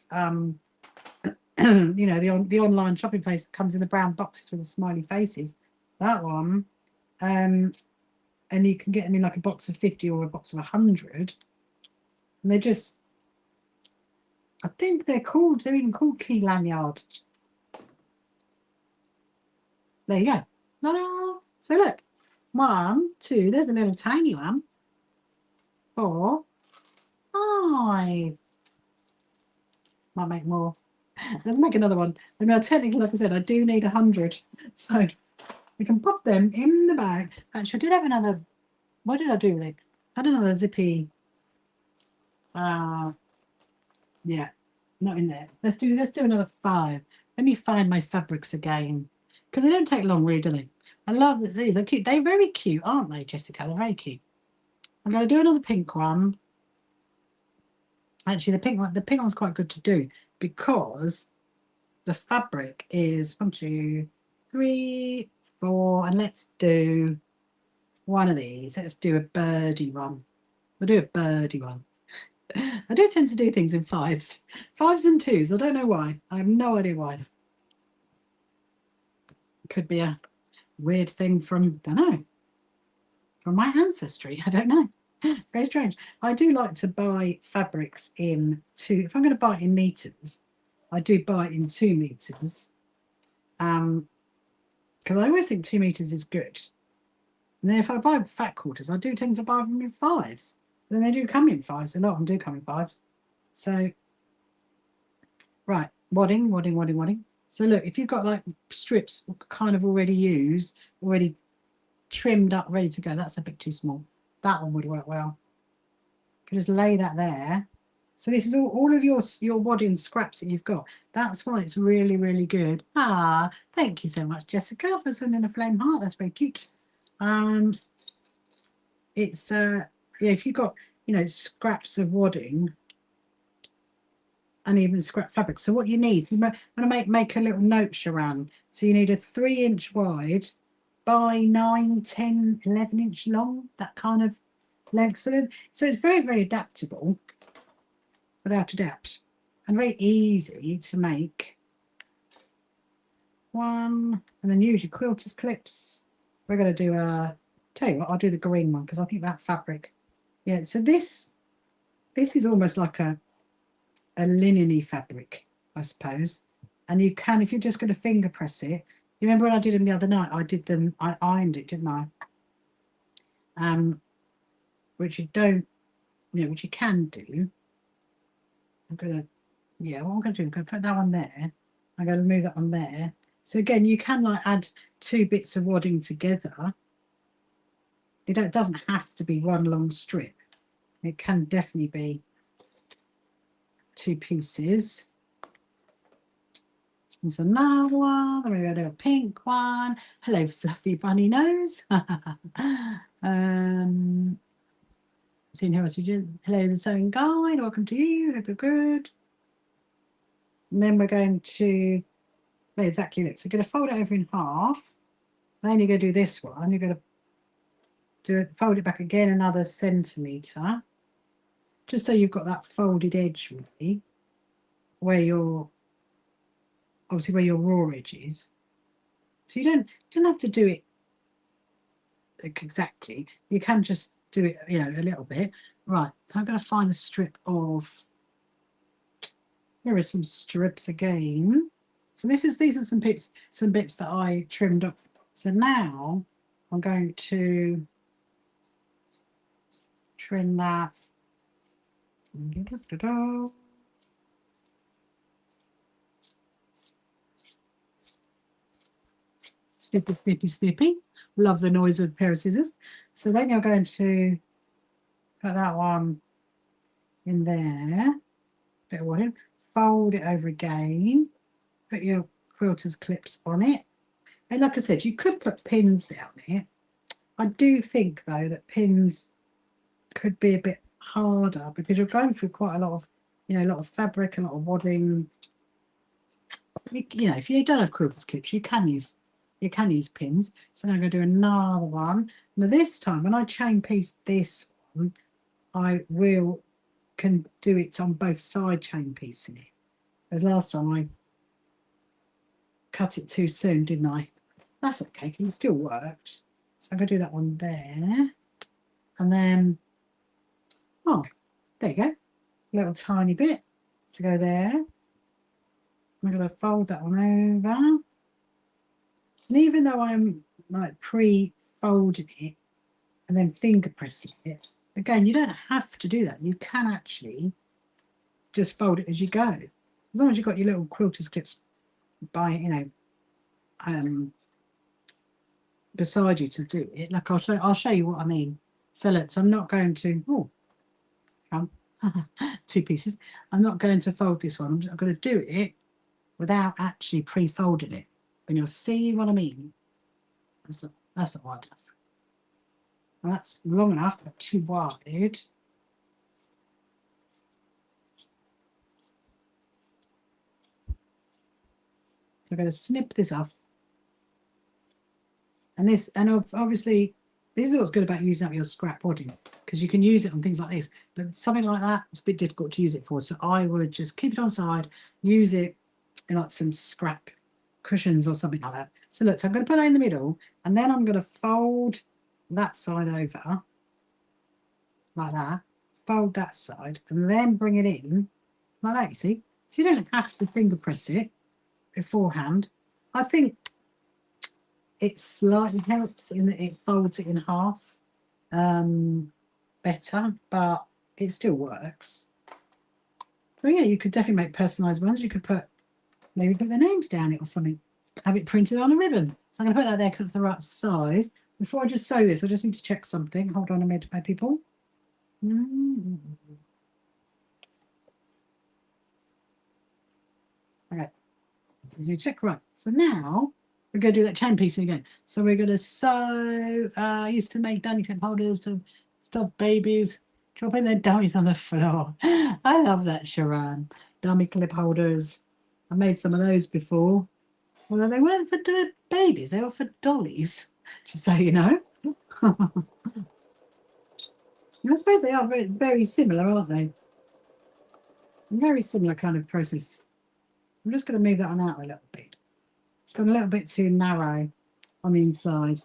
you know, the online shopping place that comes in the brown boxes with the smiley faces. That one, and you can get them in like a box of 50 or a box of 100, and they're just, I think they're even called key lanyard. There you go. Ta-da! So look, 1, 2, there's a little tiny one, 4, 5. Might make more. Let's make another one. I mean, technically, like I said, I do need 100, so we can pop them in the bag. Actually, I did have another. What did I do with it? Had another zippy. Yeah, not in there. Let's do another 5. Let me find my fabrics again, because they don't take long, really, do they? I love these. They're cute. They're very cute, aren't they, Jessica? They're very cute. I'm going to do another pink one. Actually, the pink one's quite good to do because the fabric is 1, 2, 3, 4, and let's do one of these. Let's do a birdie one. We'll do a birdie one. I do tend to do things in 5s and 2s. I don't know why. I have no idea why. Could be a weird thing from, don't know, from my ancestry. I don't know. Very strange. I do like to buy fabrics in 2. If I'm going to buy it in meters, I do buy it in 2 meters. Because I always think 2 meters is good. And then if I buy fat quarters, I do tend to buy them in 5s. Then they do come in 5s. A lot of them do come in 5s. So, right, wadding. So look, if you've got like strips kind of already used, already trimmed up, ready to go, that's a bit too small. That one would work well. You can just lay that there. So this is all of your wadding scraps that you've got. That's why it's really, really good. Ah, thank you so much, Jessica, for sending a flame heart. That's very cute. It's yeah, if you've got, you know, scraps of wadding and even scrap fabric. So what you need, you want to make a little note, Sharon. So you need a 3-inch wide by 9, 10, 11-inch long, that kind of length. So it's very, very adaptable, without a doubt, and very easy to make. One, and then use your quilter's clips. We're going to do tell you what, I'll do the green one because I think that fabric, yeah. So this is almost like a linen-y fabric, I suppose. And you can, if you're just going to finger press it. You remember when I did them the other night? I ironed it, didn't I? Which you don't, you know, which you can do. I'm gonna, yeah, what I'm gonna do, I'm gonna put that one there. I'm gonna move that one there. So again, you can like add 2 bits of wadding together. It doesn't have to be one long strip. It can definitely be 2 pieces. There's another one. Then we're going to do a pink one. Hello, fluffy bunny nose. Seeing who else you did. Hello, the sewing guide. Welcome to you. Hope you're good. And then we're going to, exactly look. So you're going to fold it over in half. Then you're going to do this one. You're going to fold it back again another centimetre. Just so you've got that folded edge really, where your obviously where your raw edge is. So you don't have to do it exactly. You can just do it, you know, a little bit. Right. So I'm going to find a strip of. Here are some strips again. So these are some bits that I trimmed off. So now I'm going to trim that. Snippy. Love the noise of a pair of scissors. So then you're going to put that one in there. Bit of wadding. Fold it over again. Put your quilter's clips on it. And like I said, you could put pins down here. I do think though that pins could be a bit harder because you're going through quite a lot of, you know, a lot of fabric, a lot of wadding. You know, if you don't have quilter's clips, you can use pins. So now I'm going to do another one. Now this time, when I chain piece this one, I can do it on both side chain piecing it. As last time I cut it too soon, didn't I? That's okay, because it still worked. So I'm going to do that one there. And then, oh, there you go. A little tiny bit to go there. I'm going to fold that one over. And even though I'm like pre-folding it and then finger pressing it, again, you don't have to do that. You can actually just fold it as you go. As long as you've got your little quilter's clips by, you know, beside you to do it. Like I'll show you what I mean. So look, so I'm not going to, oh, two pieces. I'm not going to fold this one. I'm going to do it without actually pre-folding it. And you'll see what I mean. That's not wide enough. Well, that's long enough, but too wide. So I'm going to snip this off. And this, and obviously, this is what's good about using up your scrap wadding, because you can use it on things like this. But something like that, it's a bit difficult to use it for. So I would just keep it on side, use it in like some scrap cushions or something like that. So look, so I'm going to put that in the middle, and then I'm going to fold that side over like that, fold that side, and then bring it in like that, you see? So you don't have to finger press it beforehand. I think it slightly helps in that it folds it in half better, but it still works. So yeah, you could definitely make personalised ones. You could maybe put their names down it or something. Have it printed on a ribbon. So I'm going to put that there because it's the right size. Before I just sew this, I just need to check something. Hold on a minute, my people. Okay. As you check right. So now we're going to do that chain piecing again. So we're going to sew. I used to make dummy clip holders to stop babies dropping their dummies on the floor. I love that, Sharon. Dummy clip holders. I made some of those before. Although they weren't for babies, they were for dollies, just so you know. I suppose they are very, very similar, aren't they? Very similar kind of process. I'm just going to move that one out a little bit. It's got a little bit too narrow on the inside.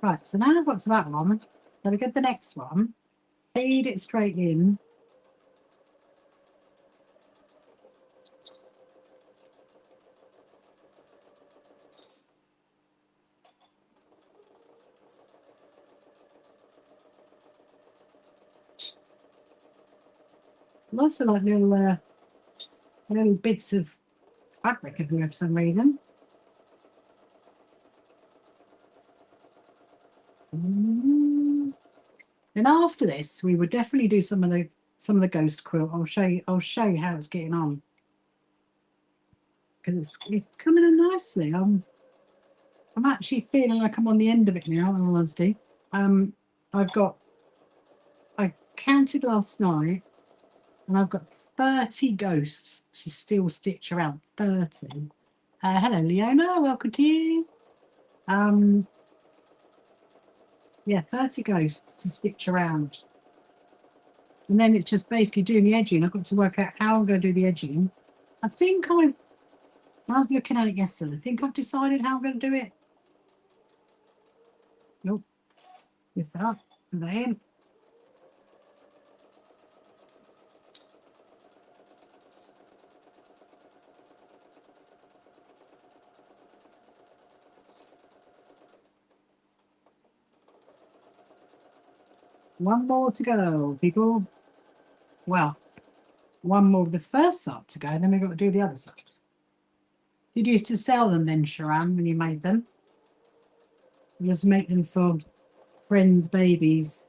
Right, so now I've got to that one. Let me get the next one. Feed it straight in. Lots of like little bits of fabric everywhere for some reason. Then after this, we would definitely do some of the ghost quilt. I'll show you how it's getting on, because it's coming in nicely. I'm actually feeling like I'm on the end of it now, in all honesty. I counted last night, and I've got 30 ghosts to still stitch around. 30. Hello, Leona. Welcome to you. Yeah, 30 ghosts to stitch around. And then it's just basically doing the edging. I've got to work out how I'm going to do the edging. I was looking at it yesterday. I think I've decided how I'm going to do it. Nope. Lift that up. Put that in. One more to go, people. Well, one more of the first side to go, then we've got to do the other side. Did you used to sell them then, Sharon, when you made them? You just make them for friends' babies.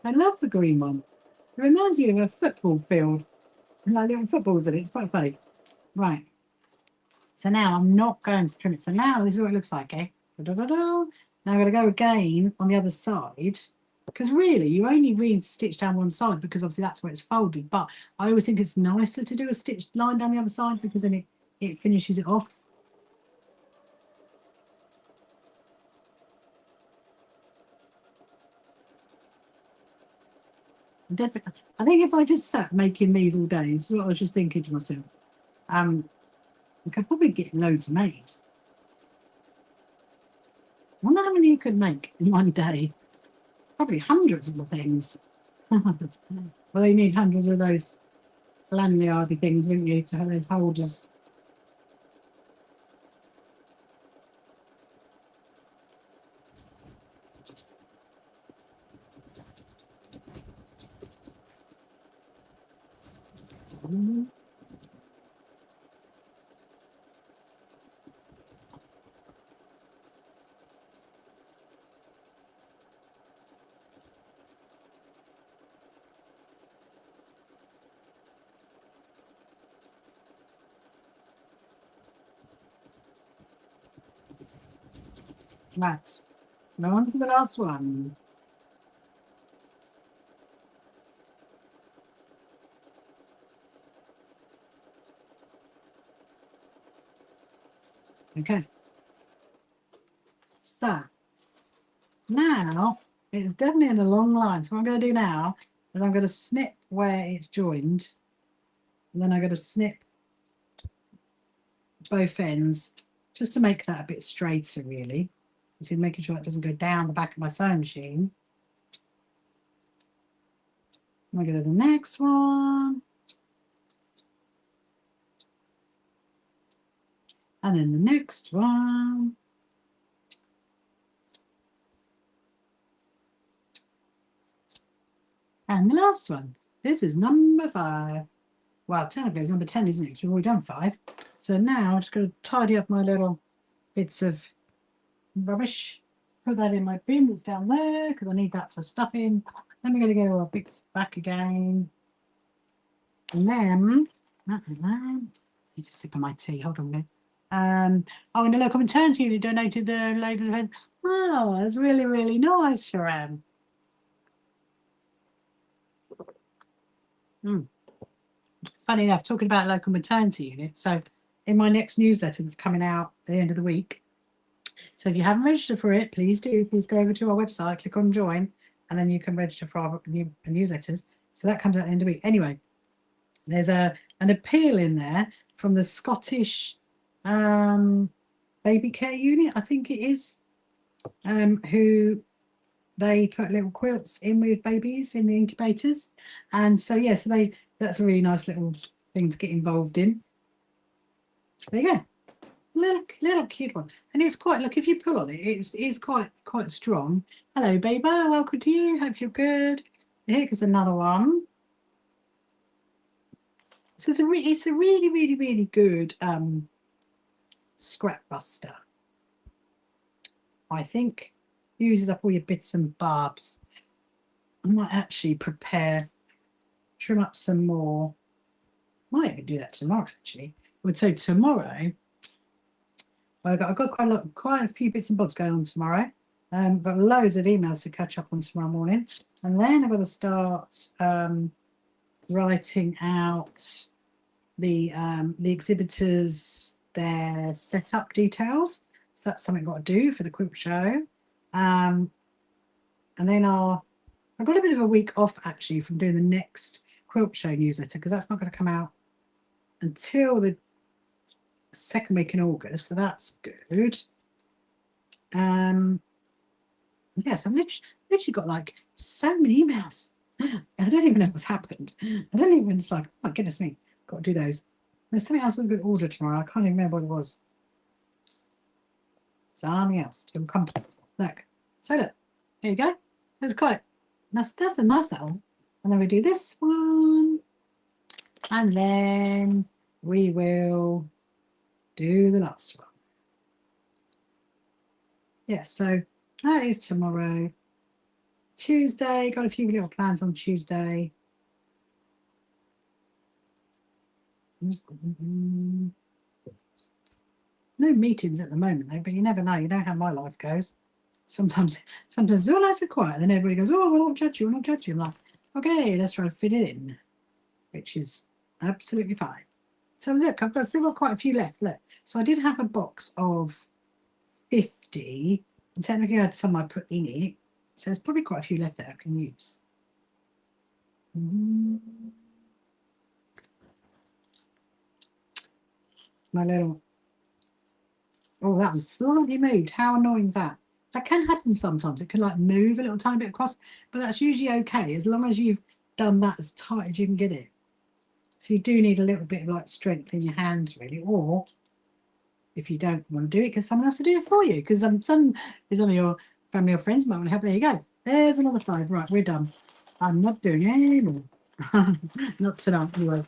I love the green one. It reminds me of a football field. Like little footballs in it. It's quite funny. Right. So now I'm not going to trim it. So now this is what it looks like, eh? Da, da, da, da. Now I'm going to go again on the other side, because really you only really stitch down one side because obviously that's where it's folded. But I always think it's nicer to do a stitched line down the other side because then it finishes it off. Definitely. I think if I just sat making these all day, this is what I was just thinking to myself. I could probably get loads made. I wonder how many you could make in one day. Probably hundreds of the things. Well, you need hundreds of those lanyardy things, wouldn't you, to have those holders. Right, now on to the last one. Okay, so now it's definitely in a long line. So what I'm going to do now is I'm going to snip where it's joined, and then I'm going to snip both ends just to make that a bit straighter, really. So making sure that doesn't go down the back of my sewing machine. I'm going to go to the next one. And then the next one. And the last one. This is number 5. Well, technically it's number 10, isn't it? Because we've already done 5. So now I'm just going to tidy up my little bits of rubbish. Put that in my bin that's down there because I need that for stuffing. Then we're going to go our bits back again. And then, I need to sip of my tea. Hold on a minute. Oh, and the local maternity unit donated the local event. Oh, that's really, really nice, Sharon. Funny enough, talking about local maternity unit. So in my next newsletter that's coming out at the end of the week. So if you haven't registered for it, please do. Please go over to our website, click on join, and then you can register for our newsletters. So that comes out at the end of the week. Anyway, there's an appeal in there from the Scottish baby care unit, I think it is, who they put little quilts in with babies in the incubators. And so, yeah, so that's a really nice little thing to get involved in. There you go. Little cute one. And it's quite, look, if you pull on it, it's quite strong. Hello, baby. Welcome to you. Hope you're good. Here's another one. So it's a really, really, really good scrap buster. I think uses up all your bits and bobs. I might actually trim up some more. Might even do that tomorrow, actually. So tomorrow, I've got quite a few bits and bobs going on tomorrow. Got loads of emails to catch up on tomorrow morning, and then I've got to start writing out the exhibitors, their setup details. So that's something I've got to do for the quilt show. And then I've got a bit of a week off actually from doing the next quilt show newsletter because that's not going to come out until the second week in August, so that's good. Yeah, so I've literally got like so many emails. I don't even know what's happened. I don't even, it's like, oh my goodness me, got to do those. There's something else I was going to order tomorrow. I can't even remember what it was. Something else to come. Look, so look, there you go. That's a nice one. And then we do this one, and then we will do the last one. Yes, so that is tomorrow. Tuesday, got a few little plans on Tuesday. No meetings at the moment though, but you never know. You know how my life goes. Sometimes it's all nice and quiet, then everybody goes, oh, we'll not judge you, we'll not judge you. I'm like, okay, let's try to fit it in, which is absolutely fine. So look, I've still got quite a few left. Look, so I did have a box of 50, and technically I had some I put in it, so there's probably quite a few left that I can use. My little, oh, that one's slightly moved. How annoying is that? That can happen sometimes. It can like move a little tiny bit across, but that's usually okay as long as you've done that as tight as you can get it. So you do need a little bit of like strength in your hands really, or if you don't want to do it, because someone else to do it for you, because some of your family or friends might want to help. There you go. There's another 5. Right, we're done. I'm not doing it anymore. Not tonight anyway.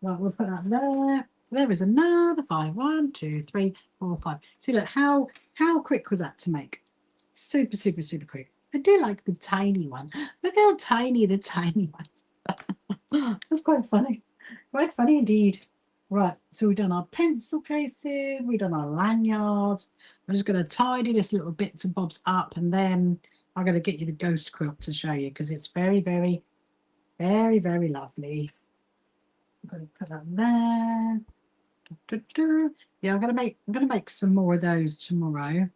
Right, we'll put that there. So there is another 5. 1, 2, 3, 4, 5. See, look, how quick was that to make? Super, super, super quick. I do like the tiny one. Look how tiny the tiny ones. That's quite funny. Quite funny indeed. Right, so we've done our pencil cases, we've done our lanyards. I'm just going to tidy this little bits and bobs up, and then I'm going to get you the ghost quilt to show you because it's very, very, very, very lovely. I'm going to put that there. Yeah, I'm gonna make some more of those tomorrow.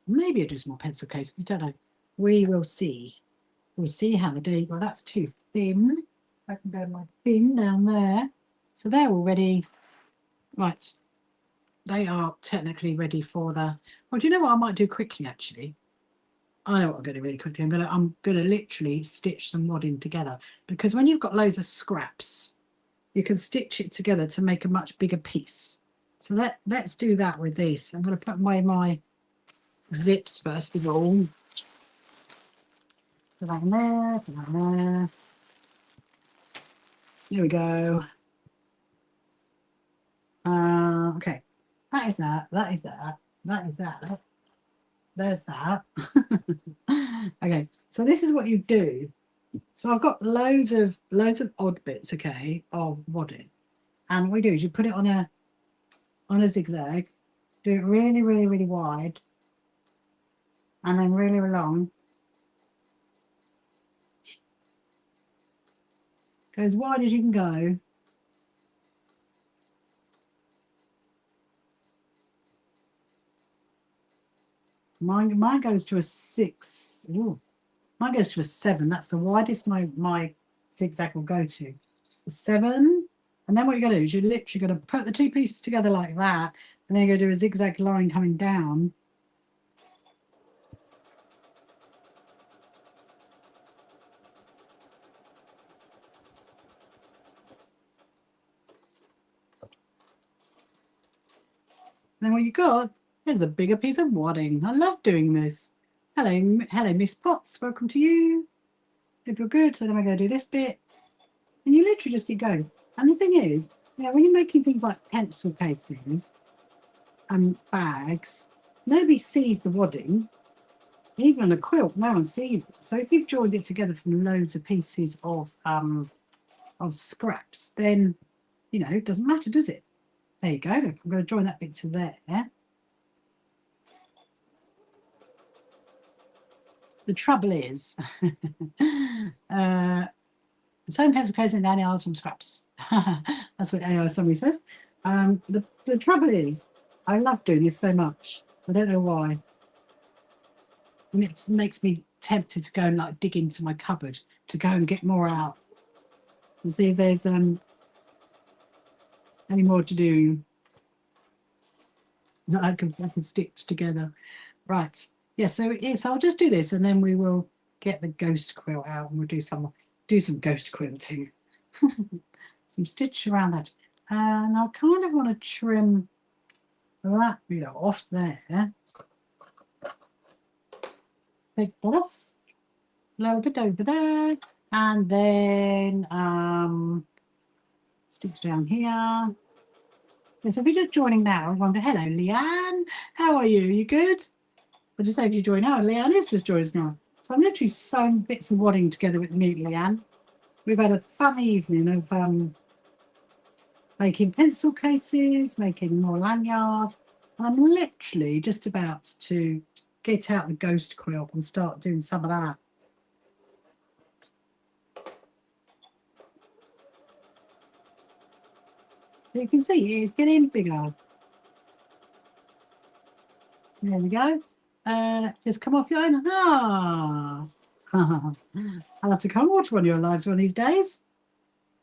Maybe I'll do some more pencil cases. Don't know. We will see. We'll see how the day. Well, that's too thin. I can go my thin down there. So they're all ready. Right. They are technically ready for the. Well, do you know what I might do quickly? Actually, I know what I'm going to do really quickly. I'm gonna literally stitch some wadding together because when you've got loads of scraps, you can stitch it together to make a much bigger piece. So let's do that with this. I'm going to put my zips first of all. Put that in there, put that in there. Here we go. Okay. That is that. That is that. That is that. There's that. Okay. So this is what you do. So I've got loads of odd bits, okay, of wadding. And what you do is you put it on a zigzag, do it really, really, really wide, and then really long. Go as wide as you can go. Mine goes to a 6. Ooh. Mine goes to a 7. That's the widest my zigzag will go to. A 7. And then what you're going to do is you're literally going to put the two pieces together like that, and then you're going to do a zigzag line coming down. And then what you got is a bigger piece of wadding. I love doing this. Hello, Miss Potts. Welcome to you. If you're good, so then we're going to do this bit. And you literally just keep going. And the thing is, when you're making things like pencil cases and bags, nobody sees the wadding. Even a quilt, no one sees it. So if you've joined it together from loads of pieces of scraps, then it doesn't matter, does it? There you go. Look, I'm going to join that bit to there. The trouble is, same pencil case and lanyards from scraps. That's what AI summary says. The trouble is, I love doing this so much. I don't know why. And it makes me tempted to go and like dig into my cupboard to go and get more out and see if there's any more to do that I can stitch together. Right. Yeah, so I'll just do this and then we will get the ghost quilt out and we'll do some ghost quilting. Some stitch around that. And I kind of want to trim that bit off there. Take that off. A little bit over there. And then stitch down here. So if you're just joining now, I wonder, hello, Leanne. How are you? You good? I'll just say if you join now, Leanne is just joining us now. So I'm literally sewing bits of wadding together with me, Leanne. We've had a fun evening of making pencil cases, making more lanyards. And I'm literally just about to get out the ghost quilt and start doing some of that. So you can see it's getting bigger. There we go. Just come off your own. Ah. I'll have to come watch one of your lives one of these days.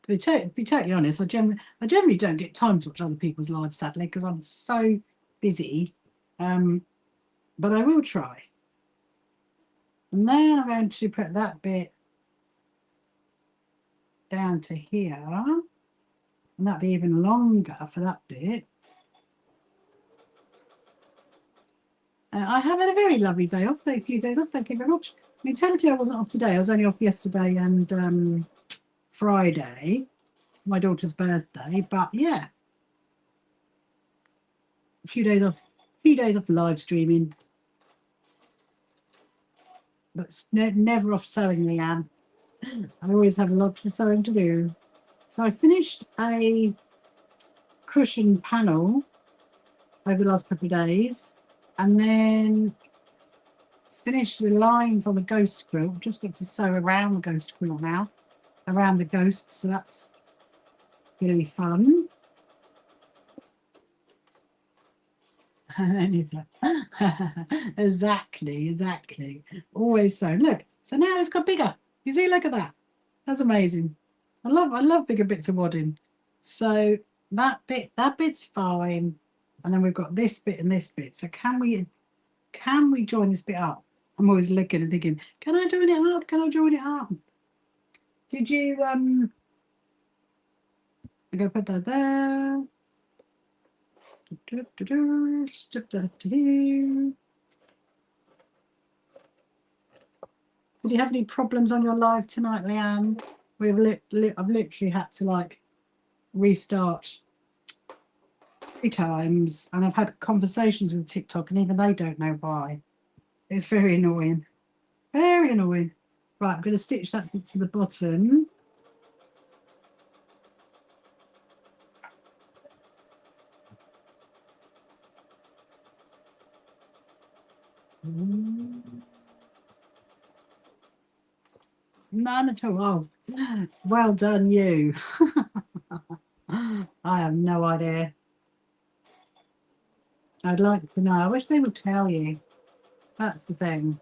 To be totally honest, I generally don't get time to watch other people's lives, sadly, because I'm so busy. But I will try. And then I'm going to put that bit down to here. And that'll be even longer for that bit. I have had a very lovely day off, a few days off, thank you very much. I mean, technically I wasn't off today, I was only off yesterday and Friday, my daughter's birthday, but yeah, a few days off live streaming, but it's never off sewing, Leanne. I always have lots of sewing to do. So I finished a cushion panel over the last couple of days, and then finished the lines on the ghost quilt. Just got to sew around the ghost quilt now, around the ghosts, so that's going to be fun. exactly. Always so. Look, so now it's got bigger. You see, look at that. That's amazing. I love bigger bits of wadding. So that bit's fine. And then we've got this bit and this bit. So can we join this bit up? I'm always looking and thinking, can I join it up? Can I join it up? Did you I'm gonna put that there. Step that to here. Did you have any problems on your live tonight, Leanne? I've literally had to like restart 3 times, and I've had conversations with TikTok, and even they don't know why. It's very annoying. Very annoying. Right, I'm going to stitch that bit to the bottom. None at all. Oh, well done, you. I have no idea. I'd like to know. I wish they would tell you. That's the thing.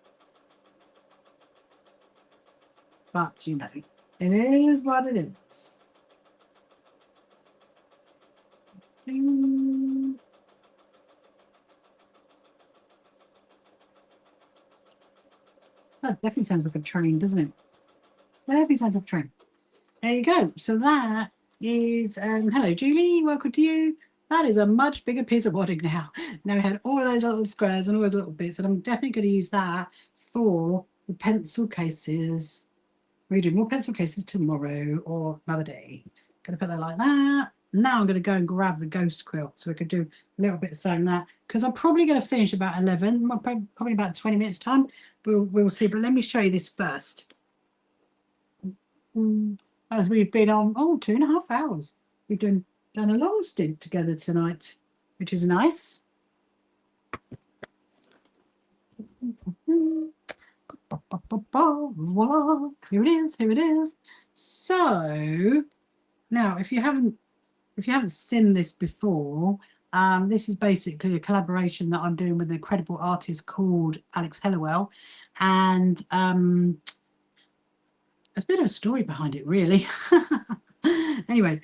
But, you know, it is what it is. That definitely sounds like a train, doesn't it? That definitely sounds like a train. There you go. So that is, hello, Julie. Welcome to you. That is a much bigger piece of wadding now. Now we had all of those little squares and all those little bits, and I'm definitely going to use that for the pencil cases. We're doing more pencil cases tomorrow or another day. Going to put that like that. Now I'm going to go and grab the ghost quilt so we could do a little bit of sewing that, because I'm probably going to finish about 11, probably about 20 minutes time. We'll see. But let me show you this first. As we've been on 2.5 hours. We've done a long stint together tonight, which is nice. Voila, here it is. So now, if you haven't seen this before, this is basically a collaboration that I'm doing with an incredible artist called Alex Hellawell, and there's a bit of a story behind it, really. Anyway,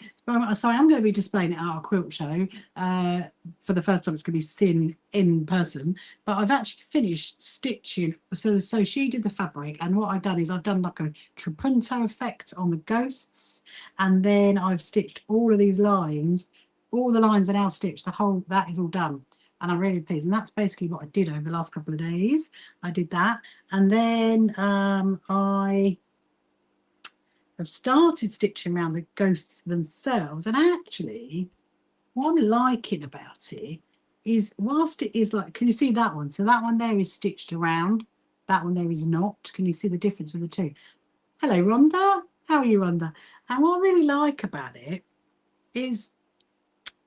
so I am going to be displaying it at our quilt show. For the first time, it's going to be seen in person. But I've actually finished stitching. So she did the fabric, and what I've done is I've done like a trapunto effect on the ghosts, and then I've stitched all of these lines. All the lines are now stitched. That is all done. And I'm really pleased. And that's basically what I did over the last couple of days. I did that. And then I've started stitching around the ghosts themselves, and actually what I'm liking about it is, whilst it is like, can you see that one? So that one there is stitched around, that one there is not. Can you see the difference with the two? Hello, Rhonda. How are you, Rhonda? And what I really like about it is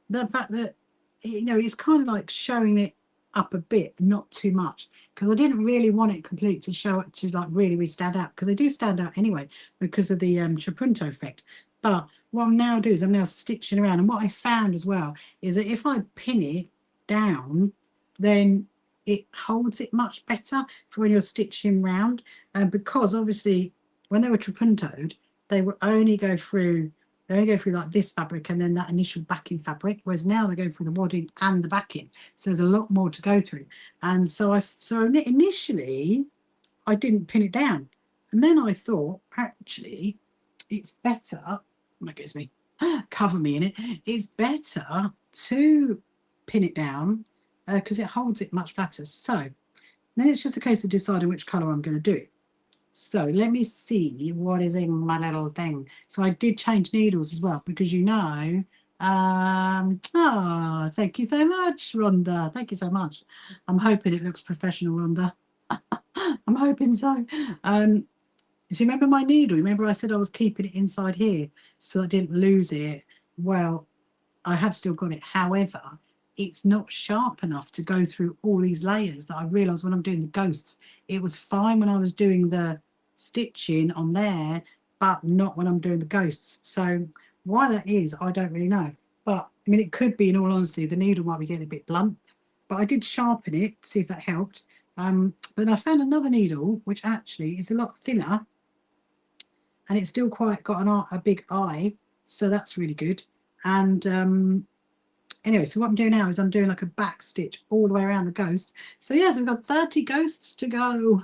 the fact that, you know, it's kind of like showing it up a bit, not too much, because I didn't really want it complete to show it to like really stand out, because they do stand out anyway because of the trapunto effect. But what I'm now doing is I'm now stitching around, and what I found as well is that if I pin it down, then it holds it much better for when you're stitching round, because obviously when they were trapuntoed, they would only go through like this fabric and then that initial backing fabric, whereas now they go through the wadding and the backing, so there's a lot more to go through. And so initially I didn't pin it down, and then I thought, actually it's better, that gives me cover me in it, it's better to pin it down because it holds it much better. So then it's just a case of deciding which colour I'm going to do. So let me see what is in my little thing. So I did change needles as well because oh, thank you so much, Rhonda. Thank you so much. I'm hoping it looks professional, Rhonda. I'm hoping so. Do you remember my needle? Remember I said I was keeping it inside here so I didn't lose it? Well, I have still got it. However, it's not sharp enough to go through all these layers that I realised when I'm doing the ghosts. It was fine when I was doing the stitching on there, but not when I'm doing the ghosts. So why that is, I don't really know. But I mean, it could be, in all honesty, the needle might be getting a bit blunt. But I did sharpen it, see if that helped. But I found another needle, which actually is a lot thinner, and it's still quite got a big eye. So that's really good. And anyway, so what I'm doing now is I'm doing like a back stitch all the way around the ghost. So yes, we've got 30 ghosts to go.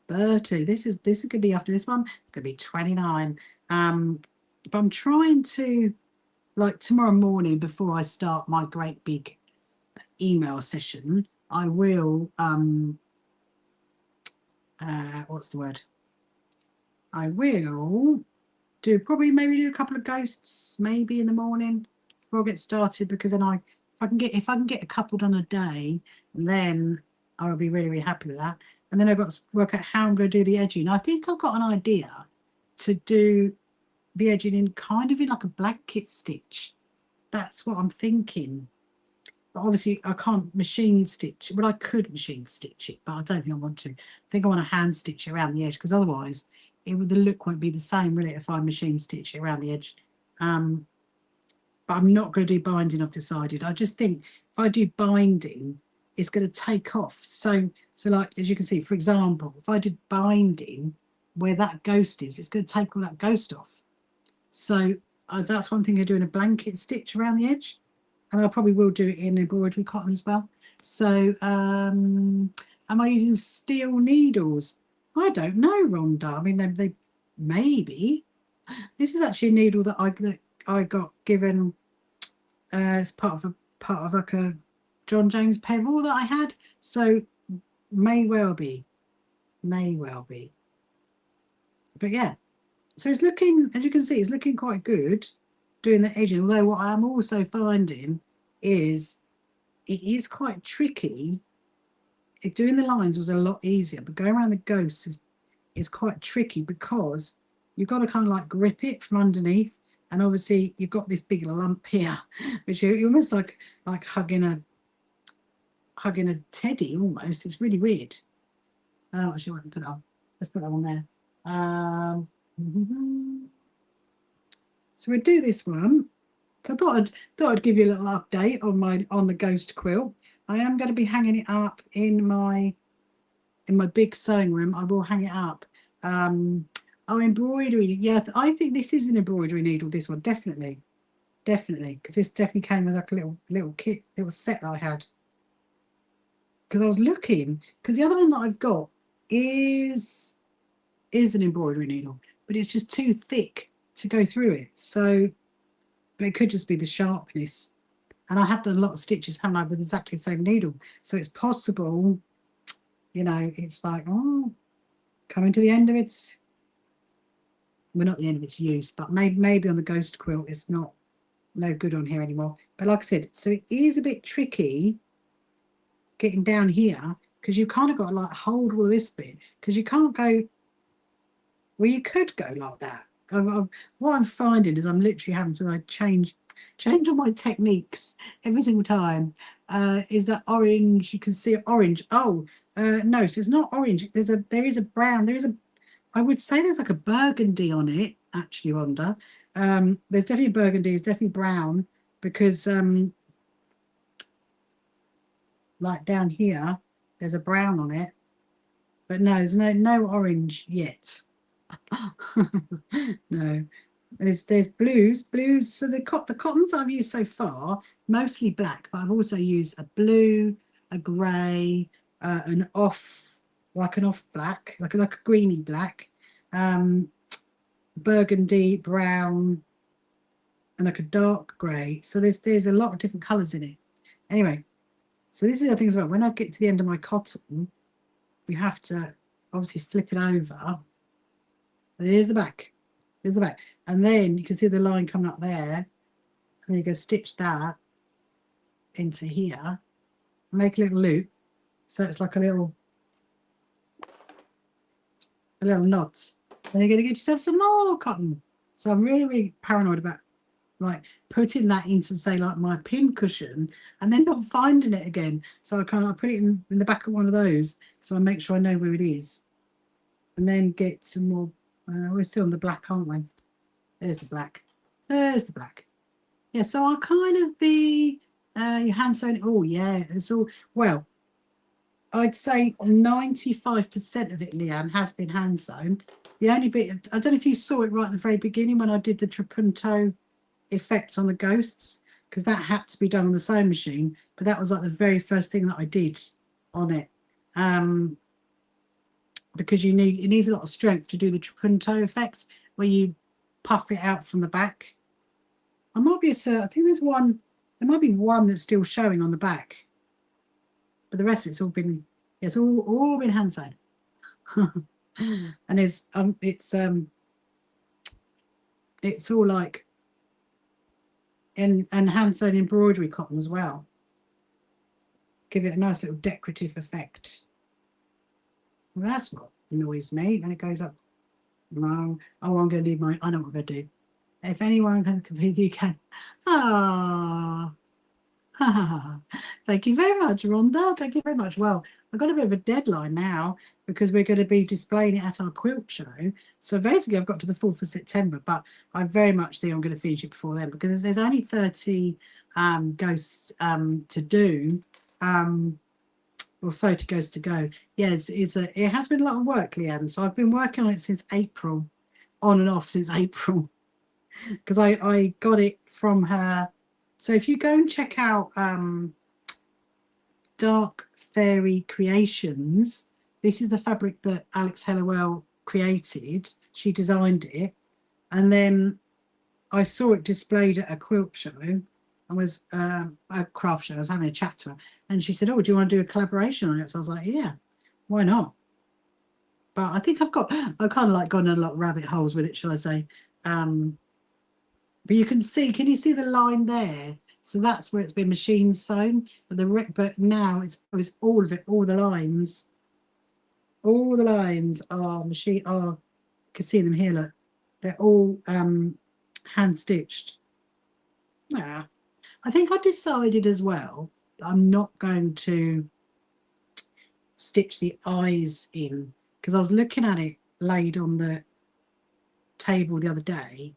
30. This could be after this one. It's gonna be 29. But I'm trying to, like, tomorrow morning before I start my great big email session, I will what's the word? I will maybe do a couple of ghosts maybe in the morning before I get started, because then if I can get a couple done a day, then I'll be really, really happy with that. And then I've got to work out how I'm going to do the edging. I think I've got an idea to do the edging in kind of in like a blanket stitch. That's what I'm thinking. But obviously I can't machine stitch. Well, I could machine stitch it, but I don't think I want to. I think I want to hand stitch it around the edge, because otherwise the look won't be the same, will it, if I machine stitch it around the edge. But I'm not going to do binding, I've decided. I just think if I do binding, it's going to take off. So like, as you can see, for example, if I did binding where that ghost is, it's going to take all that ghost off. So that's one thing, I do in a blanket stitch around the edge. And I probably will do it in embroidery cotton as well. So am I using steel needles? I don't know, Rhonda. I mean, they maybe. This is actually a needle that I got given as part of like a John James Pebble that I had. So may well be. But yeah, so it's looking, as you can see, it's looking quite good doing the edging. Although what I'm also finding is it is quite tricky. Doing the lines was a lot easier, but going around the ghosts is quite tricky, because you've got to kind of like grip it from underneath, and obviously you've got this big lump here, which you're almost like hugging a teddy almost. It's really weird. Oh, actually, I can put it on. Let's put that one there. So we do this one. So I thought I'd give you a little update on the ghost quilt. I am going to be hanging it up in my big sewing room. I will hang it up. Oh, embroidery. Yeah, I think this is an embroidery needle. This one, definitely, because this definitely came with like a little kit, little set that I had. Because I was looking, because the other one that I've got is an embroidery needle, but it's just too thick to go through it. So, but it could just be the sharpness. And I have done a lot of stitches, haven't I, with exactly the same needle. So it's possible, you know, it's like, oh, coming to the end of its, well, not the end of its use, but maybe on the ghost quilt it's no good on here anymore. But like I said, so it is a bit tricky getting down here, because you kind of got to like hold all this bit, because you can't go, well, you could go like that. What I'm finding is I'm literally having to like change all my techniques every single time. Is that orange? You can see orange. Oh, no, so it's not orange. There is a brown. I would say there's like a burgundy on it, actually, Rhonda. There's definitely burgundy. It's definitely brown, because like down here, there's a brown on it. But no, there's no orange yet. No, there's blues. So the cottons I've used so far, mostly black, but I've also used a blue, a grey, an off black, like a greeny black, burgundy, brown, and like a dark grey. So there's a lot of different colours in it. Anyway, so this is the thing as well. When I get to the end of my cotton, you have to obviously flip it over. Here's the back. Here's the back. And then you can see the line coming up there. And then you go stitch that into here. Make a little loop. So it's like a little knot. Then you're going to get yourself some more cotton. So I'm really, really paranoid about like putting that into, say, like my pin cushion and then not finding it again. So I put it in the back of one of those so I make sure I know where it is. And then get some more. We're still on the black, aren't we? There's the black. There's the black. Yeah, so I'll kind of be your hand sewing. Oh, yeah, it's all, well, I'd say 95% of it, Leanne, has been hand sewn. The only bit, I don't know if you saw it right at the very beginning when I did the trapunto effect on the ghosts, because that had to be done on the sewing machine, but that was like the very first thing that I did on it. Because it needs a lot of strength to do the trapunto effect where you puff it out from the back. I might be able to, I think there might be one that's still showing on the back, but the rest of it's all been, it's all been hand sewn. And it's all like and hand sewn embroidery cotton as well. Give it a nice little decorative effect. Well, that's what annoys me when it goes up. No, oh, I'm going to leave my, I know what I'm going to do. If anyone can compete, you can. Ah, thank you very much, Rhonda. Thank you very much. Well, I've got a bit of a deadline now because we're going to be displaying it at our quilt show. So basically, I've got to the 4th of September, but I very much think I'm going to finish it before then because there's only 30 ghosts to do. Or 30 ghosts to go. Yes, it has been a lot of work, Leanne. So I've been working on it since April, on and off since April, because I got it from her. So if you go and check out Dark Fairy Creations, this is the fabric that Alex Hellawell created. She designed it, and then I saw it displayed at a quilt show. I was a craft show. I was having a chat to her, and she said, "Oh, do you want to do a collaboration on it?" So I was like, "Yeah, why not?" But I think I've kind of like gone in a lot of rabbit holes with it, shall I say? But you can see, can you see the line there? So that's where it's been machine sewn. But now it's all of it, all the lines are machine. Oh, you can see them here. Look, they're all hand stitched. Yeah. I think I decided as well that I'm not going to stitch the eyes in because I was looking at it laid on the table the other day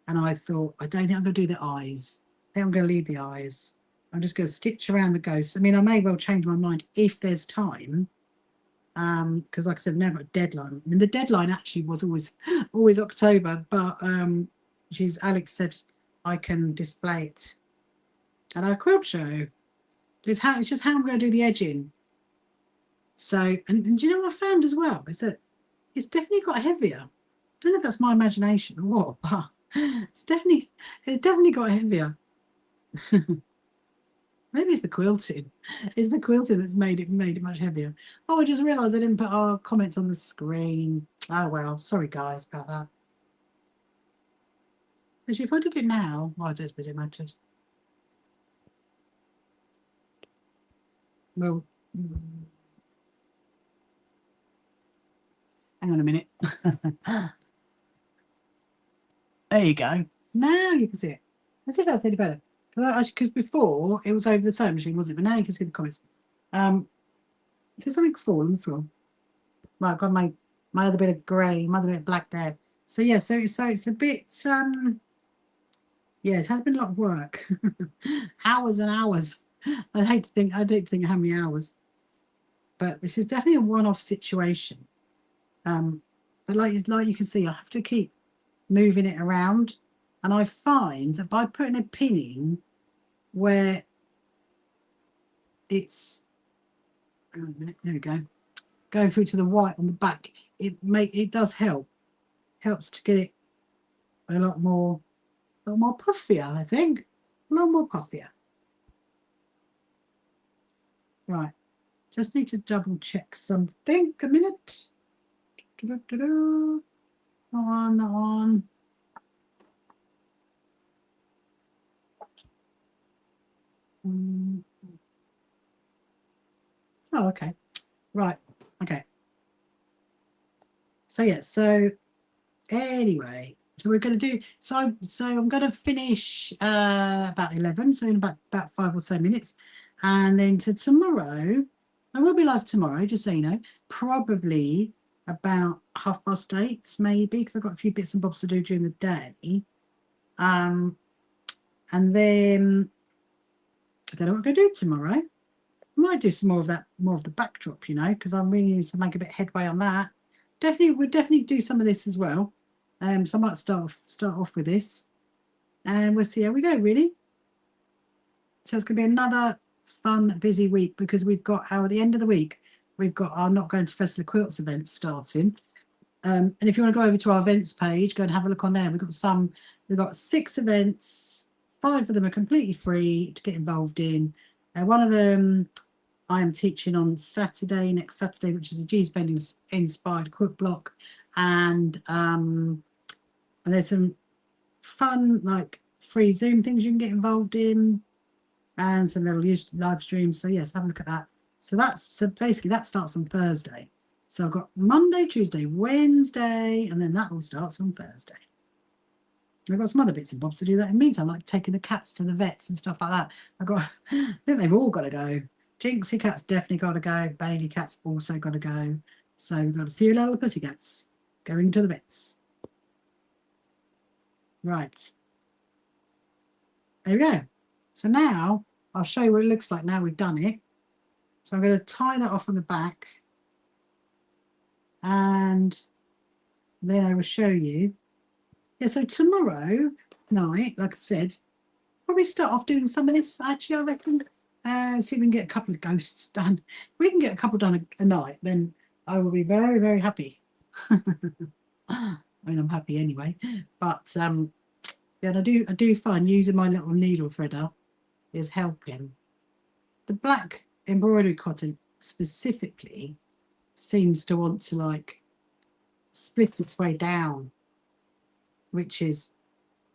and I thought, I don't think I'm going to do the eyes. I think I'm going to leave the eyes. I'm just going to stitch around the ghosts. I mean, I may well change my mind if there's time because like I said, I've never got a deadline. I mean, the deadline actually was always October, but Alex said I can display it at our quilt show. It's just how I'm going to do the edging. So, and do you know what I found as well? Is that it's definitely got heavier. I don't know if that's my imagination or what, but it's definitely got heavier. Maybe it's the quilting. It's the quilting that's made it much heavier. Oh, I just realised I didn't put our comments on the screen. Oh well, sorry guys about that. Actually, if I did it now, well, I don't suppose it mattered. Well, hang on a minute. There you go. Now you can see it. Let's see if that's any better. Because before it was over the sewing machine, wasn't it? But now you can see the comments. Did something fall on the floor? Well, I've got my other bit of grey, my other bit of black there. So yeah, so it's a bit yeah, it has been a lot of work. Hours and hours. I don't think how many hours. But this is definitely a one-off situation. But like you can see, I have to keep moving it around. And I find that by putting a pin in where it's, hang on a minute, there we go, going through to the white on the back, it does helps to get it a lot more puffier, I think. A lot more puffier. Right. Just need to double check something. A minute. That one. Oh, okay. Right. Okay. So yeah. So anyway, so we're going to do. So I'm going to finish about 11. So in about 5 or so minutes, and then to tomorrow. I will be live tomorrow, just so you know. Probably about 8:30, maybe, because I've got a few bits and bobs to do during the day. And then I don't know what I'm going to do tomorrow. I might do some more of that, more of the backdrop, you know, because I'm really need to make a bit of headway on that. We'll definitely do some of this as well. So I might start off with this, and we'll see how we go. Really. So it's going to be another fun, busy week because we've got at the end of the week we've got our Not Going to Festival Quilts event starting. And if you want to go over to our events page, go and have a look on there. We've got 6 events. 5 of them are completely free to get involved in. One of them I am teaching on next Saturday, which is a G's Bend inspired quilt block. And there's some fun, like free Zoom things you can get involved in and some little live streams. So yes, have a look at that. So basically that starts on Thursday. So I've got Monday, Tuesday, Wednesday, and then that all starts on Thursday. I've got some other bits and bobs to do that in the meantime, like taking the cats to the vets and stuff like that. I think they've all got to go. Jinxie cat's definitely got to go. Bailey cat's also got to go. So we've got a few little pussy cats going to the vets. Right. There we go. So now I'll show you what it looks like now we've done it. So I'm going to tie that off on the back. And then I will show you. Yeah, so tomorrow night, like I said, probably start off doing some of this, actually, I reckon. See if we can get a couple of ghosts done. If we can get a couple done a night, then I will be very, very happy. I mean, I'm happy anyway. But yeah, I do find using my little needle threader is helping. The black embroidery cotton specifically seems to want to like split its way down, which is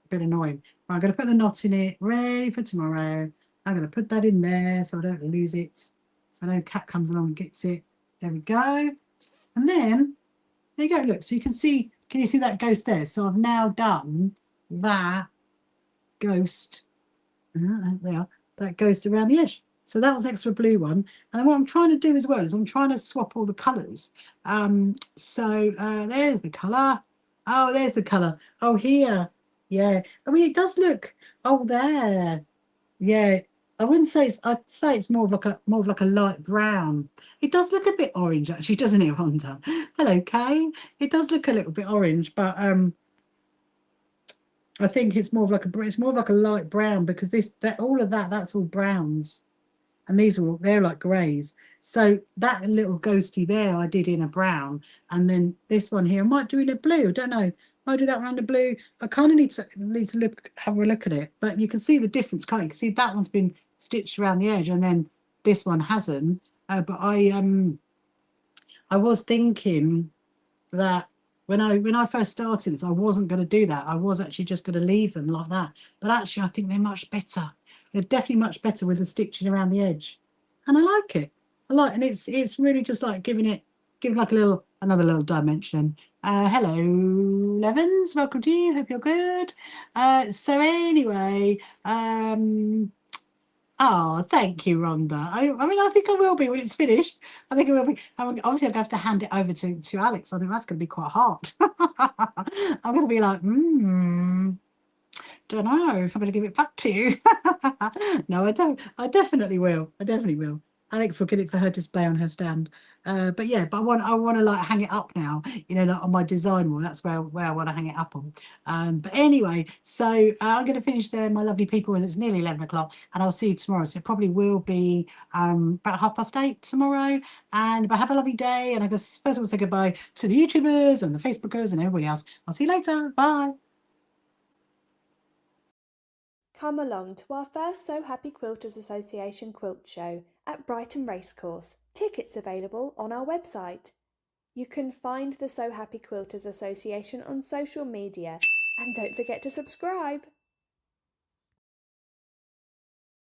a bit annoying. I'm going to put the knot in it, ready for tomorrow. I'm going to put that in there so I don't lose it. So no cat comes along and gets it. There we go. And then, there you go, look. So you can you see that ghost there? So I've now done that ghost. There, that ghost around the edge. So that was extra blue one. And then what I'm trying to do as well is I'm trying to swap all the colours. So there's the colour. Oh, there's the colour. Oh, here. Yeah. I mean, it does look. Oh, there. Yeah. I wouldn't say I'd say it's more of like a light brown. It does look a bit orange, actually, doesn't it, Rhonda? Hello, Kay. It does look a little bit orange, but I think it's more of like a light brown because all of that's all browns, and they're like greys. So that little ghosty there I did in a brown, and then this one here I might do in a blue. I don't know. I'll do that around a blue. I kind of need to have a look at it, but you can see the difference, can't you? You can see that one's been stitched around the edge, and then this one hasn't. But I was thinking that when I first started this, I wasn't going to do that. I was actually just going to leave them like that. But actually, I think they're much better. They're definitely much better with the stitching around the edge, and I like it. And it's really just like giving like another little dimension. Hello, Levens. Welcome to you. Hope you're good. So anyway, oh, thank you, Rhonda. I mean, I think I will be when it's finished. I think it will be. I mean, obviously, I'm going to have to hand it over to Alex. I think that's going to be quite hard. I'm going to be like, don't know if I'm going to give it back to you. No, I don't. I definitely will. I definitely will. Alex will get it for her display on her stand. But yeah, but I want to like hang it up now, you know, on my design wall. That's where I want to hang it up on. But anyway, so I'm going to finish there, my lovely people, as it's nearly 11 o'clock, and I'll see you tomorrow. So it probably will be about 8:30 tomorrow. But have a lovely day. And I guess first of all, say goodbye to the YouTubers and the Facebookers and everybody else. I'll see you later. Bye. Come along to our first So Happy Quilters Association quilt show at Brighton Racecourse. Tickets available on our website. You can find the So Happy Quilters Association on social media, and don't forget to subscribe.